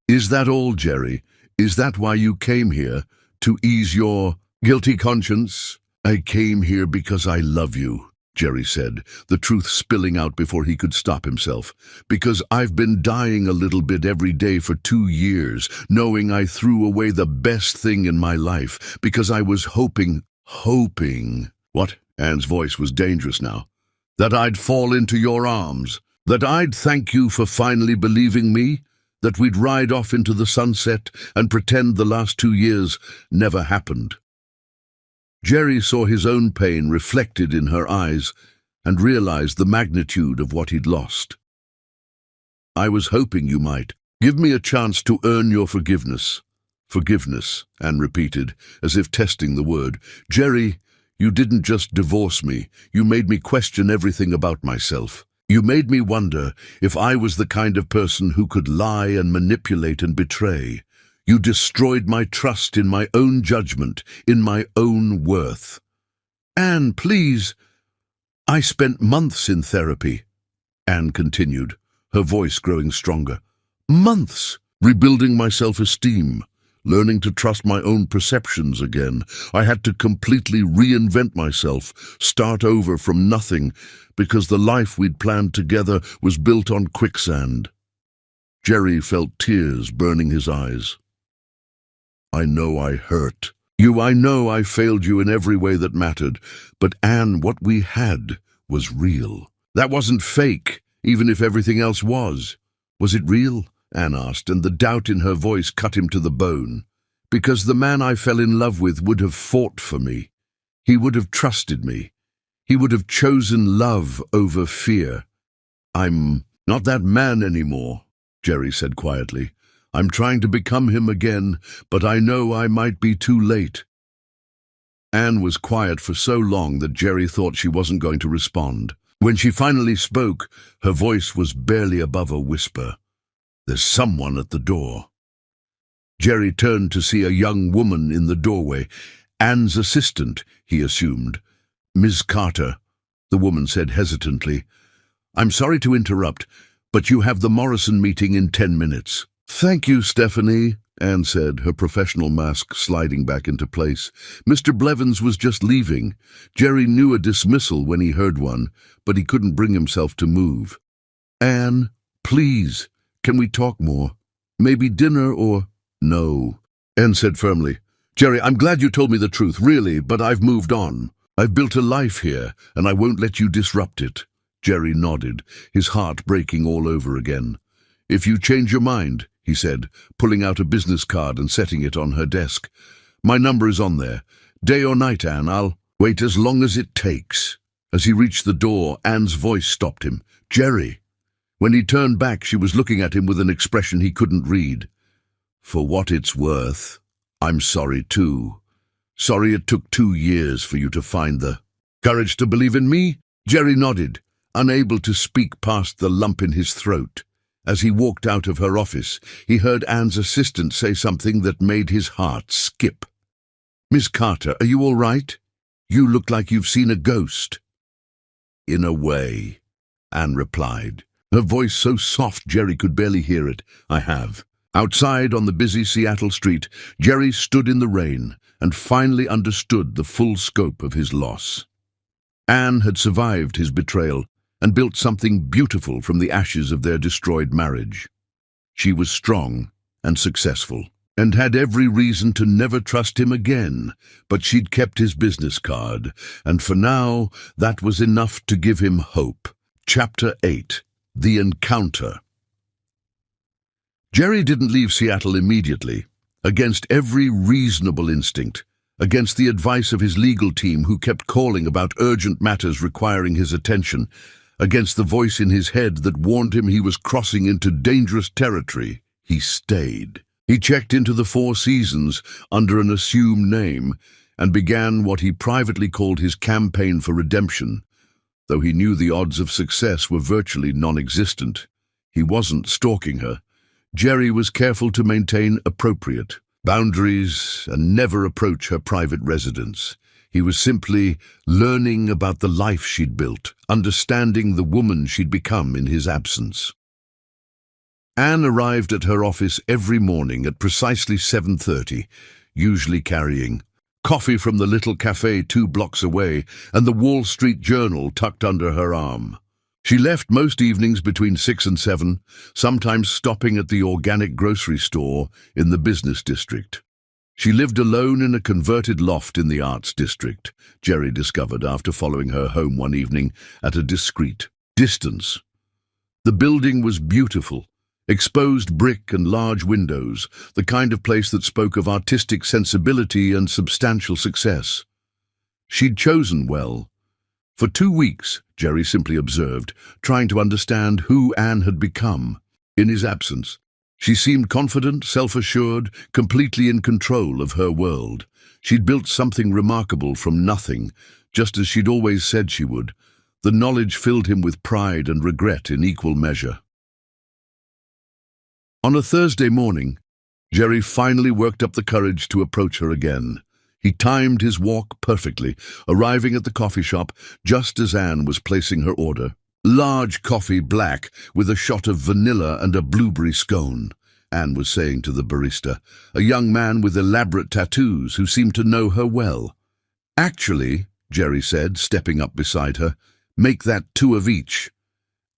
S1: "Is that all, Jerry? Is that why you came here? To ease your guilty conscience?" "I came here because I love you," Jerry said, the truth spilling out before he could stop himself. "Because I've been dying a little bit every day for 2 years, knowing I threw away the best thing in my life. Because I was hoping... What?" Anne's voice was dangerous now. "That I'd fall into your arms. That I'd thank you for finally believing me. That we'd ride off into the sunset and pretend the last 2 years never happened." Jerry saw his own pain reflected in her eyes and realized the magnitude of what he'd lost. "I was hoping you might give me a chance to earn your forgiveness." "Forgiveness," Anne repeated, as if testing the word. "Jerry, you didn't just divorce me. You made me question everything about myself. You made me wonder if I was the kind of person who could lie and manipulate and betray. You destroyed my trust in my own judgment, in my own worth. Anne, please. I spent months in therapy, Anne continued, her voice growing stronger. Months, rebuilding my self-esteem, learning to trust my own perceptions again. I had to completely reinvent myself, start over from nothing, because the life we'd planned together was built on quicksand. Jerry felt tears burning his eyes. I know I hurt you. I know I failed you in every way that mattered. But Anne, what we had was real. That wasn't fake, even if everything else was. Was it real? Anne asked, and the doubt in her voice cut him to the bone. Because the man I fell in love with would have fought for me. He would have trusted me. He would have chosen love over fear. I'm not that man anymore, Jerry said quietly. I'm trying to become him again, but I know I might be too late. Anne was quiet for so long that Jerry thought she wasn't going to respond. When she finally spoke, her voice was barely above a whisper. There's someone at the door. Jerry turned to see a young woman in the doorway. Anne's assistant, he assumed. Ms. Carter, the woman said hesitantly. I'm sorry to interrupt, but you have the Morrison meeting in 10 minutes. Thank you, Stephanie, Anne said, her professional mask sliding back into place. Mr. Blevins was just leaving. Jerry knew a dismissal when he heard one, but he couldn't bring himself to move. Anne, please, can we talk more? Maybe dinner or... No, Anne said firmly. Jerry, I'm glad you told me the truth, really, but I've moved on. I've built a life here, and I won't let you disrupt it. Jerry nodded, his heart breaking all over again. If you change your mind, he said, pulling out a business card and setting it on her desk. My number is on there. Day or night, Anne, I'll wait as long as it takes. As he reached the door, Anne's voice stopped him. Jerry. When he turned back, she was looking at him with an expression he couldn't read. For what it's worth, I'm sorry too. Sorry it took 2 years for you to find the courage to believe in me? Jerry nodded, unable to speak past the lump in his throat. As he walked out of her office, he heard Anne's assistant say something that made his heart skip. Miss Carter, are you all right? You look like you've seen a ghost. In a way, Anne replied, her voice so soft Jerry could barely hear it. I have. Outside on the busy Seattle street, Jerry stood in the rain and finally understood the full scope of his loss. Anne had survived his betrayal and built something beautiful from the ashes of their destroyed marriage. She was strong and successful, and had every reason to never trust him again, but she'd kept his business card, and for now, that was enough to give him hope. Chapter 8. The Encounter. Jerry didn't leave Seattle immediately, against every reasonable instinct, against the advice of his legal team who kept calling about urgent matters requiring his attention, against the voice in his head that warned him he was crossing into dangerous territory. He stayed. He checked into the Four Seasons under an assumed name and began what he privately called his campaign for redemption, though he knew the odds of success were virtually non-existent. He wasn't stalking her. Jerry was careful to maintain appropriate boundaries and never approach her private residence. He was simply learning about the life she'd built, understanding the woman she'd become in his absence. Anne arrived at her office every morning at precisely 7:30, usually carrying coffee from the little cafe 2 blocks away and the Wall Street Journal tucked under her arm. She left most evenings between 6 and 7, sometimes stopping at the organic grocery store in the business district. She lived alone in a converted loft in the arts district, Jerry discovered after following her home one evening at a discreet distance. The building was beautiful, exposed brick and large windows, the kind of place that spoke of artistic sensibility and substantial success. She'd chosen well. For 2 weeks, Jerry simply observed, trying to understand who Anne had become. In his absence, she seemed confident, self-assured, completely in control of her world. She'd built something remarkable from nothing, just as she'd always said she would. The knowledge filled him with pride and regret in equal measure. On a Thursday morning, Jerry finally worked up the courage to approach her again. He timed his walk perfectly, arriving at the coffee shop just as Anne was placing her order. Large coffee black with a shot of vanilla and a blueberry scone, Anne was saying to the barista, a young man with elaborate tattoos who seemed to know her well. Actually, Jerry said, stepping up beside her, make that 2 of each.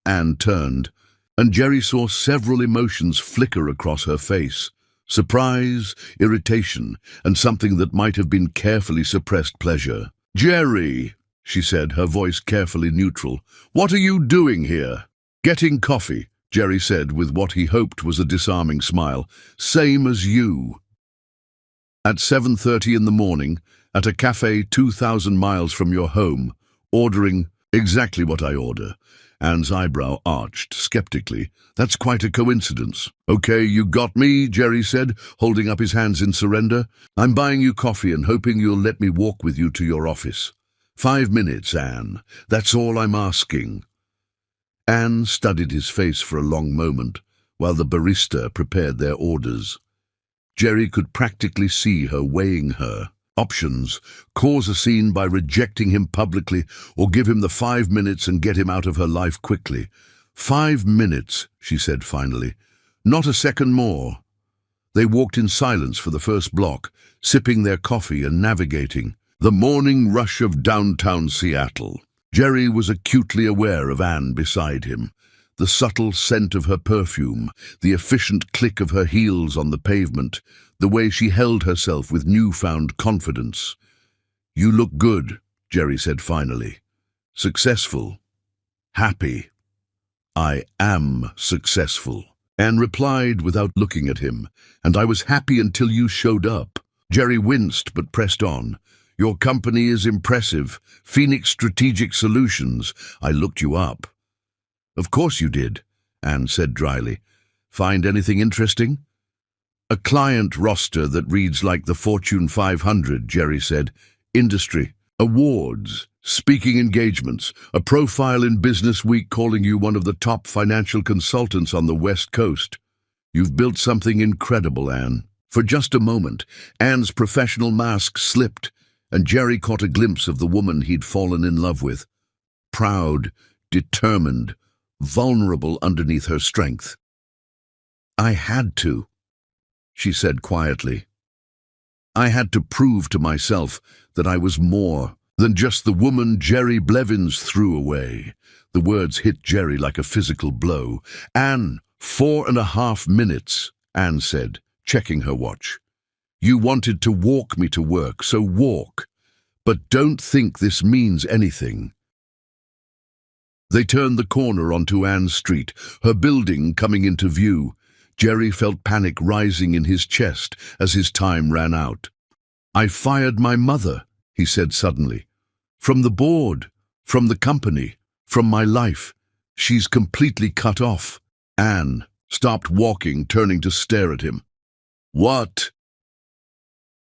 S1: Anne turned, and Jerry saw several emotions flicker across her face. Surprise, irritation, and something that might have been carefully suppressed pleasure. "Jerry," she said, her voice carefully neutral, "what are you doing here?" "Getting coffee," Jerry said with what he hoped was a disarming smile. "Same as you." At 7:30 in the morning, at a cafe 2,000 miles from your home, ordering exactly what I order. Anne's eyebrow arched skeptically. "That's quite a coincidence." "Okay, you got me," Jerry said, holding up his hands in surrender. "I'm buying you coffee and hoping you'll let me walk with you to your office. 5 minutes, Anne. That's all I'm asking." Anne studied his face for a long moment, while the barista prepared their orders. Jerry could practically see her weighing her options: cause a scene by rejecting him publicly, or give him the 5 minutes and get him out of her life quickly. 5 minutes, she said finally. Not a second more. They walked in silence for the first block, sipping their coffee and navigating the morning rush of downtown Seattle. Jerry was acutely aware of Anne beside him. The subtle scent of her perfume, the efficient click of her heels on the pavement, the way she held herself with newfound confidence. "You look good," Jerry said finally. "Successful. Happy." "I am successful," Anne replied without looking at him. "And I was happy until you showed up." Jerry winced but pressed on. "Your company is impressive. Phoenix Strategic Solutions. I looked you up." "Of course you did," Anne said dryly. "Find anything interesting?" "A client roster that reads like the Fortune 500, Jerry said. "Industry, awards, speaking engagements, a profile in Business Week calling you one of the top financial consultants on the West Coast. You've built something incredible, Anne." For just a moment, Anne's professional mask slipped, and Jerry caught a glimpse of the woman he'd fallen in love with. Proud, determined, vulnerable underneath her strength. "I had to," she said quietly. "I had to prove to myself that I was more than just the woman Jerry Blevins threw away." The words hit Jerry like a physical blow. "Anne, 4.5 minutes, Anne said, checking her watch. "You wanted to walk me to work, so walk. But don't think this means anything." They turned the corner onto Anne's street, her building coming into view. Jerry felt panic rising in his chest as his time ran out. "I fired my mother," he said suddenly. "From the board, from the company, from my life. She's completely cut off." Anne stopped walking, turning to stare at him. "What?"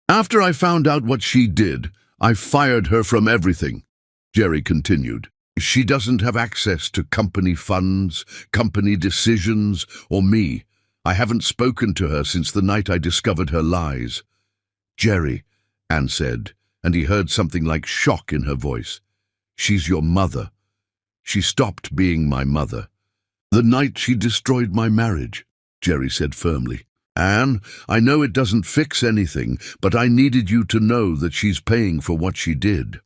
S1: "After I found out what she did, I fired her from everything," Jerry continued. "She doesn't have access to company funds, company decisions, or me. I haven't spoken to her since the night I discovered her lies." "Jerry," Anne said, and he heard something like shock in her voice. "She's your mother. She stopped being my mother. The night she destroyed my marriage," Jerry said firmly. "Anne, I know it doesn't fix anything, but I needed you to know that she's paying for what she did."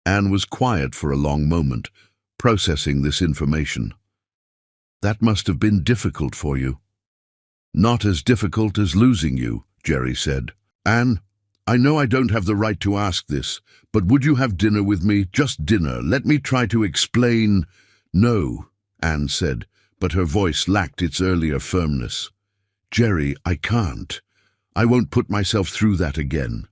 S1: Anne was quiet for a long moment, processing this information. "That must have been difficult for you." "Not as difficult as losing you," Jerry said. "Anne, I know I don't have the right to ask this, but would you have dinner with me? Just dinner. Let me try to explain." "No," Anne said, but her voice lacked its earlier firmness. "Jerry, I can't. I won't put myself through that again."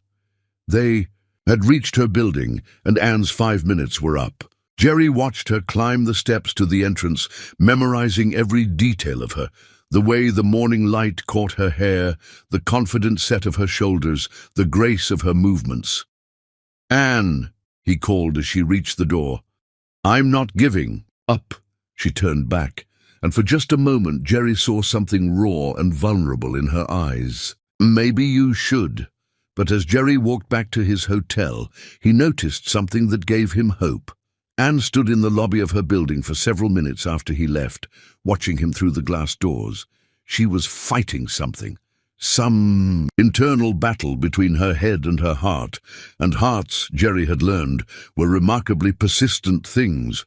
S1: They had reached her building, and Anne's 5 minutes were up. Jerry watched her climb the steps to the entrance, memorizing every detail of her, the way the morning light caught her hair, the confident set of her shoulders, the grace of her movements. "Anne," he called as she reached the door. I'm not giving up. She turned back, and for just a moment Jerry saw something raw and vulnerable in her eyes. Maybe you should. But as Jerry walked back to his hotel, he noticed something that gave him hope. Anne stood in the lobby of her building for several minutes after he left, watching him through the glass doors. She was fighting something. Some internal battle between her head and her heart, and hearts, Jerry had learned, were remarkably persistent things.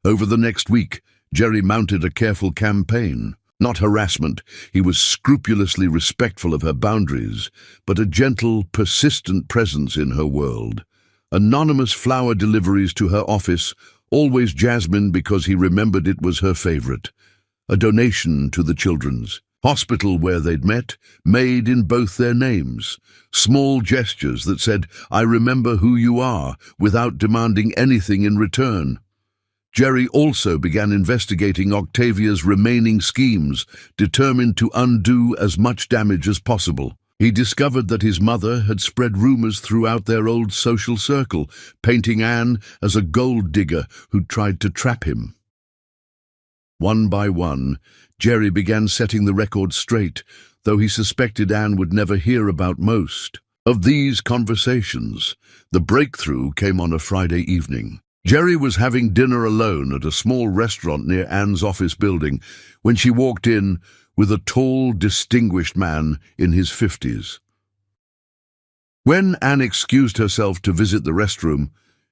S1: Over the next week, Jerry mounted a careful campaign. Not harassment, he was scrupulously respectful of her boundaries, but a gentle, persistent presence in her world. Anonymous flower deliveries to her office, always jasmine because he remembered it was her favorite. A donation to the children's hospital where they'd met, made in both their names. Small gestures that said, "I remember who you are," without demanding anything in return. Jerry also began investigating Octavia's remaining schemes, determined to undo as much damage as possible. He discovered that his mother had spread rumors throughout their old social circle, painting Anne as a gold digger who'd tried to trap him. One by one, Jerry began setting the record straight, though he suspected Anne would never hear about most. Of these conversations, the breakthrough came on a Friday evening. Jerry was having dinner alone at a small restaurant near Anne's office building when she walked in with a tall, distinguished man in his 50s. When Anne excused herself to visit the restroom,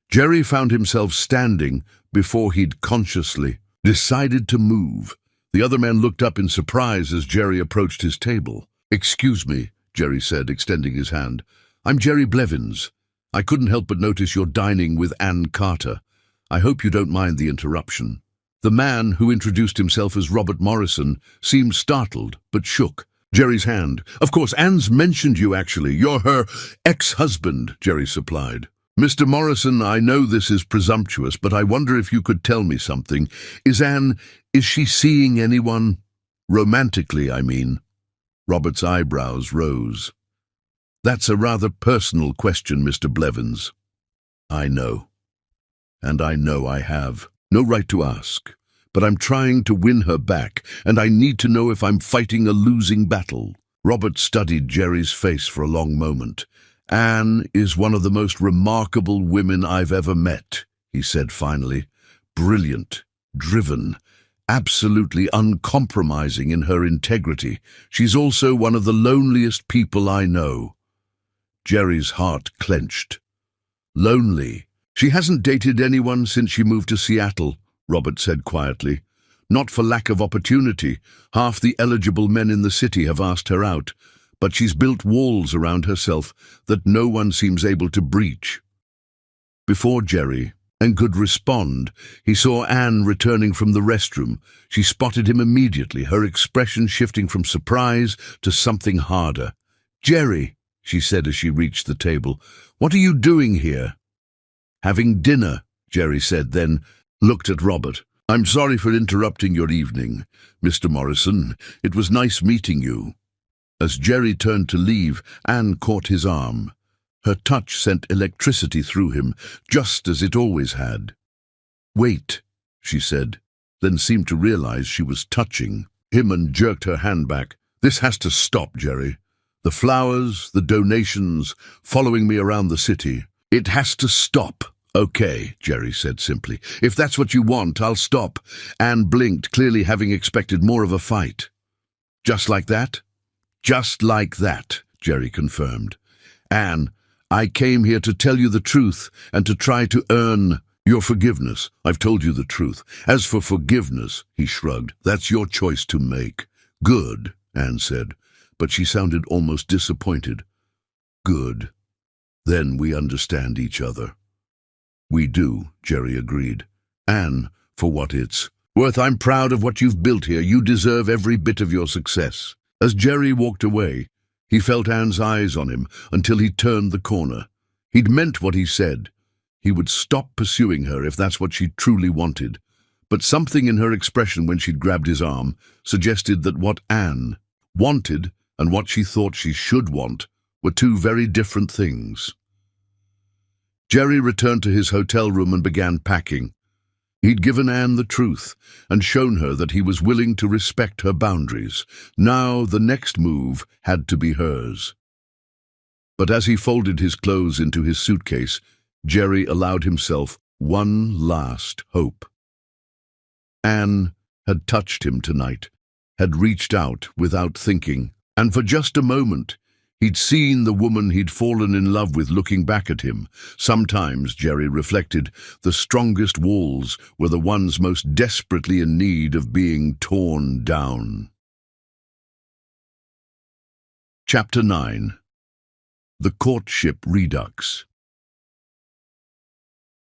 S1: Jerry found himself standing before he'd consciously decided to move. The other man looked up in surprise as Jerry approached his table. "Excuse me," Jerry said, extending his hand. "I'm Jerry Blevins. I couldn't help but notice you're dining with Anne Carter. I hope you don't mind the interruption." The man, who introduced himself as Robert Morrison, seemed startled, but shook Jerry's hand. "Of course, Anne's mentioned you, actually. You're her ex-husband," Jerry supplied. "Mr. Morrison, I know this is presumptuous, but I wonder if you could tell me something. Is she seeing anyone? Romantically, I mean." Robert's eyebrows rose. "That's a rather personal question, Mr. Blevins." "I know. And I know I have no right to ask. But I'm trying to win her back, and I need to know if I'm fighting a losing battle." Robert studied Jerry's face for a long moment. "Anne is one of the most remarkable women I've ever met," he said finally. "Brilliant, driven, absolutely uncompromising in her integrity. She's also one of the loneliest people I know." Jerry's heart clenched. "Lonely? She hasn't dated anyone since she moved to Seattle," Robert said quietly. "Not for lack of opportunity. Half the eligible men in the city have asked her out. But she's built walls around herself that no one seems able to breach." Before Jerry could respond, he saw Anne returning from the restroom. She spotted him immediately, her expression shifting from surprise to something harder. "Jerry," she said as she reached the table, "what are you doing here?" "Having dinner," Jerry said, then looked at Robert. "I'm sorry for interrupting your evening, Mr. Morrison. It was nice meeting you." As Jerry turned to leave, Anne caught his arm. Her touch sent electricity through him, just as it always had. "Wait," she said, then seemed to realize she was touching him and jerked her hand back. "This has to stop, Jerry. The flowers, the donations, following me around the city. It has to stop." "Okay," Jerry said simply. "If that's what you want, I'll stop." Anne blinked, clearly having expected more of a fight. "Just like that?" "Just like that," Jerry confirmed. "Anne, I came here to tell you the truth and to try to earn your forgiveness. I've told you the truth. As for forgiveness," he shrugged, "that's your choice to make." "Good," Anne said, but she sounded almost disappointed. "Good. Then we understand each other." "We do," Jerry agreed. "Anne, for what it's worth, I'm proud of what you've built here. You deserve every bit of your success." As Jerry walked away, he felt Anne's eyes on him until he turned the corner. He'd meant what he said. He would stop pursuing her if that's what she truly wanted. But something in her expression when she'd grabbed his arm suggested that what Anne wanted and what she thought she should want were two very different things. Jerry returned to his hotel room and began packing. He'd given Anne the truth and shown her that he was willing to respect her boundaries. Now the next move had to be hers. But as he folded his clothes into his suitcase, Jerry allowed himself one last hope. Anne had touched him tonight, had reached out without thinking, and for just a moment, he'd seen the woman he'd fallen in love with looking back at him. Sometimes, Jerry reflected, the strongest walls were the ones most desperately in need of being torn down. Chapter 9. The Courtship Redux.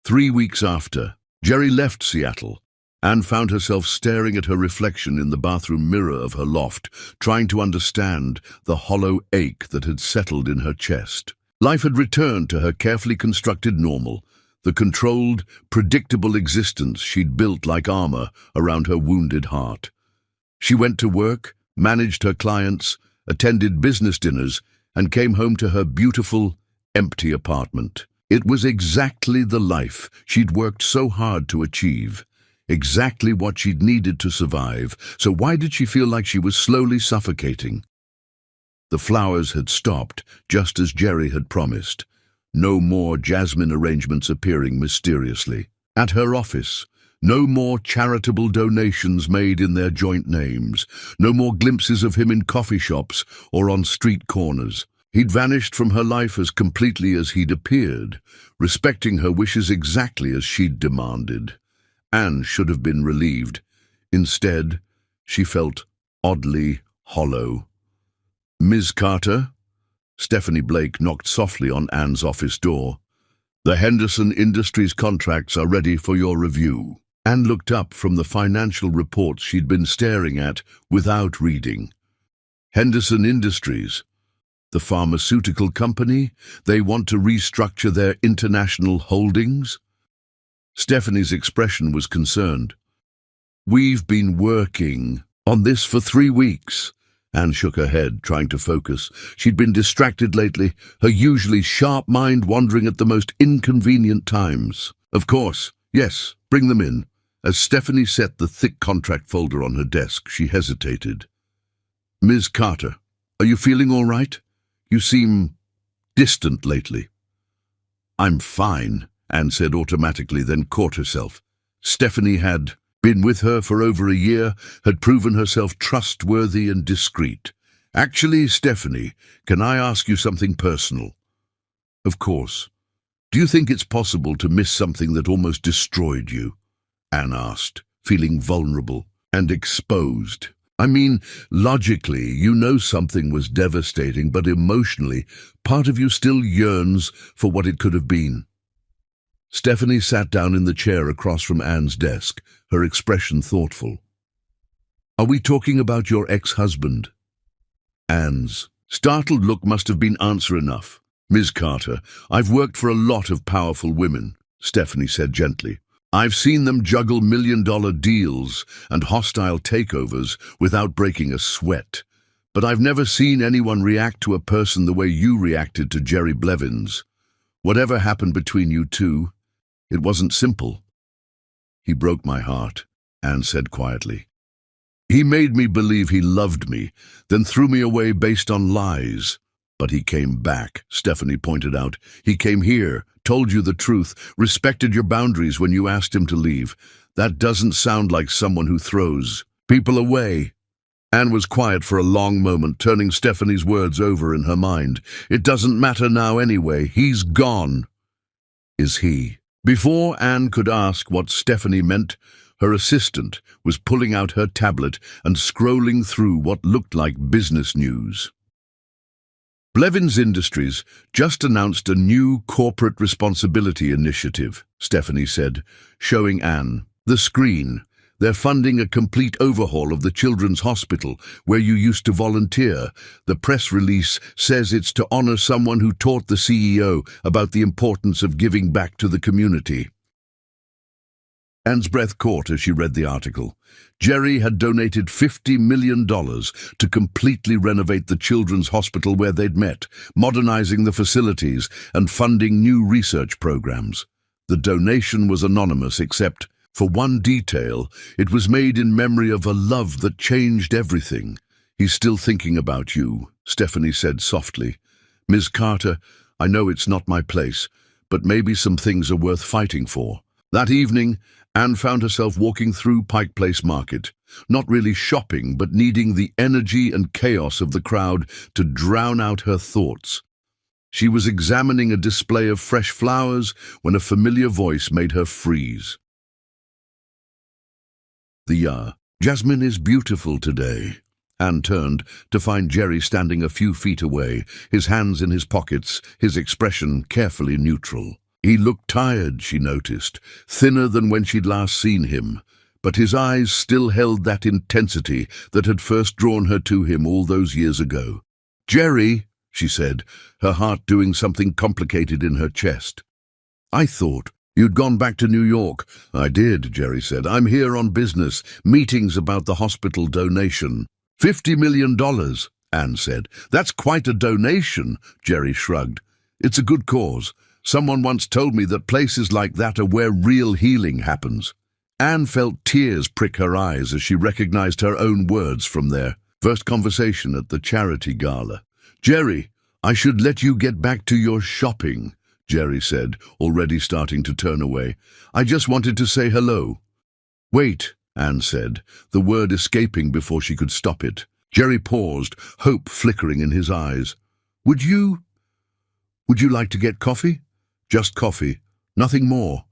S1: 3 weeks after, Jerry left Seattle. Anne found herself staring at her reflection in the bathroom mirror of her loft, trying to understand the hollow ache that had settled in her chest. Life had returned to her carefully constructed normal, the controlled, predictable existence she'd built like armor around her wounded heart. She went to work, managed her clients, attended business dinners, and came home to her beautiful, empty apartment. It was exactly the life she'd worked so hard to achieve. Exactly what she'd needed to survive, so why did she feel like she was slowly suffocating? The flowers had stopped, just as Jerry had promised. No more jasmine arrangements appearing mysteriously. At her office, no more charitable donations made in their joint names. No more glimpses of him in coffee shops or on street corners. He'd vanished from her life as completely as he'd appeared, respecting her wishes exactly as she'd demanded. Anne should have been relieved. Instead, she felt oddly hollow. "Ms. Carter?" Stephanie Blake knocked softly on Anne's office door. "The Henderson Industries contracts are ready for your review." Anne looked up from the financial reports she'd been staring at without reading. Henderson Industries? The pharmaceutical company? They want to restructure their international holdings? Stephanie's expression was concerned. "We've been working on this for 3 weeks. Anne shook her head, trying to focus. She'd been distracted lately, her usually sharp mind wandering at the most inconvenient times. "Of course, yes, bring them in." As Stephanie set the thick contract folder on her desk, she hesitated. "Ms. Carter, are you feeling all right? You seem distant lately." "I'm fine," Anne said automatically, then caught herself. Stephanie had been with her for over a year, had proven herself trustworthy and discreet. "Actually, Stephanie, can I ask you something personal?" "Of course. Do you think it's possible to miss something that almost destroyed you?" Anne asked, feeling vulnerable and exposed. "I mean, logically, you know something was devastating, but emotionally, part of you still yearns for what it could have been." Stephanie sat down in the chair across from Anne's desk, her expression thoughtful. "Are we talking about your ex-husband?" Anne's startled look must have been answer enough. "Ms. Carter, I've worked for a lot of powerful women," Stephanie said gently. "I've seen them juggle million-dollar deals and hostile takeovers without breaking a sweat. But I've never seen anyone react to a person the way you reacted to Jerry Blevins. Whatever happened between you two, it wasn't simple." "He broke my heart," Anne said quietly. "He made me believe he loved me, then threw me away based on lies. But he came back," Stephanie pointed out. "He came here, told you the truth, respected your boundaries when you asked him to leave. That doesn't sound like someone who throws people away." Anne was quiet for a long moment, turning Stephanie's words over in her mind. "It doesn't matter now anyway. He's gone." "Is he?" Before Anne could ask what Stephanie meant, her assistant was pulling out her tablet and scrolling through what looked like business news. "Blevins Industries just announced a new corporate responsibility initiative," Stephanie said, showing Anne the screen. "They're funding a complete overhaul of the children's hospital where you used to volunteer. The press release says it's to honor someone who taught the CEO about the importance of giving back to the community." Anne's breath caught as she read the article. Jerry had donated $50 million to completely renovate the children's hospital where they'd met, modernizing the facilities and funding new research programs. The donation was anonymous, except For one detail, it was made in memory of a love that changed everything. "He's still thinking about you," Stephanie said softly. "Ms. Carter, I know it's not my place, but maybe some things are worth fighting for." That evening, Anne found herself walking through Pike Place Market, not really shopping, but needing the energy and chaos of the crowd to drown out her thoughts. She was examining a display of fresh flowers when a familiar voice made her freeze. "Jasmine is beautiful today." Anne turned to find Jerry standing a few feet away, his hands in his pockets, his expression carefully neutral. He looked tired, she noticed, thinner than when she'd last seen him, but his eyes still held that intensity that had first drawn her to him all those years ago. "Jerry," she said, her heart doing something complicated in her chest. "I thought you'd gone back to New York." "I did," Jerry said. "I'm here on business, meetings about the hospital donation." $50 million, Anne said. "That's quite a donation," Jerry shrugged. "It's a good cause. Someone once told me that places like that are where real healing happens." Anne felt tears prick her eyes as she recognized her own words from their first conversation at the charity gala. "Jerry, I should let you get back to your shopping," Jerry said, already starting to turn away. "I just wanted to say hello." "Wait," Anne said, the word escaping before she could stop it. Jerry paused, hope flickering in his eyes. Would you like to get coffee?" "Just coffee, nothing more."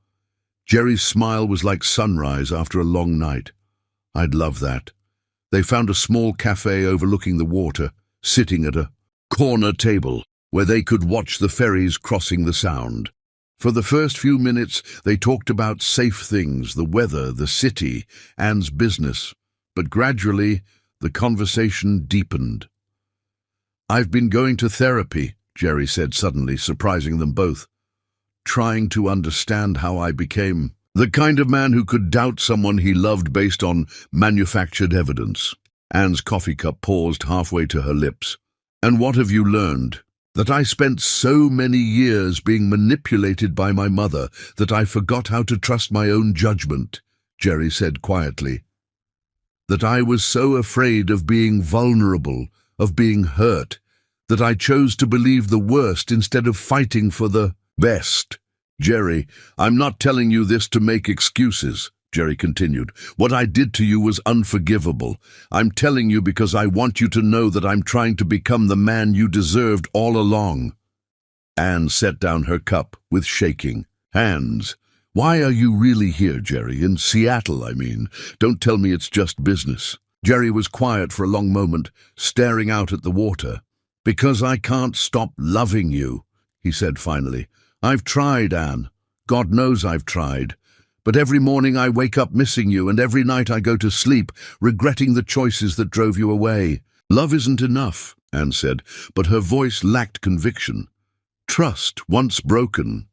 S1: Jerry's smile was like sunrise after a long night. "I'd love that." They found a small cafe overlooking the water, sitting at a corner table where they could watch the ferries crossing the Sound. For the first few minutes, they talked about safe things, the weather, the city, Anne's business. But gradually, the conversation deepened. "I've been going to therapy," Jerry said suddenly, surprising them both. "Trying to understand how I became the kind of man who could doubt someone he loved based on manufactured evidence." Anne's coffee cup paused halfway to her lips. "And what have you learned?" "That I spent so many years being manipulated by my mother that I forgot how to trust my own judgment," Jerry said quietly. "That I was so afraid of being vulnerable, of being hurt, that I chose to believe the worst instead of fighting for the best." "Jerry, I'm not telling you this to make excuses," Jerry continued. "What I did to you was unforgivable. I'm telling you because I want you to know that I'm trying to become the man you deserved all along." Anne set down her cup with shaking hands. "Why are you really here, Jerry? In Seattle, I mean. Don't tell me it's just business." Jerry was quiet for a long moment, staring out at the water. "Because I can't stop loving you," he said finally. "I've tried, Anne. God knows I've tried. But every morning I wake up missing you, and every night I go to sleep regretting the choices that drove you away." "Love isn't enough," Anne said, but her voice lacked conviction. "Trust, once broken,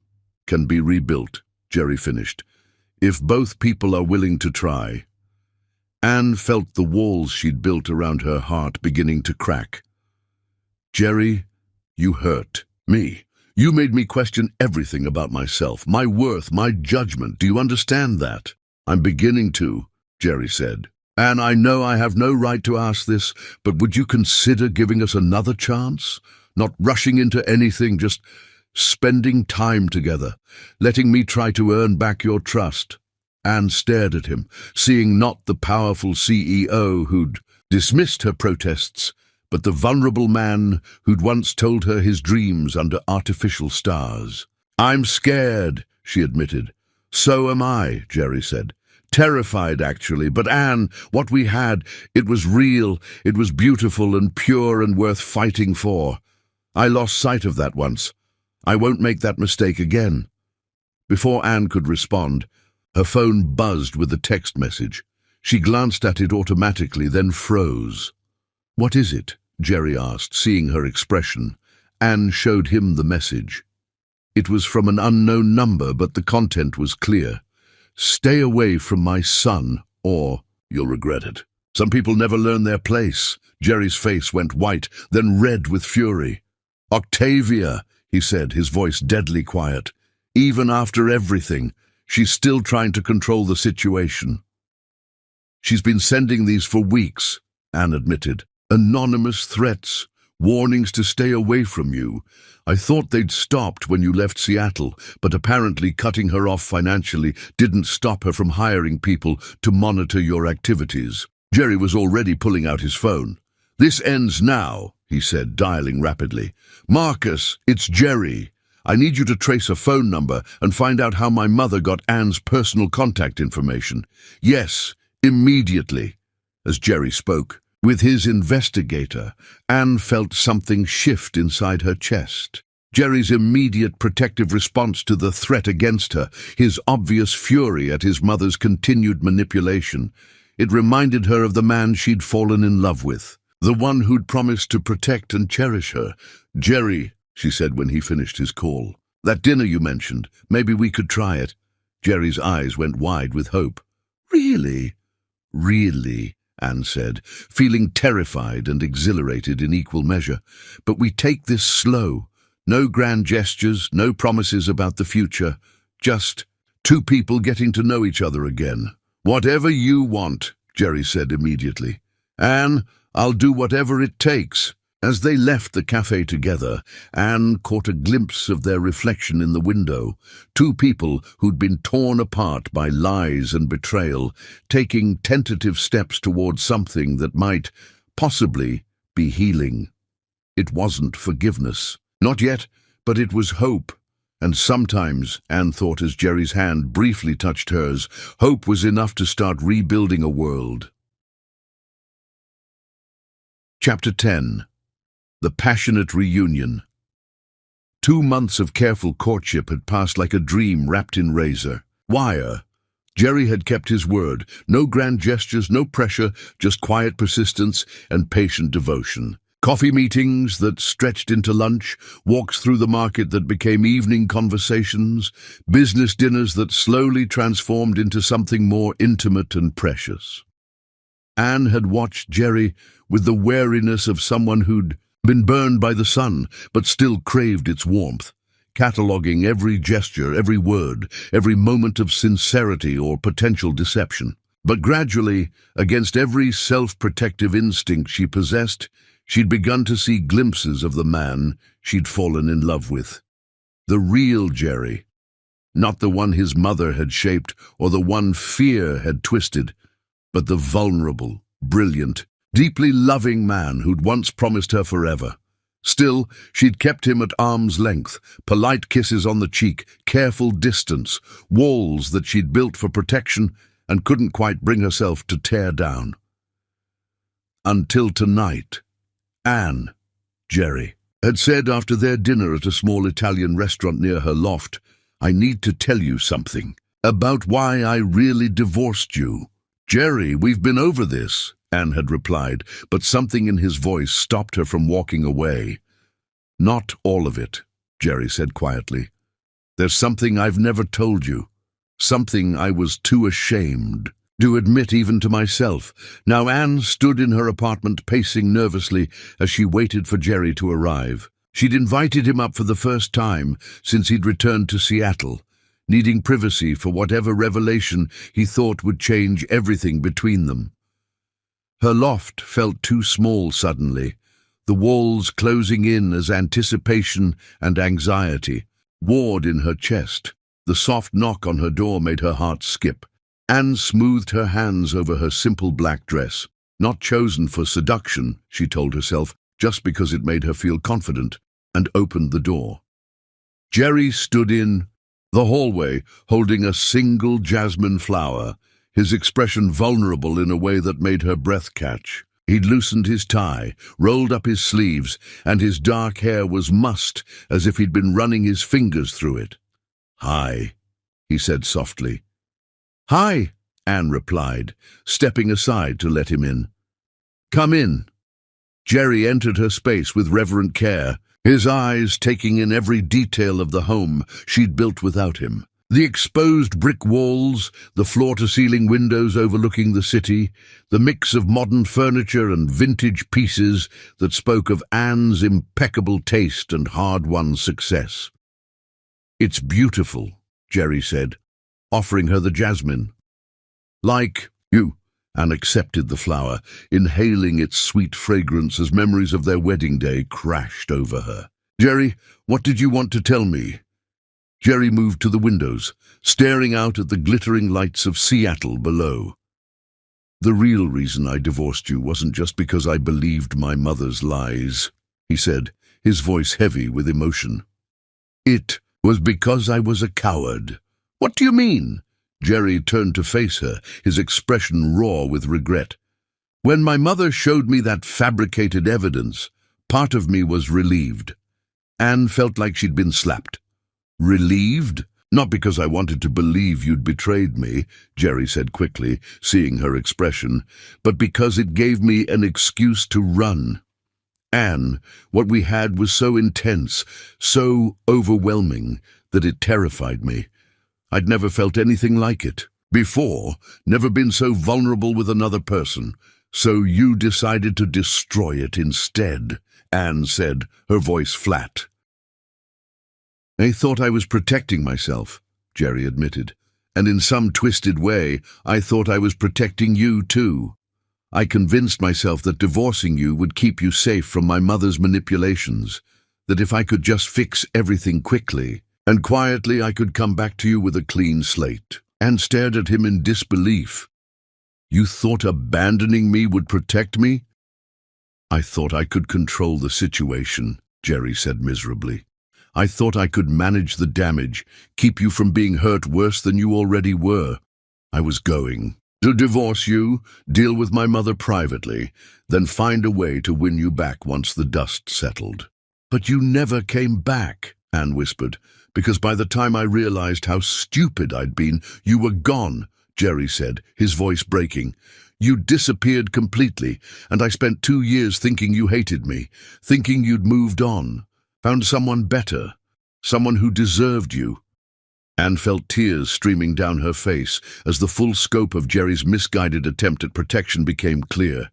S1: can be rebuilt," Jerry finished, "if both people are willing to try." Anne felt the walls she'd built around her heart beginning to crack. "Jerry, you hurt me. You made me question everything about myself, my worth, my judgment. Do you understand that?" "I'm beginning to," Jerry said. "And I know I have no right to ask this, but would you consider giving us another chance? Not rushing into anything, just spending time together, letting me try to earn back your trust." Anne stared at him, seeing not the powerful CEO who'd dismissed her protests, but the vulnerable man who'd once told her his dreams under artificial stars. "I'm scared," she admitted. "So am I," Jerry said. "Terrified, actually. But Anne, what we had, it was real, it was beautiful and pure and worth fighting for. I lost sight of that once. I won't make that mistake again." Before Anne could respond, her phone buzzed with a text message. She glanced at it automatically, then froze. "What is it?" Jerry asked, seeing her expression. Anne showed him the message. It was from an unknown number, but the content was clear. "Stay away from my son, or you'll regret it." Some people never learn their place. Jerry's face went white, then red with fury. "Octavia," he said, his voice deadly quiet. "Even after everything, She's still trying to control the situation. She's been sending these for weeks, Anne admitted. Anonymous threats, warnings to stay away from you. I thought they'd stopped when you left Seattle, but apparently cutting her off financially didn't stop her from hiring people to monitor your activities. Jerry was already pulling out his phone. This ends now, he said, dialing rapidly. Marcus, it's Jerry. I need you to trace a phone number and find out how my mother got Anne's personal contact information. Yes, immediately. As Jerry spoke, with his investigator, Anne felt something shift inside her chest. Jerry's immediate protective response to the threat against her, his obvious fury at his mother's continued manipulation. It reminded her of the man she'd fallen in love with, the one who'd promised to protect and cherish her. Jerry, she said when he finished his call, that dinner you mentioned, maybe we could try it. Jerry's eyes went wide with hope. Really? Really? Anne said, feeling terrified and exhilarated in equal measure. But we take this slow. No grand gestures, no promises about the future. Just two people getting to know each other again. Whatever you want, Jerry said immediately. Anne, I'll do whatever it takes. As they left the cafe together, Anne caught a glimpse of their reflection in the window, two people who'd been torn apart by lies and betrayal, taking tentative steps towards something that might, possibly, be healing. It wasn't forgiveness. Not yet, but it was hope. And sometimes, Anne thought as Jerry's hand briefly touched hers, hope was enough to start rebuilding a world. Chapter 10. The passionate reunion. 2 months of careful courtship had passed like a dream wrapped in razor wire. Jerry had kept his word. No grand gestures, no pressure, just quiet persistence and patient devotion. Coffee meetings that stretched into lunch, walks through the market that became evening conversations, business dinners that slowly transformed into something more intimate and precious. Anne had watched Jerry with the wariness of someone who'd been burned by the sun, but still craved its warmth, cataloguing every gesture, every word, every moment of sincerity or potential deception. But gradually, against every self-protective instinct she possessed, she'd begun to see glimpses of the man she'd fallen in love with. The real Jerry, not the one his mother had shaped or the one fear had twisted, but the vulnerable, brilliant, deeply loving man who'd once promised her forever. Still, she'd kept him at arm's length, polite kisses on the cheek, careful distance, walls that she'd built for protection and couldn't quite bring herself to tear down. Until tonight, Anne, Jerry, had said after their dinner at a small Italian restaurant near her loft, I need to tell you something about why I really divorced you. Jerry, we've been over this, Anne had replied, but something in his voice stopped her from walking away. Not all of it, Jerry said quietly. There's something I've never told you, something I was too ashamed to admit even to myself. Now Anne stood in her apartment pacing nervously as she waited for Jerry to arrive. She'd invited him up for the first time since he'd returned to Seattle, needing privacy for whatever revelation he thought would change everything between them. Her loft felt too small suddenly, the walls closing in as anticipation and anxiety warred in her chest. The soft knock on her door made her heart skip. Anne smoothed her hands over her simple black dress, not chosen for seduction, she told herself, just because it made her feel confident, and opened the door. Jerry stood in the hallway, holding a single jasmine flower, his expression vulnerable in a way that made her breath catch. He'd loosened his tie, rolled up his sleeves, and his dark hair was mussed as if he'd been running his fingers through it. Hi, he said softly. Hi, Anne replied, stepping aside to let him in. Come in. Jerry entered her space with reverent care, his eyes taking in every detail of the home she'd built without him. The exposed brick walls, the floor-to-ceiling windows overlooking the city, the mix of modern furniture and vintage pieces that spoke of Anne's impeccable taste and hard-won success. It's beautiful, Jerry said. offering her the jasmine. "Like you," Anne accepted the flower, inhaling its sweet fragrance as memories of their wedding day crashed over her. "Jerry, what did you want to tell me?" Jerry moved to the windows, staring out at the glittering lights of Seattle below. "The real reason I divorced you wasn't just because I believed my mother's lies," he said, his voice heavy with emotion. "It was because I was a coward." "What do you mean?" Jerry turned to face her, his expression raw with regret. "When my mother showed me that fabricated evidence, part of me was relieved." Anne felt like she'd been slapped. "Relieved? Not because I wanted to believe you'd betrayed me," Jerry said quickly, seeing her expression, "but because it gave me an excuse to run. Anne, what we had was so intense, so overwhelming, that it terrified me. I'd never felt anything like it before, never been so vulnerable with another person. So you decided to destroy it instead," Anne said, her voice flat. "I thought I was protecting myself," Jerry admitted, "and in some twisted way, I thought I was protecting you too. I convinced myself that divorcing you would keep you safe from my mother's manipulations, that if I could just fix everything quickly and quietly, I could come back to you with a clean slate." Anne stared at him in disbelief. "You thought abandoning me would protect me?" "I thought I could control the situation," Jerry said miserably. "I thought I could manage the damage, keep you from being hurt worse than you already were. I was going to divorce you, deal with my mother privately, then find a way to win you back once the dust settled." "But you never came back," Anne whispered, "because by the time I realized how stupid I'd been, you were gone," Jerry said, his voice breaking. "You disappeared completely, and I spent 2 years thinking you hated me, thinking you'd moved on, found someone better, someone who deserved you." Anne felt tears streaming down her face as the full scope of Jerry's misguided attempt at protection became clear.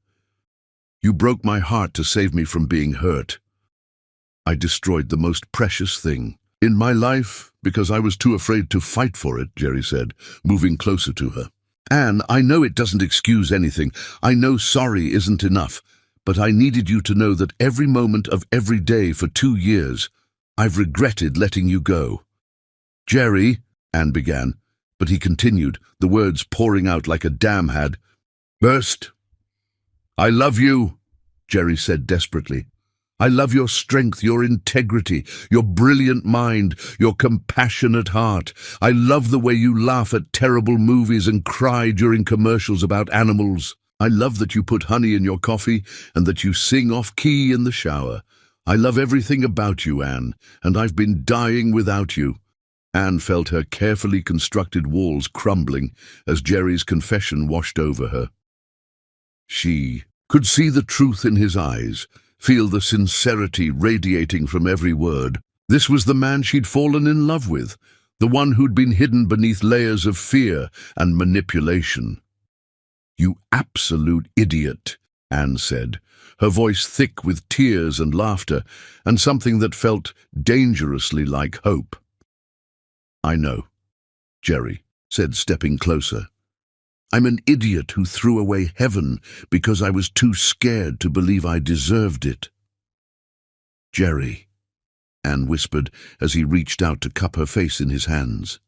S1: "You broke my heart to save me from being hurt. I destroyed the most precious thing in my life because I was too afraid to fight for it," Jerry said, moving closer to her. "Anne, I know it doesn't excuse anything. I know sorry isn't enough. But I needed you to know that every moment of every day for 2 years, I've regretted letting you go." "Jerry," Anne began, but he continued, the words pouring out like a dam had burst. "I love you," Jerry said desperately. "I love your strength, your integrity, your brilliant mind, your compassionate heart. I love the way you laugh at terrible movies and cry during commercials about animals. I love that you put honey in your coffee and that you sing off-key in the shower. I love everything about you, Anne, and I've been dying without you." Anne felt her carefully constructed walls crumbling as Jerry's confession washed over her. She could see the truth in his eyes, feel the sincerity radiating from every word. This was the man she'd fallen in love with, the one who'd been hidden beneath layers of fear and manipulation. "You absolute idiot," Anne said, her voice thick with tears and laughter, and something that felt dangerously like hope. "I know," Jerry said, stepping closer. "I'm an idiot who threw away heaven because I was too scared to believe I deserved it." "Jerry," Anne whispered as he reached out to cup her face in his hands.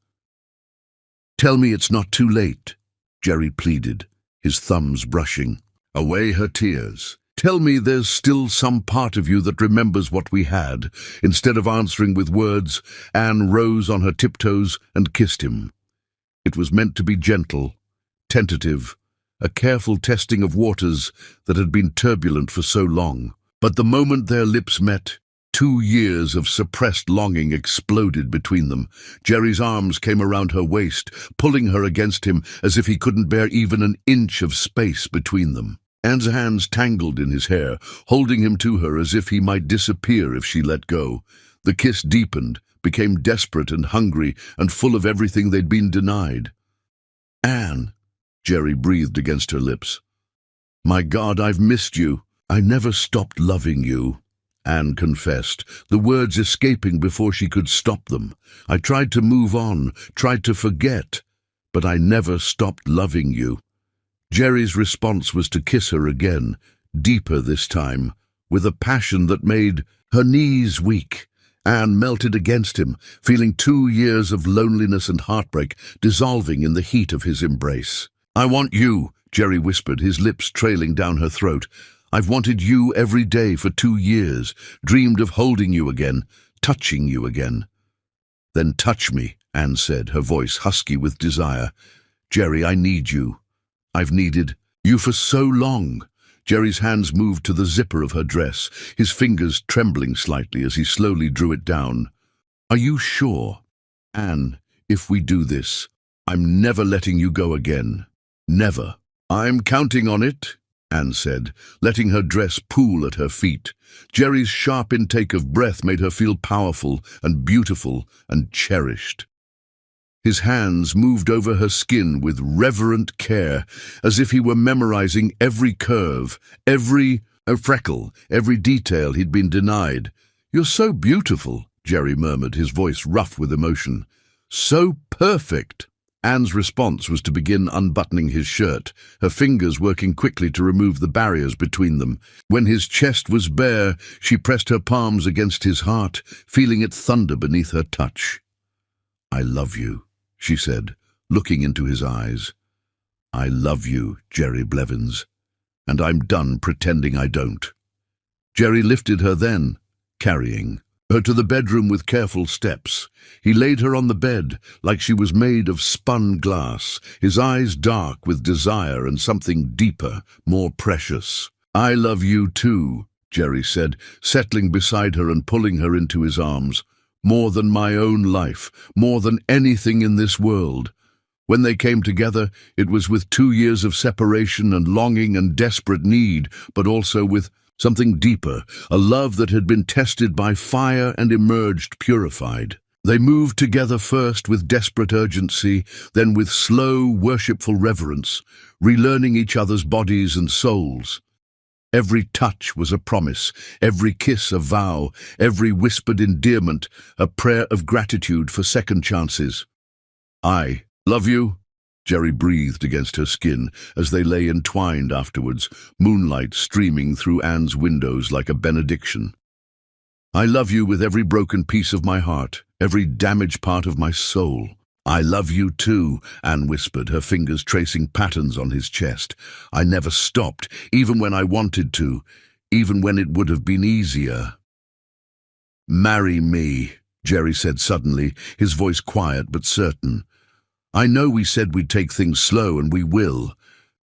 S1: "Tell me it's not too late," Jerry pleaded, his thumbs brushing away her tears. "Tell me there's still some part of you that remembers what we had." Instead of answering with words, Anne rose on her tiptoes and kissed him. It was meant to be gentle, tentative, a careful testing of waters that had been turbulent for so long. But the moment their lips met, 2 years of suppressed longing exploded between them. Jerry's arms came around her waist, pulling her against him as if he couldn't bear even an inch of space between them. Anne's hands tangled in his hair, holding him to her as if he might disappear if she let go. The kiss deepened, became desperate and hungry and full of everything they'd been denied. "Anne," Jerry breathed against her lips. "My God, I've missed you. I never stopped loving you," Anne confessed, the words escaping before she could stop them. "I tried to move on, tried to forget, but I never stopped loving you." Jerry's response was to kiss her again, deeper this time, with a passion that made her knees weak. Anne melted against him, feeling 2 years of loneliness and heartbreak dissolving in the heat of his embrace. "I want you," Jerry whispered, his lips trailing down her throat. "I've wanted you every day for 2 years, dreamed of holding you again, touching you again." "Then touch me," Anne said, her voice husky with desire. "Jerry, I need you. I've needed you for so long." Jerry's hands moved to the zipper of her dress, his fingers trembling slightly as he slowly drew it down. "Are you sure? Anne, if we do this, I'm never letting you go again. Never." "I'm counting on it," Anne said, letting her dress pool at her feet. Jerry's sharp intake of breath made her feel powerful and beautiful and cherished. His hands moved over her skin with reverent care, as if he were memorizing every curve, every freckle, every detail he'd been denied. "You're so beautiful," Jerry murmured, his voice rough with emotion. "So perfect." Anne's response was to begin unbuttoning his shirt, her fingers working quickly to remove the barriers between them. When his chest was bare, she pressed her palms against his heart, feeling it thunder beneath her touch. "I love you," she said, looking into his eyes. "I love you, Jerry Blevins, and I'm done pretending I don't." Jerry lifted her then, carrying her to the bedroom with careful steps. He laid her on the bed like she was made of spun glass, his eyes dark with desire and something deeper, more precious. "I love you too," Jerry said, settling beside her and pulling her into his arms. "More than my own life, more than anything in this world." When they came together, it was with 2 years of separation and longing and desperate need, but also with something deeper, a love that had been tested by fire and emerged purified. They moved together first with desperate urgency, then with slow, worshipful reverence, relearning each other's bodies and souls. Every touch was a promise, every kiss a vow, every whispered endearment a prayer of gratitude for second chances. "I love you," Jerry breathed against her skin as they lay entwined afterwards, moonlight streaming through Anne's windows like a benediction. "I love you with every broken piece of my heart, every damaged part of my soul." "I love you too," Anne whispered, her fingers tracing patterns on his chest. "I never stopped, even when I wanted to, even when it would have been easier." "Marry me," Jerry said suddenly, his voice quiet but certain. "I know we said we'd take things slow, and we will.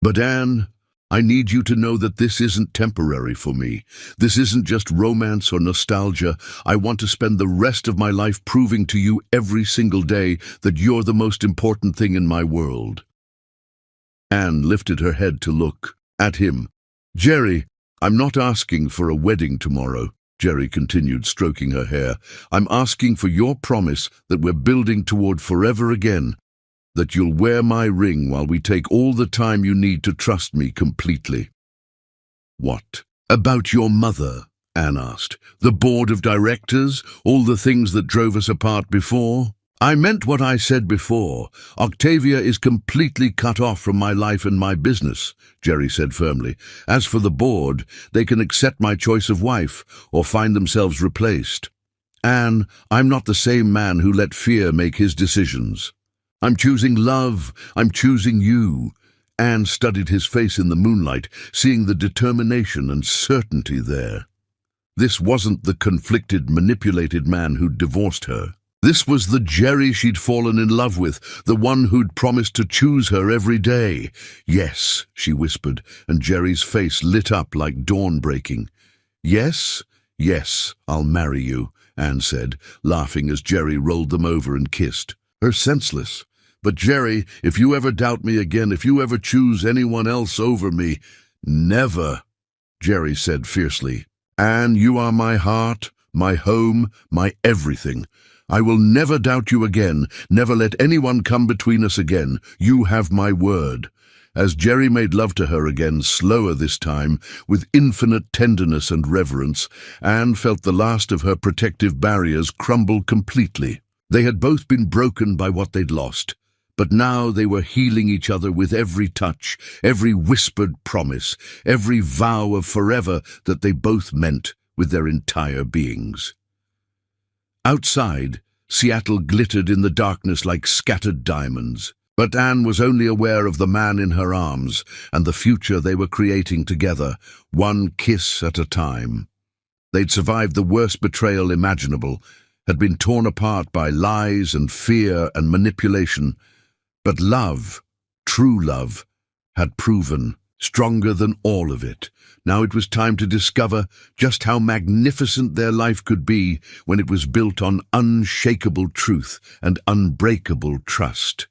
S1: But Anne, I need you to know that this isn't temporary for me. This isn't just romance or nostalgia. I want to spend the rest of my life proving to you every single day that you're the most important thing in my world." Anne lifted her head to look at him. "Jerry, I'm not asking for a wedding tomorrow," Jerry continued, stroking her hair. "I'm asking for your promise that we're building toward forever again. That you'll wear my ring while we take all the time you need to trust me completely." "What about your mother?" Anne asked. "The board of directors? All the things that drove us apart before?" "I meant what I said before. Octavia is completely cut off from my life and my business," Jerry said firmly. "As for the board, they can accept my choice of wife or find themselves replaced. Anne, I'm not the same man who let fear make his decisions. I'm choosing love. I'm choosing you." Anne studied his face in the moonlight, seeing the determination and certainty there. This wasn't the conflicted, manipulated man who'd divorced her. This was the Jerry she'd fallen in love with, the one who'd promised to choose her every day. "Yes," she whispered, and Jerry's face lit up like dawn breaking. "Yes, yes, I'll marry you," Anne said, laughing as Jerry rolled them over and kissed her senseless. "But Jerry, if you ever doubt me again, if you ever choose anyone else over me—" "Never," Jerry said fiercely. "Anne, you are my heart, my home, my everything. I will never doubt you again, never let anyone come between us again. You have my word." As Jerry made love to her again, slower this time, with infinite tenderness and reverence, Anne felt the last of her protective barriers crumble completely. They had both been broken by what they'd lost, But now they were healing each other with every touch, every whispered promise, every vow of forever that they both meant with their entire beings. Outside, Seattle glittered in the darkness like scattered diamonds. But Anne was only aware of the man in her arms and the future they were creating together, one kiss at a time. They'd survived the worst betrayal imaginable, had been torn apart by lies and fear and manipulation, but love, true love, had proven stronger than all of it. Now it was time to discover just how magnificent their life could be when it was built on unshakable truth and unbreakable trust.